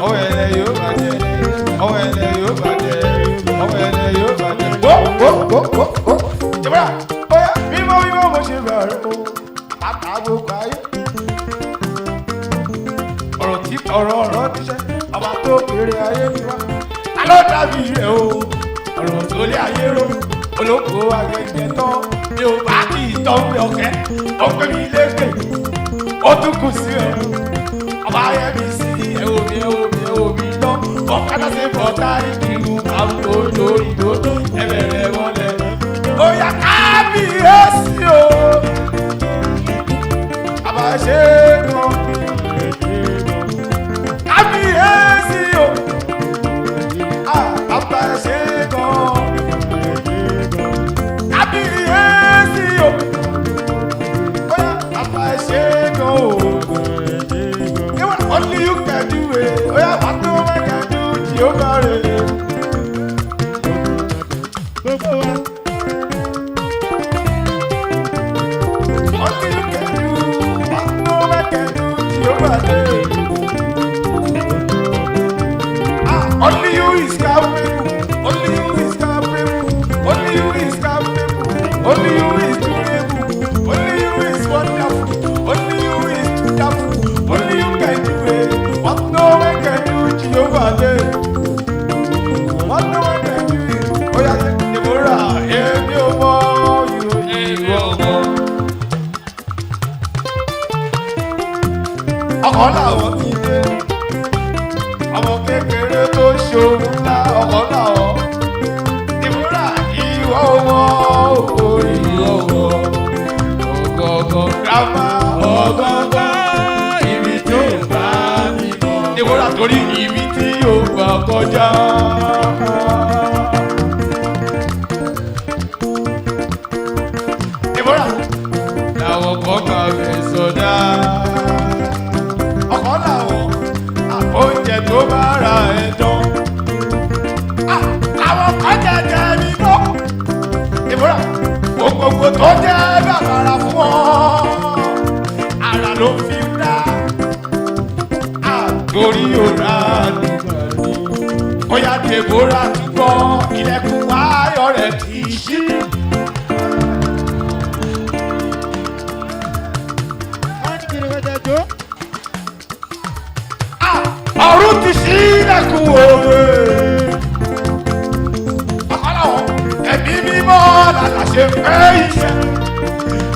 Ọwọ́ ilẹ̀ yóò bàjẹ́. Ọwọ́ ilẹ̀ yóò bàjẹ́. Ọwọ́ ilẹ̀ yóò bàjẹ́. Wo. Ìwúrà. Bóyá mímọ́ mímọ́ mo ṣe bẹ̀rẹ̀ o. Àtàgbogbo ayé. Ọ̀rọ̀ níṣẹ́. Ọba tó kéré ayé mi wá. Ta ló dàbí rẹ̀ o? Ọ̀rọ̀ tó lé ayé ró. Olóko àgbẹ̀jẹ̀ tán. Mi ò bá kí ìtọ́ pé ọ̀kẹ́. Ó pè mí lékè. Ó tún kù sí ẹ̀. Ọba ayé mi sí ẹ̀wò mi tán. Ọ̀kadà ṣe bọ̀ táyì kìlú àwùjọ ìdòdó. Ẹ̀bẹ̀rẹ̀ wọlé. Ó yá kábíyèsí o. Àbáṣe kan. Kábíyèsí o. Àbáṣe kan. Kábíyèsí o. Bóyá àbáṣe kan o. Only you can do it. Bóyá what no man can do, Jehovah rẹ̀. Gbogbo wa. Only you can do what no man can do, Jehovah rẹ̀. Only you is capable. Only you is capable. Only you is capable. Only you is durable. Only you is wonderful. Only you is wonderful. Only you can do it. What no one can do, Jehovah did. What no one can do it. Oh yeah, Deborah, èmi ò mọ̀ you, èmi ò mọ̀. Ọkọ̀ làwọn ti dé. Ọmọ kékeré tó ṣòwò ńlá ọkọ̀ làwọn. Ìmúra ìwọ owó orí owó. Ọgọgọ gírámà ọgọgọ ibi tí ó bá mi mọ. Ìmúra torí ibi tí ó gbà kọjá. Ìmúra làwọn kan máa fẹ́ sọdá. Ọkọ̀ làwọn. Oúnjẹ tó bá ra ẹ̀dán. Àwọn kan jẹjẹ mi lọ. Ìmúra gbogbo tó jẹ́ bàbàrà fún ọ. Ara ló fi ń dá. Àtòrí òrà nígbà ní. Bóyá Deborah túbọ̀ ilẹ̀kùn ayọ̀ rẹ̀ kì í ṣí. Wọ́n ní kí ni wọ́n jẹ́ jó? òwe. Àkọ́láwọ̀ ẹ̀mí mímọ́ làlà ṣe fẹ́ iṣẹ́.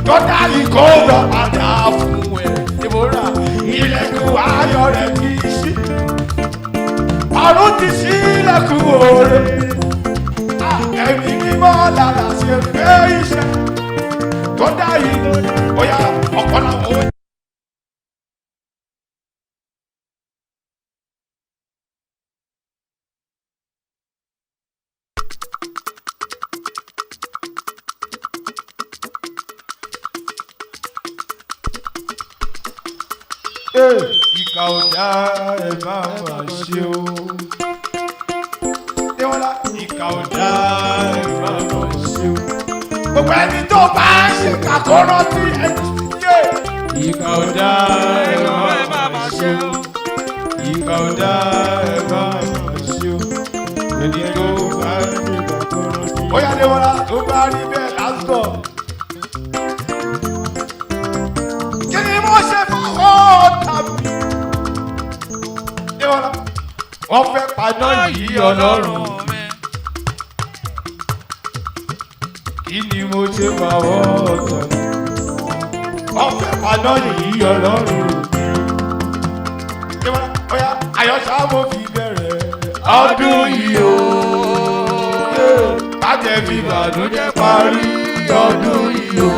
Tọ́jà ìkó lọ padà fún ẹ̀. Ìmúra ilẹ̀kùn ayọ̀ rẹ̀ kì í ṣí. Ọ̀run ti ṣí ilẹ̀kùn òre. Ẹ̀mí mímọ́ làlà ṣe fẹ́ iṣẹ́. Tọ́jà ìkó bóyá ọ̀pọ̀lọpọ̀. Ìkà ọ̀dà ẹ̀ máa mà ṣe o. Déwọ́lá ìkà ọ̀dà ẹ̀ máa mà ṣe o. Gbogbo ẹni tó bá ń ṣe kàkọ́rọ́ tí ẹ ti yé. Ìkà ọ̀dà ẹ̀ máa mà ṣe o. Ìkà ọ̀dà ẹ̀ máa mà ṣe o. Ẹni tó bá ń ṣe kàkọ́rọ́ tí. Ó yá Déwọ́lá tó bá rí bẹ́ẹ̀ lásìkò. Kí ni mo ṣe fọwọ́ tàbí? Wọ́n fẹ́ paná yìí ọlọ́run mi. Kí ni mo ṣe fọwọ́ tàbí? Wọ́n fẹ́ paná yìí ọlọ́run mi. Bóyá àyọ̀ṣà mo fi bẹ̀rẹ̀ ọdún yìí o. Kájẹ́ fi bàdújẹ́ parí ọdún yìí o.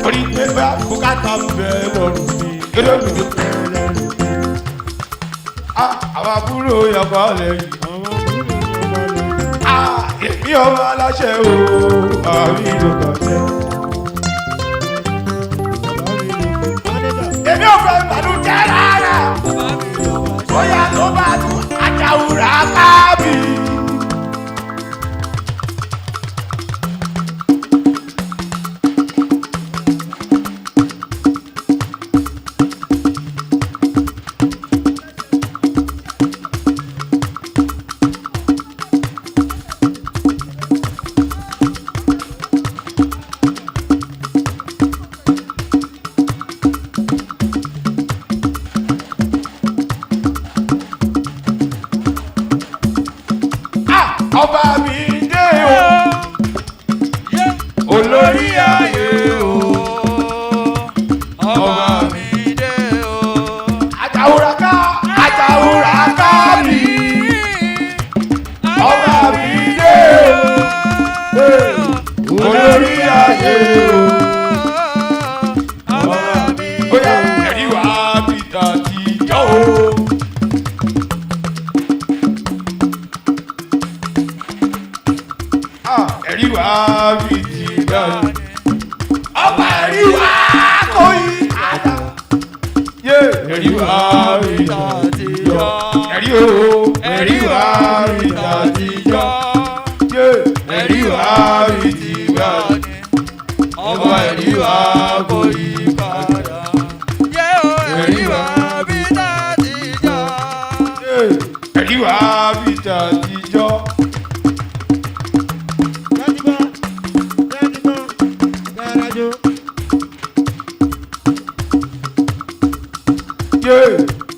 Orí pépé bùkátà bẹ lọ́rùn mi. Kédéèmí tó tẹ̀ lẹ́rù mi. Àwọn àbúrò yàgbọ́ lẹ́yìn. Èmi ọmọ aláṣẹ o. Àmì ló bàjẹ́. Èmi ò fẹ́ ìbànújẹ́ rárá. Bóyá tó bá tún àjàwùrà kábì. Ọba mi dé o, olórí ayé o. Ọba mi dé o, àjàwùràká mi. Ọba mi dé o, olórí ayé o. Ọba mi dé o, ẹ̀rí wá bí tàtijọ́ o. Ẹ̀rí wá bí ti dání. Ọba ẹ̀rí wá kò yí àdá. Ẹ̀rí wá bí tàtijọ́. Ẹ̀rí o. Ẹ̀rí wá bí tàtijọ́. Ẹ̀rí wá bí ti dání. Ọba ẹ̀rí wá kò yí padà. Ẹ̀rí wá bí tàtijọ́. Ẹ̀rí wá bí tàtijọ́.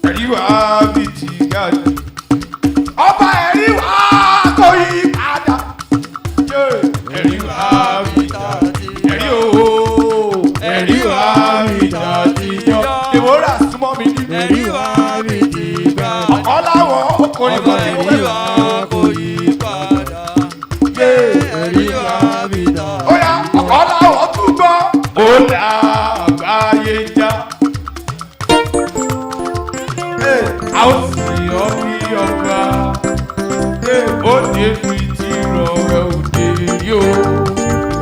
Ẹ̀rí wá bí ti gàdá. Ọba ẹ̀rí wá kò yí padà. Ẹ̀rí wá bí tàtijọ́. Ẹ̀rí o. Ẹ̀rí wá bí tàtijọ́. Ìwúrà súnmọ́ mi ní. Ẹ̀rí wá bí ti gàdá. Ọ̀làwọ̀ ọkùnrin kan ti wọ́n. Ọba ẹ̀rí wá kò yí padà. Ẹ̀rí wá bí tàtijọ́. Ó yá ọ̀làwọ̀ tún gbọ́. Ó là àgbáyé já. A ó sì ọ́ bí ọba. Ó ní fi ti rọ̀ ẹ́ òde rí o.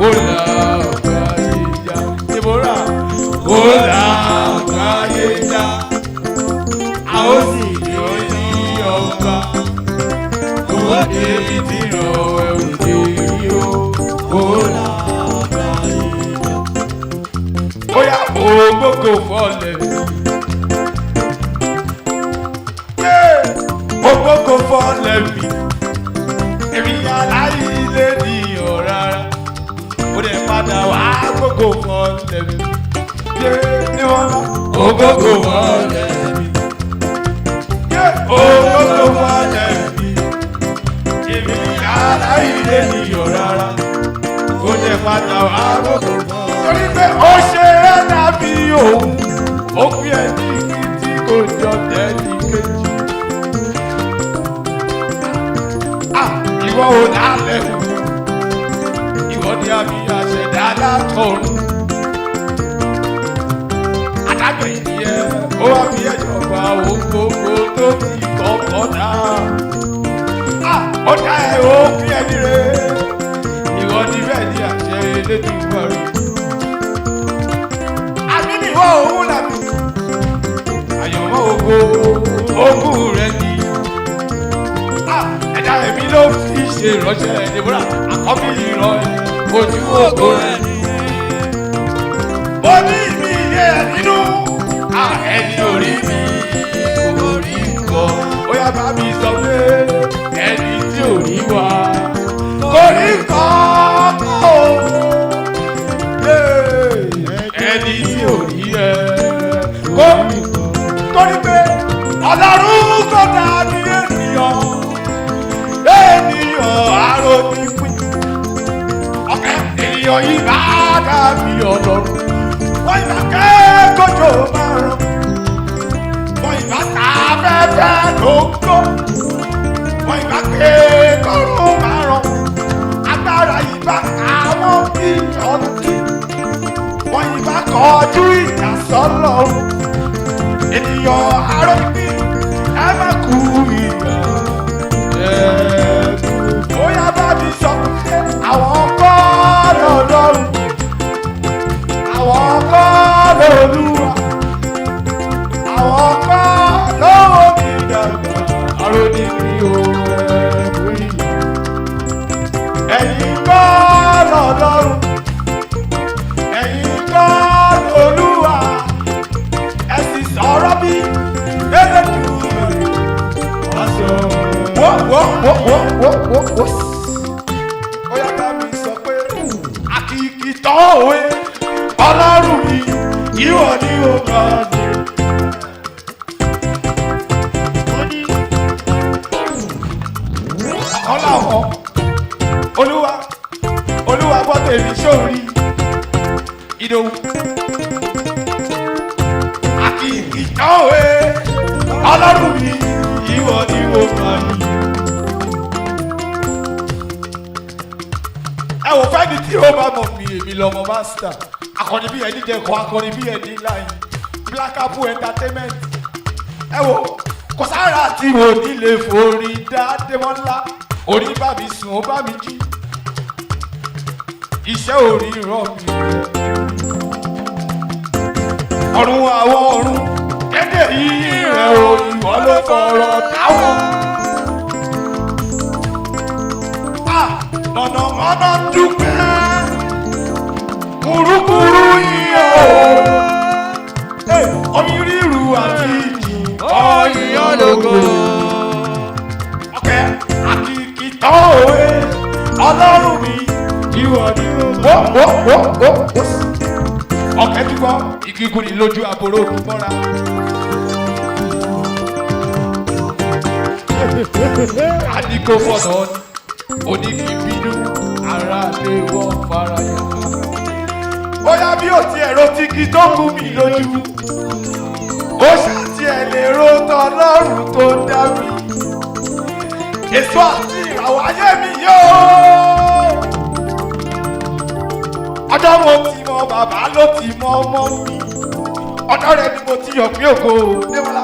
Ó là àgbáyé já. Ìmúra. Ó là àgbáyé já. A ó sì ọ́ bí ọba. Ó ní fi ti rọ̀ ẹ́ òde rí o. Ó là àgbáyé já. Ó yá ògbókò fọ́lẹ̀. Ògbókò fọ́lẹ̀ mi. Èmi aláìlé ní ọ̀rá. Ó dẹ̀ padà wá gbókò fọ́lẹ̀ mi. yé ní wọn lọ. Ògógó mọ́lẹ̀ mi. Yé ògógó mọ́lẹ̀ mi. Èmi yàrá ilé nìyọ̀ rárá. Ó jẹ́ pátá wà gbogbo. Torí pé ó ṣe é dàbí òun. Ó fi ẹni kí tí kò jọ tẹ́lí kejì. Ìwọ ò dálẹ̀ wò. Ìwọ ni àmì àṣẹ̀dá látọ̀run. Adájọ́ ìdíyẹ ó wá fi ẹ̀jọba ohun gbogbo tó ti kọ́kọ́ dá. Ó dá ẹ ó fi ẹni rẹ̀. Ìwọ ni bẹ́ẹ̀ ni àṣẹ Elédùmarè. Àmì nìwọ òun làbí. Àyọ̀mọ́ ògo ogún rẹ̀ ni. Ẹ̀dá ẹ̀mí ló fi ṣe ìránṣẹ́ Dèbórà àkọ́bí ìran ojú ògo rẹ̀ ni. Mo ní ìmí iye ẹ̀ nínú. Ẹni orí mi kò rí nǹkan. Ó yá bá mi sọ pé ẹni tí ò rí wa kò rí nǹkan kọ́. Ẹni tí ò rí ẹ kò rí nǹkan. Torí pé Ọlọ́run kò dàbí ènìyàn. Ènìyàn arónípín. Ọ̀kẹ́ ènìyàn yìí bá dàbí Ọlọ́run. Wọ́n ìbá kẹ́kọ̀ọ́jọ́ máa rán. Wọ́n ìbá ta afẹ́fẹ́ tó ń gbó. Wọ́n ìbá kẹ́kọ̀ọ́rùn máa rán. Agbára ìbá àwọn bí ọtí. Wọ́n ìbá kọjú ìjà sọ́lọ́run. Ènìyàn arónípín ẹ má kú ìgbà. Ó yá bá mi sọ pé àwọn kọ́ lọ́lọ́run. Àwọn kọ́ lọ́lúwa. Àwọn kọ́ lọ́wọ́ mi dàgbà. Àròdì mi ò ẹ̀kú yìí. Ẹ̀yin kọ́ lọ́lọ́run. Ẹ̀yin kọ́ lọ́lúwa. Ẹ sì sọ̀rọ̀ bí Elédùmarè. Wọ́n sọ. Ó yá bá mi sọ pé àkìkì tán òwe Ọlọ́run mi ìwọ ni ó máa dé. Ọlọ́run Olúwa gbọ́ tèmi sórí Ìdòwú. Àkìkì tán òwe Ọlọ́run mi ìwọ ni ó máa dé. Ẹ wò fẹ́ni tí ó bá mọ̀ mí èmi lọ́mọ mástà. Akọni bí ẹni jẹ̀kọ́, akọni bí ẹni láyìn. Black Apple Entertainment. Ẹ wò kò sára tí mo nílé forí dáadé wọn ńlá. Orí bá mi sùn ó bá mi jí. Iṣẹ́ orí ràn mí. Ọ̀run àwọn ọ̀run kéde yìí rẹ̀ o ìwọ ló fọ̀rọ̀ táwọn. Mọ̀nàmọ́ná dúpẹ́. Kùrukùru yíyọ. Omi ríru àti ìjì. Ọ̀yìnyọ́ lógo. Ọ̀kẹ́ àkìkì tán òwe. Ọlọ́run mi ìwọ ni ó. Ọ̀kẹ́ dúpọ́ ìgígùn ní lójú àbúrò òdùmọ́ra. Àdìgbò fọ̀nà oníkìbínú ara lè wọ́n faraya. Ó yá bí ó ti ẹ̀rọ tí kì tó kú mi lójú. Ó ṣàti ẹ̀ lè ro tọ́lọ́run tó dá mi. Èso àti ìràwọ̀ ayé mi yóò. Ọjọ́ mo ti mọ bàbá ló ti mọ ọmọ mi. Ọjọ́ rẹ̀ ni mo ti yọ̀ pé ògo Démọ́lá.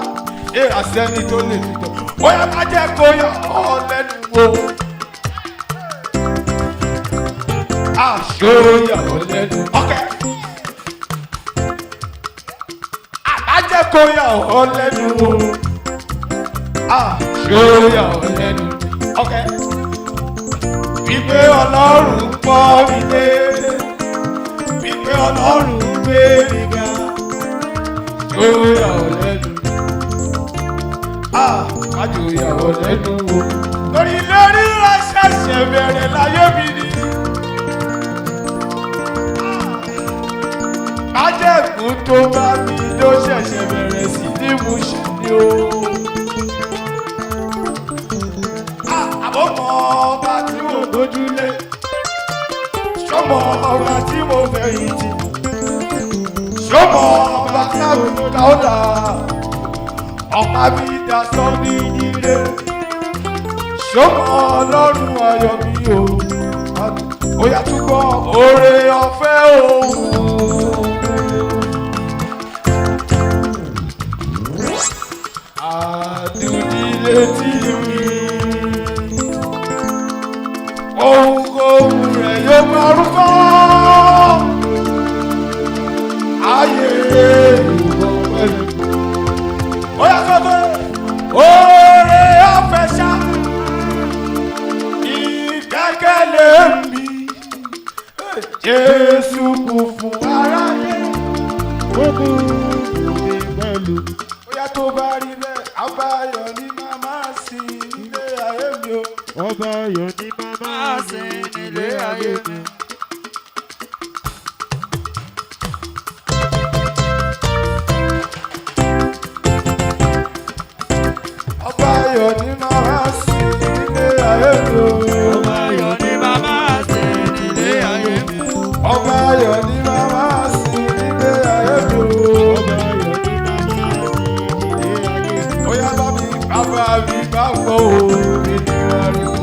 Èèrà sẹ́ni tó lè fi tọ̀. Ó yá má jẹ́ kó yọ ọ́ lẹ́nu wo. Àṣóyàwó lẹ́nu. Ọ̀kẹ́. Àbájẹ́ kó yàwó lẹ́nu wo. Àṣóyàwó lẹ́nu. Ọ̀kẹ́. Wípé Ọlọ́run pọ́ mi dé. Wípé Ọlọ́run gbé mi ga. Àṣóyàwó lẹ́nu. Àjòyàwó lẹ́nu wo. Torí lórí rẹ̀ ṣẹ̀ṣẹ̀ bẹ̀rẹ̀ láyé mi ni. Májẹ̀mú tó bá mi ló ṣẹ̀ṣẹ̀ bẹ̀rẹ̀ sí ní mú ṣe ni o. Àbọ̀mọ̀ ọba tí mo gbójúlé, ṣọmọ ọba tí mo fẹ̀yìntì, ṣọmọ ọba táwọn káwọ́dà, ọ̀pá mi dá sọ ní ire, ṣọmọ ọlọ́run ayọ̀ mi o. Ó yá túbọ̀ oore ọ̀fẹ́ òun. Àdùnnílé tí mi ohunkóhun rẹ̀ yóò máa rúbọ. Ayé ìwọ pẹ̀lú. Ó yá sọ pé oore ọ̀fẹ́ ṣá ìkẹ́kẹ̀lé mi. Jésù kù fún aráyé. Ó kú mi pẹ̀lú. Bóyá tó bá rí bẹ́ẹ̀, àbáyọ̀ ni màmá sí nílé ayé mi o. Ọba ayọ̀ ni màmá sí nílé ayé mi. Ọba ayọ̀ ni màmá sí nílé ayé mi o. Ọba ayọ̀ ni màmá sí nílé ayé mi. Ọba ayọ̀ ni màmá sí nílé ayé mi o. Ọba ayọ̀ ni màmá sí nílé ayé mi. Bóyá bá mi bàbá mi bá gbọ́ o, ènìyàn rí o.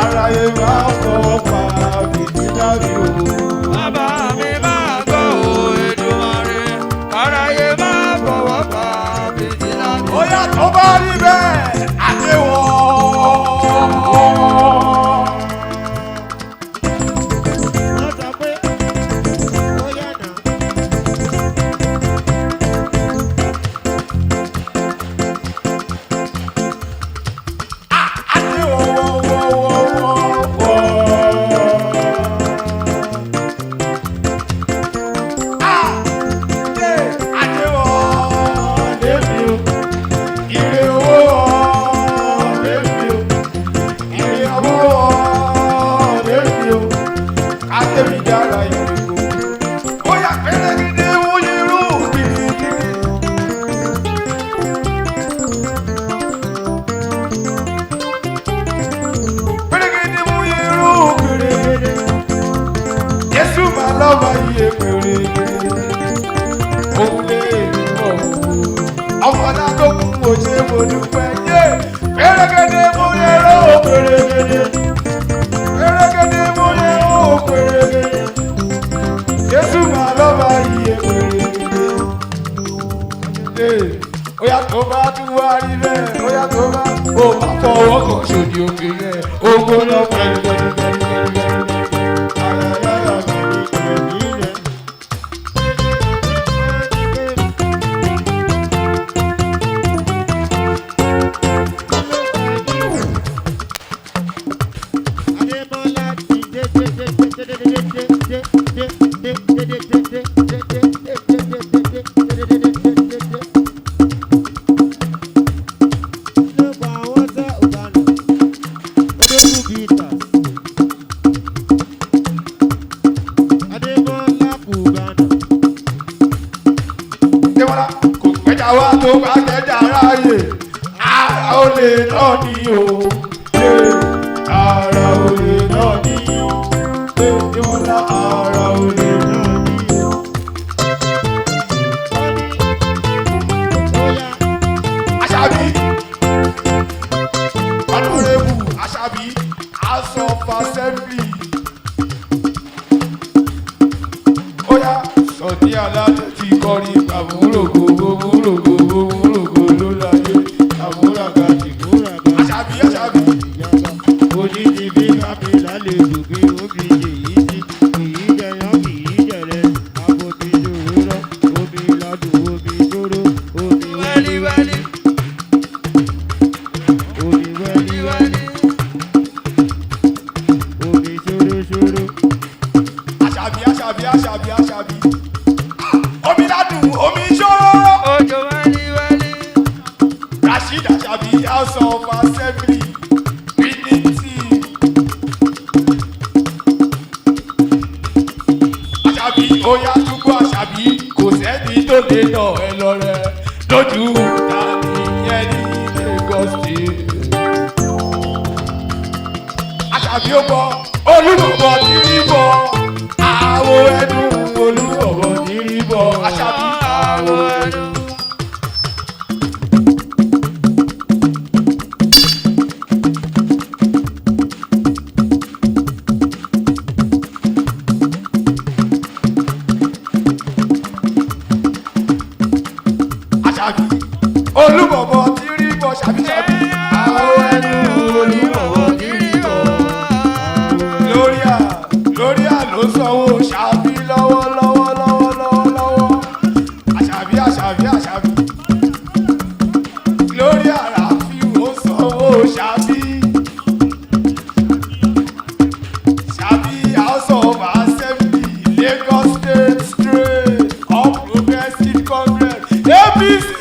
Aráyé máa fọwọ́ pa fìtílà mi o. Bàbá mi máa gbọ́ o, Èdùmàrè. Aráyé máa fọwọ́ pa fìtílà mi. Bóyá tó bá rí bẹ́ẹ̀, àdéhùn. Wọ́n sọ pé ó yá nà. Ọmọdé tó kún mo ṣe mo dúpẹ́ yé. Pẹ̀rẹ̀gẹ̀dẹ̀ mo yẹ ró pẹ̀rẹ̀gẹ̀dẹ̀. Pẹ̀rẹ̀gẹ̀dẹ̀ mo yẹ ró pẹ̀rẹ̀gẹ̀dẹ̀. Jésù máa lọ́ba iye pẹ̀rẹ̀gẹ̀dẹ̀. Ó yá tó bá tún wá rí bẹ́ẹ̀. Ó yá tó bá ó bá fọwọ́ kan sódì òkè yẹn. Ogo lọ pẹ̀rẹ̀gẹ̀dẹ̀. Ayayaya pẹ̀rẹ̀gẹ̀dẹ̀. Démọ́lá kò gbẹ́jà wá tó bá gbẹ́jà ráàyè. Ara olè náà ni o. Ara olè náà ni o. Démọ́lá ara olè náà ni o. Àṣàbí Honorable Àṣàbí House of Assembly. Ó yá Sọ̀ní Aládé ti kọrin àmúlòkó gbòmúlòkó gbòmúlòkó ló láyé àmúlàgà tìmúlàgà. Àṣàbí Àṣàbí. Oní ti bí kápẹ́lá lè dùn bí ó fi ṣe yìí sí. Kìí jẹyàn kìí jẹrẹ. Àbòmí ṣòro omi ládùn omi ṣòro omi wẹ́líwẹ́lí. Omi wẹ́líwẹ́lí. Omi ṣòro ṣòro. Àṣàbí Àṣàbí Àṣàbí Àṣàbí. Omi ládùn omi ṣòro. Òjò wẹ́líwẹ́lí. Rasheed Àṣàbí House of Assembly. Unity. Àṣàbí ó yá túbọ̀ Àṣàbí kò sẹ́ni tó lè kọ́dínétọ̀ ẹ lọ rẹ lójú tàbí yẹn ní Lagos State. Àṣàbí ó bọ̀ olúbọ̀bọ̀ tí rí bọ̀ àwo ẹnu olúbọ̀bọ̀ tí rí bọ̀ Àṣàbí àwo ẹnu. Àṣàbí olúbọ̀bọ̀ tí rí bọ̀ ṣàbíṣàbí àwo ẹnu olúbọ̀bọ̀ tí rí bọ̀. Gloria ló sanwó ṣàbí lọ́wọ́. Àṣàbí. Gloria Rafiu ó sanwó ṣàbí. Ṣàbí House of Assembly Lagos State Straight All Progressive Congress APC.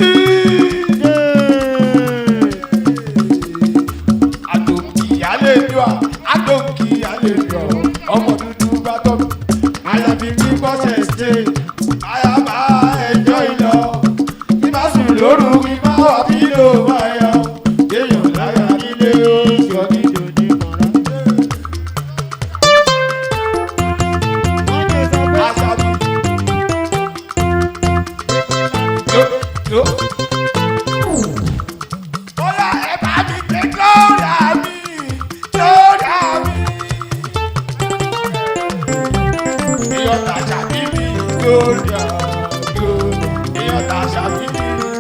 Àdókì àlejò ọmọ dúdú bá tọ́ mi. Àyàfi ní bọ́sẹ̀ ṣe àyàbá ẹjọ́ ìlọ. Bí má sùn lóru kí má wà bí ló máa yọ. Èèyàn láyà nílé oṣù ọ̀gídò ní mọ̀rá. Àṣàbí. Bóyá ẹ bá mi pé Gloria mi.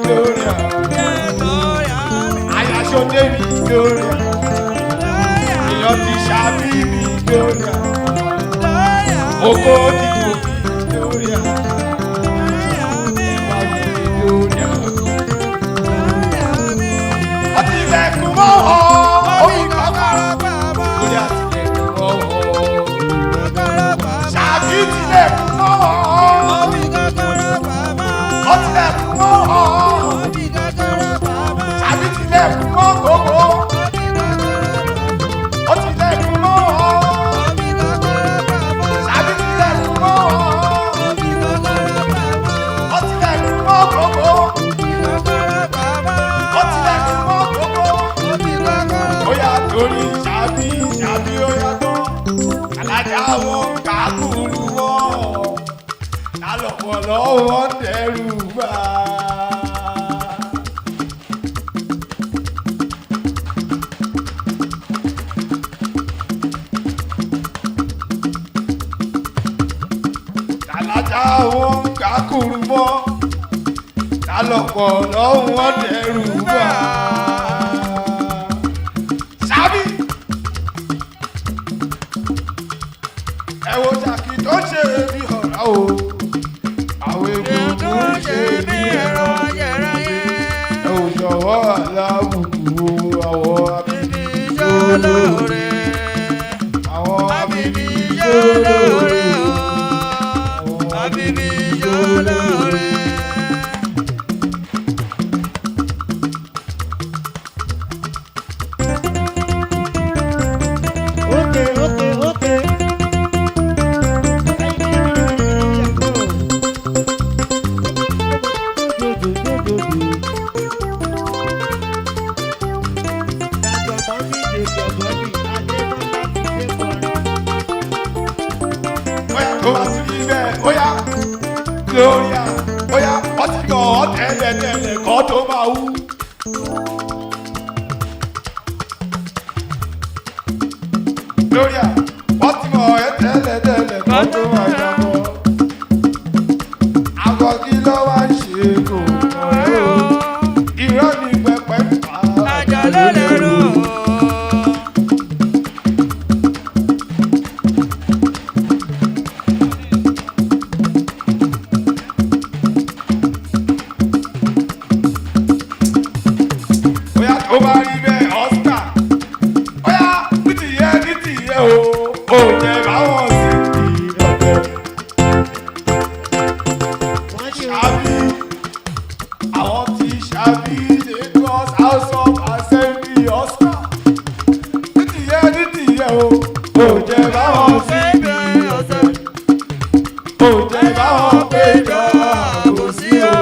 Gloria, Ayasode mi Gloria, èèyàn ti ṣàbí mi Gloria, oko ti kò mi Gloria, ìwà mi Gloria. Wọ́n ti lẹ̀kùn mọ́ ọ́, omi kọ́kọ́rọ́ Gloria ti lẹ̀kùn mọ́ ọ́, ṣàbí ti lẹ̀kùn mọ́ ọ́. Ó ti lẹ̀kùn mọ́ ọ́. Ṣàbí ti lẹ̀kùn mọ́ gbogbo. Ó ti lẹ̀kùn mọ́ ọ́. Ṣàbí ti lẹ̀kùn mọ́ ọ́. Ó ti lẹ̀kùn mọ́ gbogbo. Ó ti lẹ̀kùn mọ́ gbogbo. Ó yà torí ṣàbí ó yà tán. Alájà wọn kàkúrú wọn. Lọ́wọ́ dẹrù bá. Tàlájà wọn kákùrú mọ́, tálọ̀pọ̀ lọ́wọ́ dẹrù bá. Ṣàbí. Ẹ wo jàkì tó ṣe bí ọ̀rá o. Àwọn egungun ṣe bí ẹ̀rọ yẹ̀rẹ̀yẹ̀. Ẹ ò jọ̀wọ́ aláwùjọ àwọ̀ abíbí jólóore. Àwọn abíbí jólóore o. Abíbí jólóore. Okay. Gloria, bóyá ọtí kan tẹ́lẹ̀ kọ́ tó máa wú. Gloria, ọtí kan tẹ́lẹ̀ kọ́ tó máa jábọ́. Àgọ́ kí ló wá ń ṣe kò mọ̀ ẹ́ o. Irọ́ ni pẹpẹ ń pa. Àjà ló lè rò. Ó bá rí bẹ́ẹ̀ Oscar, bóyá ní tìyẹ o, ò jẹ́ báwọn sí ìrọ̀lẹ́. Ṣàbí, àwọn tí Ṣàbí Lagos House of Assembly Oscar, ní tìyẹ o, ò jẹ́ báwọn sí ìrọ̀lẹ́. Ò jẹ́ báwọn péjọ àbòsí o.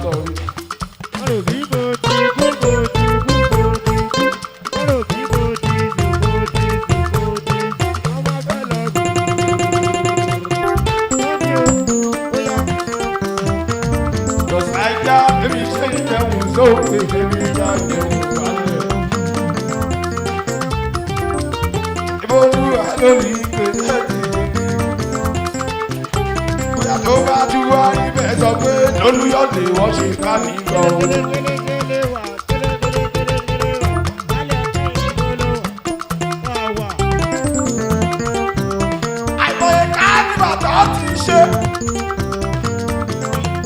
sọ̀rọ̀. Ọ̀rọ̀ bí mo ti kú mo ti kú mo ti kú. Ọ̀rọ̀ bí mo ti sùn mo ti sùn mo ti sùn. Ọmọ fẹ́ lọ sùn. Wọ́n ní o, ó yá. Cause Naija, baby, ṣe ìjẹun sókè, baby, ìjà jẹun balẹ̀. Ìbòlúwa lórí ìgbésẹ̀ ti bóyá tó bá tún wá níbẹ̀ sọ pé lólúyọ̀dé wọ́n ṣe ká mi lọ. Kélé wà, kélé wà. Bálẹ̀ ọ̀tẹ̀ ìgbóló wà wà. Àìmọye ká nígbà tó ti ṣe.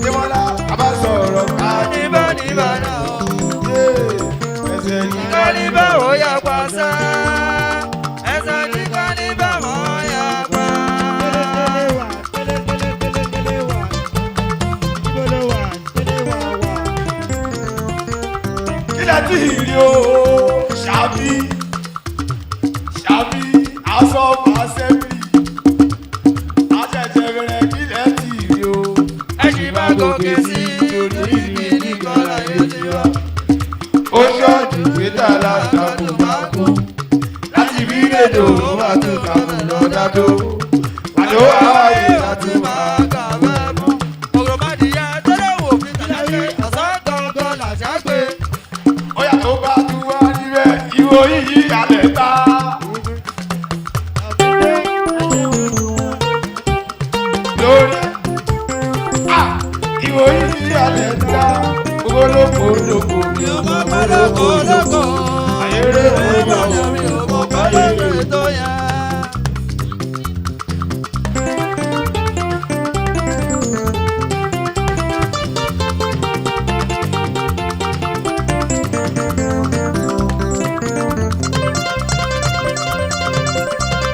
Ìmọ̀lá àbá sọ̀rọ̀ ká níbà níbà náà. ẹsẹ̀ ní Nígbà níbà ó yà pàṣẹ. Ẹsẹ̀ nígbà níbà ó yà pa. Kélé wà, kélé wà. Ìgbóló wà, kélé wà wà. kílẹ̀ tí ì rí o ṣàbí aṣọ àṣẹ́bí àṣẹ̀ṣẹ̀ bẹ̀rẹ̀ kílẹ̀ tí ì rí o. Ẹ ṣì máa gòkè sí lórí ibi nìkan láyé ti wá. ó ṣọ́ọ̀jù pé tààlà ìtàkùn máa kú láti bí rédò wà tó kàkùn lọ́dádó àdó àwáyé láti máa Kà bẹ́ẹ̀ mú. Ògbòmọdìyẹ tẹ́lẹ̀ wò fi tẹ̀lé ọ̀sán gangan làṣà gbé. bóyá tó bá tún wá níbẹ̀ ìwò yìí alẹ̀ ta. lórí ìwò yìí alẹ̀ ta gbogbo lóko mi ò mọ gbọdọ̀gbọdọ̀ ayéré ọmọ mi ò mọ ayéré tó yẹ.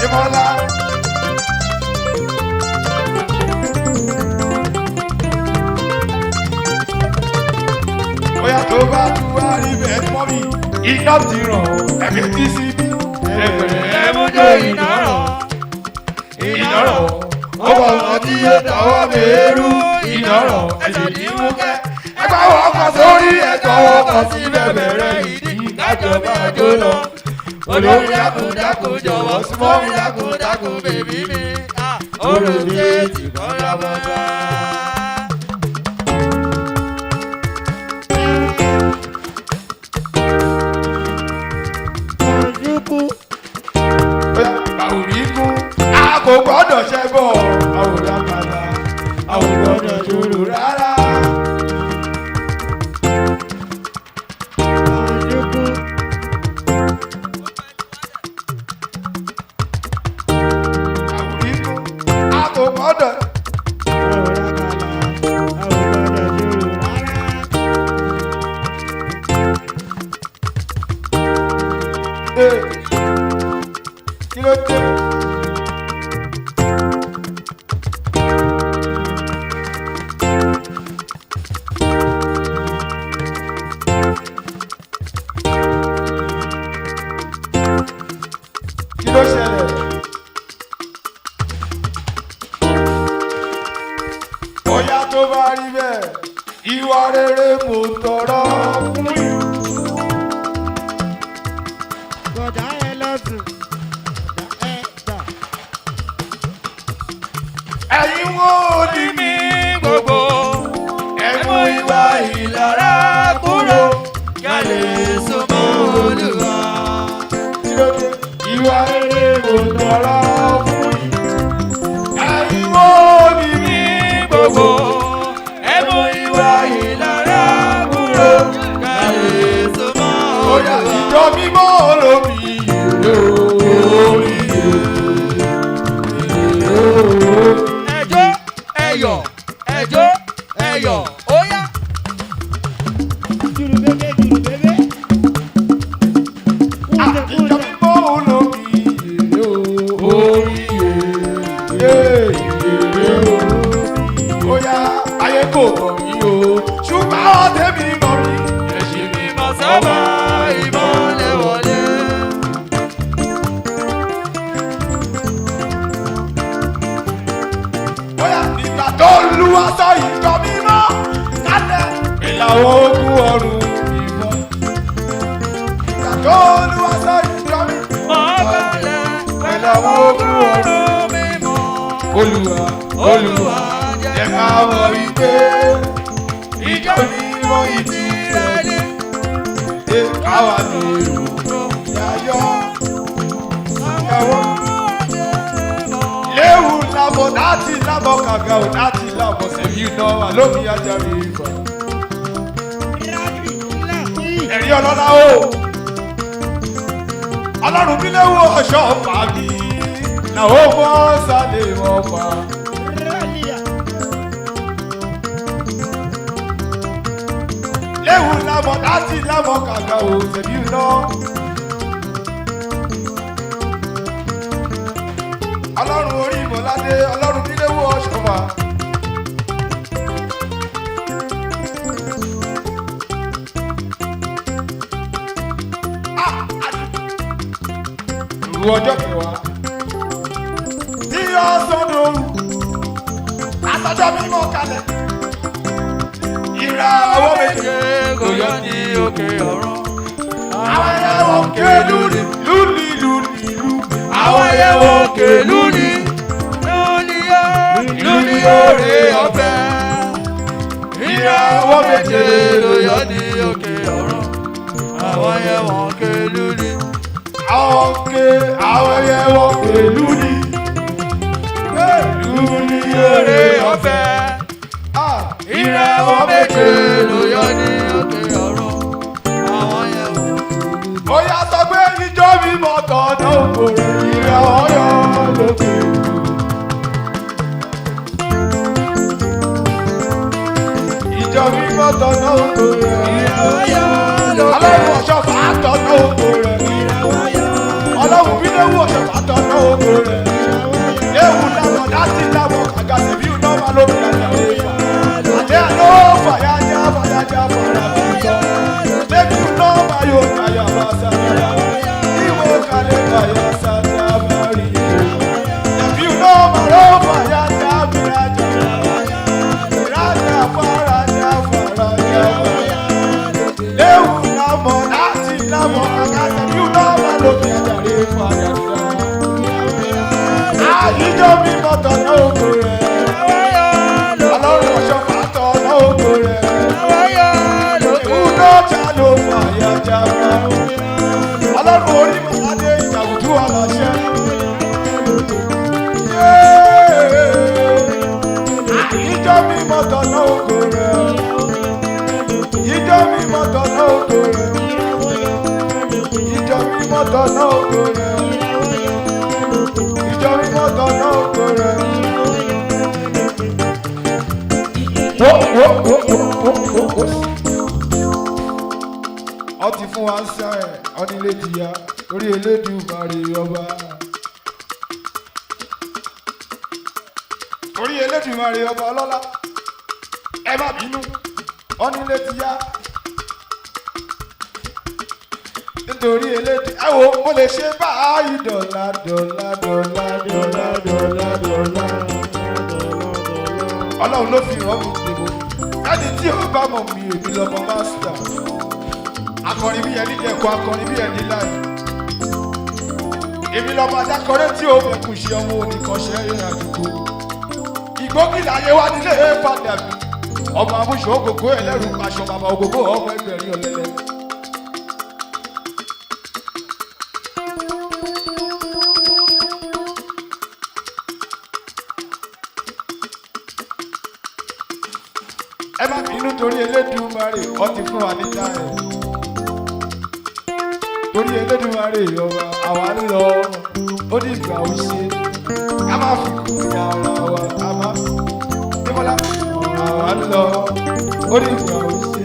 ìmọ̀lá. bóyá tó bá tún wá níbẹ̀ mọ́ mi iná ti ràn ẹ̀mí tí sí ẹgbẹ̀rẹ̀ Ẹ̀mújó iná rọ̀. iná ràn ó bọ̀ wọ́n tí yóò tọwọ́ mẹ́rù iná ràn ẹ̀sìn ní wúkẹ́ ẹgbẹ́ wọn kọ sórí ẹ̀tọ́ wọn kọ sí bẹ̀bẹ̀rẹ̀ ìdí kájọba jó lọ. Olórí dákúndákún jọ̀wọ́ súnmọ́ mi dákúndákún bèbí mi. Olùdé ti kọ́ lọ́mọdé. Ojúkú. àwòríkú a kò gbọ́dọ̀ ṣẹ́bọ̀ àwòrán kàlà àwògbọ́dọ̀ ṣòro rárá. Ojúkú. àwòríkú a kò gbọ́dọ̀. Àwòrán kàlà, àwògbọ́dọ̀ ṣòro rárá. Kí ló dé? Kí ló ṣẹlẹ̀? Bóyá tó bá rí bẹ́ẹ̀, ìwà rere mo tọrọ fún yín. Bọ̀dá ẹ lọ́sùn. Bọ̀dá ẹ gbà. Ẹ̀yin wo ni mi gbogbo? Ẹ mú ìwà ìlara kúrò. Ká lè súnmọ́ Olúwa. Kí ló dé? Ìwà rere mo tọrọ fún yín. Ẹ̀yin wo ni mi gbogbo? Ẹ mú ìwà ìlara kúrò. Ká lè súnmọ́ Bóyá Olúwa. ìjọ mímọ́ olómi lórí Ẹjọ́ ẹyọ̀ ẹjọ́ ẹyọ̀ ó yá. Jùrù bébé, jùrù bébé. ìjọ mímọ́ olómi lórí bóyá ayé kò mọ̀ mí o ṣùgbọ́n ọ̀tẹ̀ mi mọ̀ mí. Ẹ̀sìn mi mọ̀ sábà ìmọ̀lẹ̀ wọlé. Bóyá nígbà tó lu aṣọ ìjọ mímọ́ kálẹ̀ àwọn ogun ọ̀run ìmọ̀. Ìgbàgbọ́ olúwa sọ ìjọ mi. Ọ̀bẹ̀lẹ̀ pẹ̀lú àwọn ogun ọ̀run mímọ́. Olúwa jẹ́ ká mọ̀ wípé ìjọ mímọ́ ìtì rẹ̀ ní. Ṣé káwa ní èrò ìdájọ́? Léwu lábọ̀ láti lábọ̀ kàkà ò láti lábọ̀ sẹ́yìn iná wà lómi ajáre ìfà. Ẹ̀rí ọlọ́lá o. Ọlọ́run bí léwu ọ̀ṣọ́ fà mí. Làwọn ọmọ sálẹ̀ wọn pa. Léwu lábọ̀ láti lábọ̀ kàkà ò sẹ́yìn iná. Ọlọ́run orí ìmọ̀ládé, ọlọ́run nílé wo ọ̀ṣọ́fà. Ìrù ọjọ́ kẹwàá. Tí ọ̀sọ́dọ̀ òru, àtọ́jọ́ mímọ́ kalẹ̀. Ìrà owó méje kò yọ ní òkè ọ̀run. àwọn ẹ̀wọ̀n ké lúni lúni lúni lú. Àwọn ẹ̀yẹ̀wò òkè lúni lúni òrè ọ̀fẹ́. Ìràwọ̀ méje ló yọ ní òkè ọ̀run. Àwọn ẹ̀yẹ̀wò òkè lúni. Àwọn ẹ̀wọ̀n ké lúni lúni Òrè ọ̀fẹ́. Ìràwọ̀ méje ló yọ ní òkè ọ̀run. Àwọn ẹ̀yẹ̀wò. Ó yá sọ pé ìjọ mi mọ̀ tọ̀nà òkò rẹ̀ ìrẹ̀ ọ̀yọ́ lókè. Ìjọ mi mọ̀ tọ̀nà òkò rẹ̀ ìrẹ̀ ọ̀yọ́ lókè. Ọlọ́run ọ̀ṣọ́fà tọ̀nà òkò rẹ̀ ìrẹ̀ ọ̀yọ́. Ọlọ́run bí léwu ọ̀ṣọ́fà tọ̀nà òkò rẹ̀. Léwu lábọ̀ láti lábọ̀ kàkà tẹ̀bí iná wà lómi àjàre fà. Àjẹ́ àlọ́ fàyàjà fàyàjà fàyàjà. Lébi iná wà yóò kàyà bá sáyà. Ìwé kalẹ̀ kàyà sáyà bá rí. Lébi iná wà ló fàyàjà fàyàjà. Ìrajà fàyàjà fàyàjà. Léwu lábọ̀ láti lábọ̀ kàkà tẹ̀bí iná wà lómi àjàre fàyàjà. Àyíjọ́ mi mọ̀ tọ̀nà ògo rẹ̀. Ọlọ́run ọ̀ṣọ́fà tọ̀nà ògo rẹ̀. Ìwúlò ọjà ló fàyà jára. Ọlọ́run orí màládé ìjàgùdú aláṣẹ. Àyíjọ́ mi mọ̀ tọ̀nà ògo rẹ̀. Ìjọ́ mi mọ̀ tọ̀nà ògo rẹ̀. Ìjọ́ mi mọ̀ tọ̀nà ògo rẹ̀. Ìjọ mímọ́ tọ̀nà ògo rẹ̀. Ọ ti fún wa sá ẹ̀ ọ́nílé ti ya torí Elédùmarè ọba. Torí Elédùmarè ọba ọlọ́lá. Ẹ má bínú, ọ́nílé ti ya. Nítorí elédè ẹ wo mo lè ṣe báyìí dọ̀là dọ̀là dọ̀là dọ̀là dọ̀là dọ̀là. Ọlọ́run ló fi hàn mí gbogbo ẹni tí ó bá mọ̀ mí èmi lọ́mọ mástà. Akọrin bí ẹni dẹ̀kọ́ akọrin bí ẹni láì. Èmi lọ́mọ adákọ̀rẹ́ tí ó fẹ́ kù ṣe ọmọ oníkanṣẹ́ ìrìn àdúgbò. Ìgbókìlà ayé wa nílé padà mi. Ọmọ amúṣọ ògògó ẹlẹ́rù aṣọ bàbá ògògó ọmọ ẹgbẹ̀rin ọ̀lẹ́lẹ́. Ẹ má bínú torí Elédùmarè ọ ti fún wa ní táyà. Torí Elédùmarè ọba àwa ń lọ ó ní ìgbà ó ṣe. Ká má fi kú ní ara wa ká má. Nímọ̀lá àwa ń lọ ó ní ìgbà ó ṣe.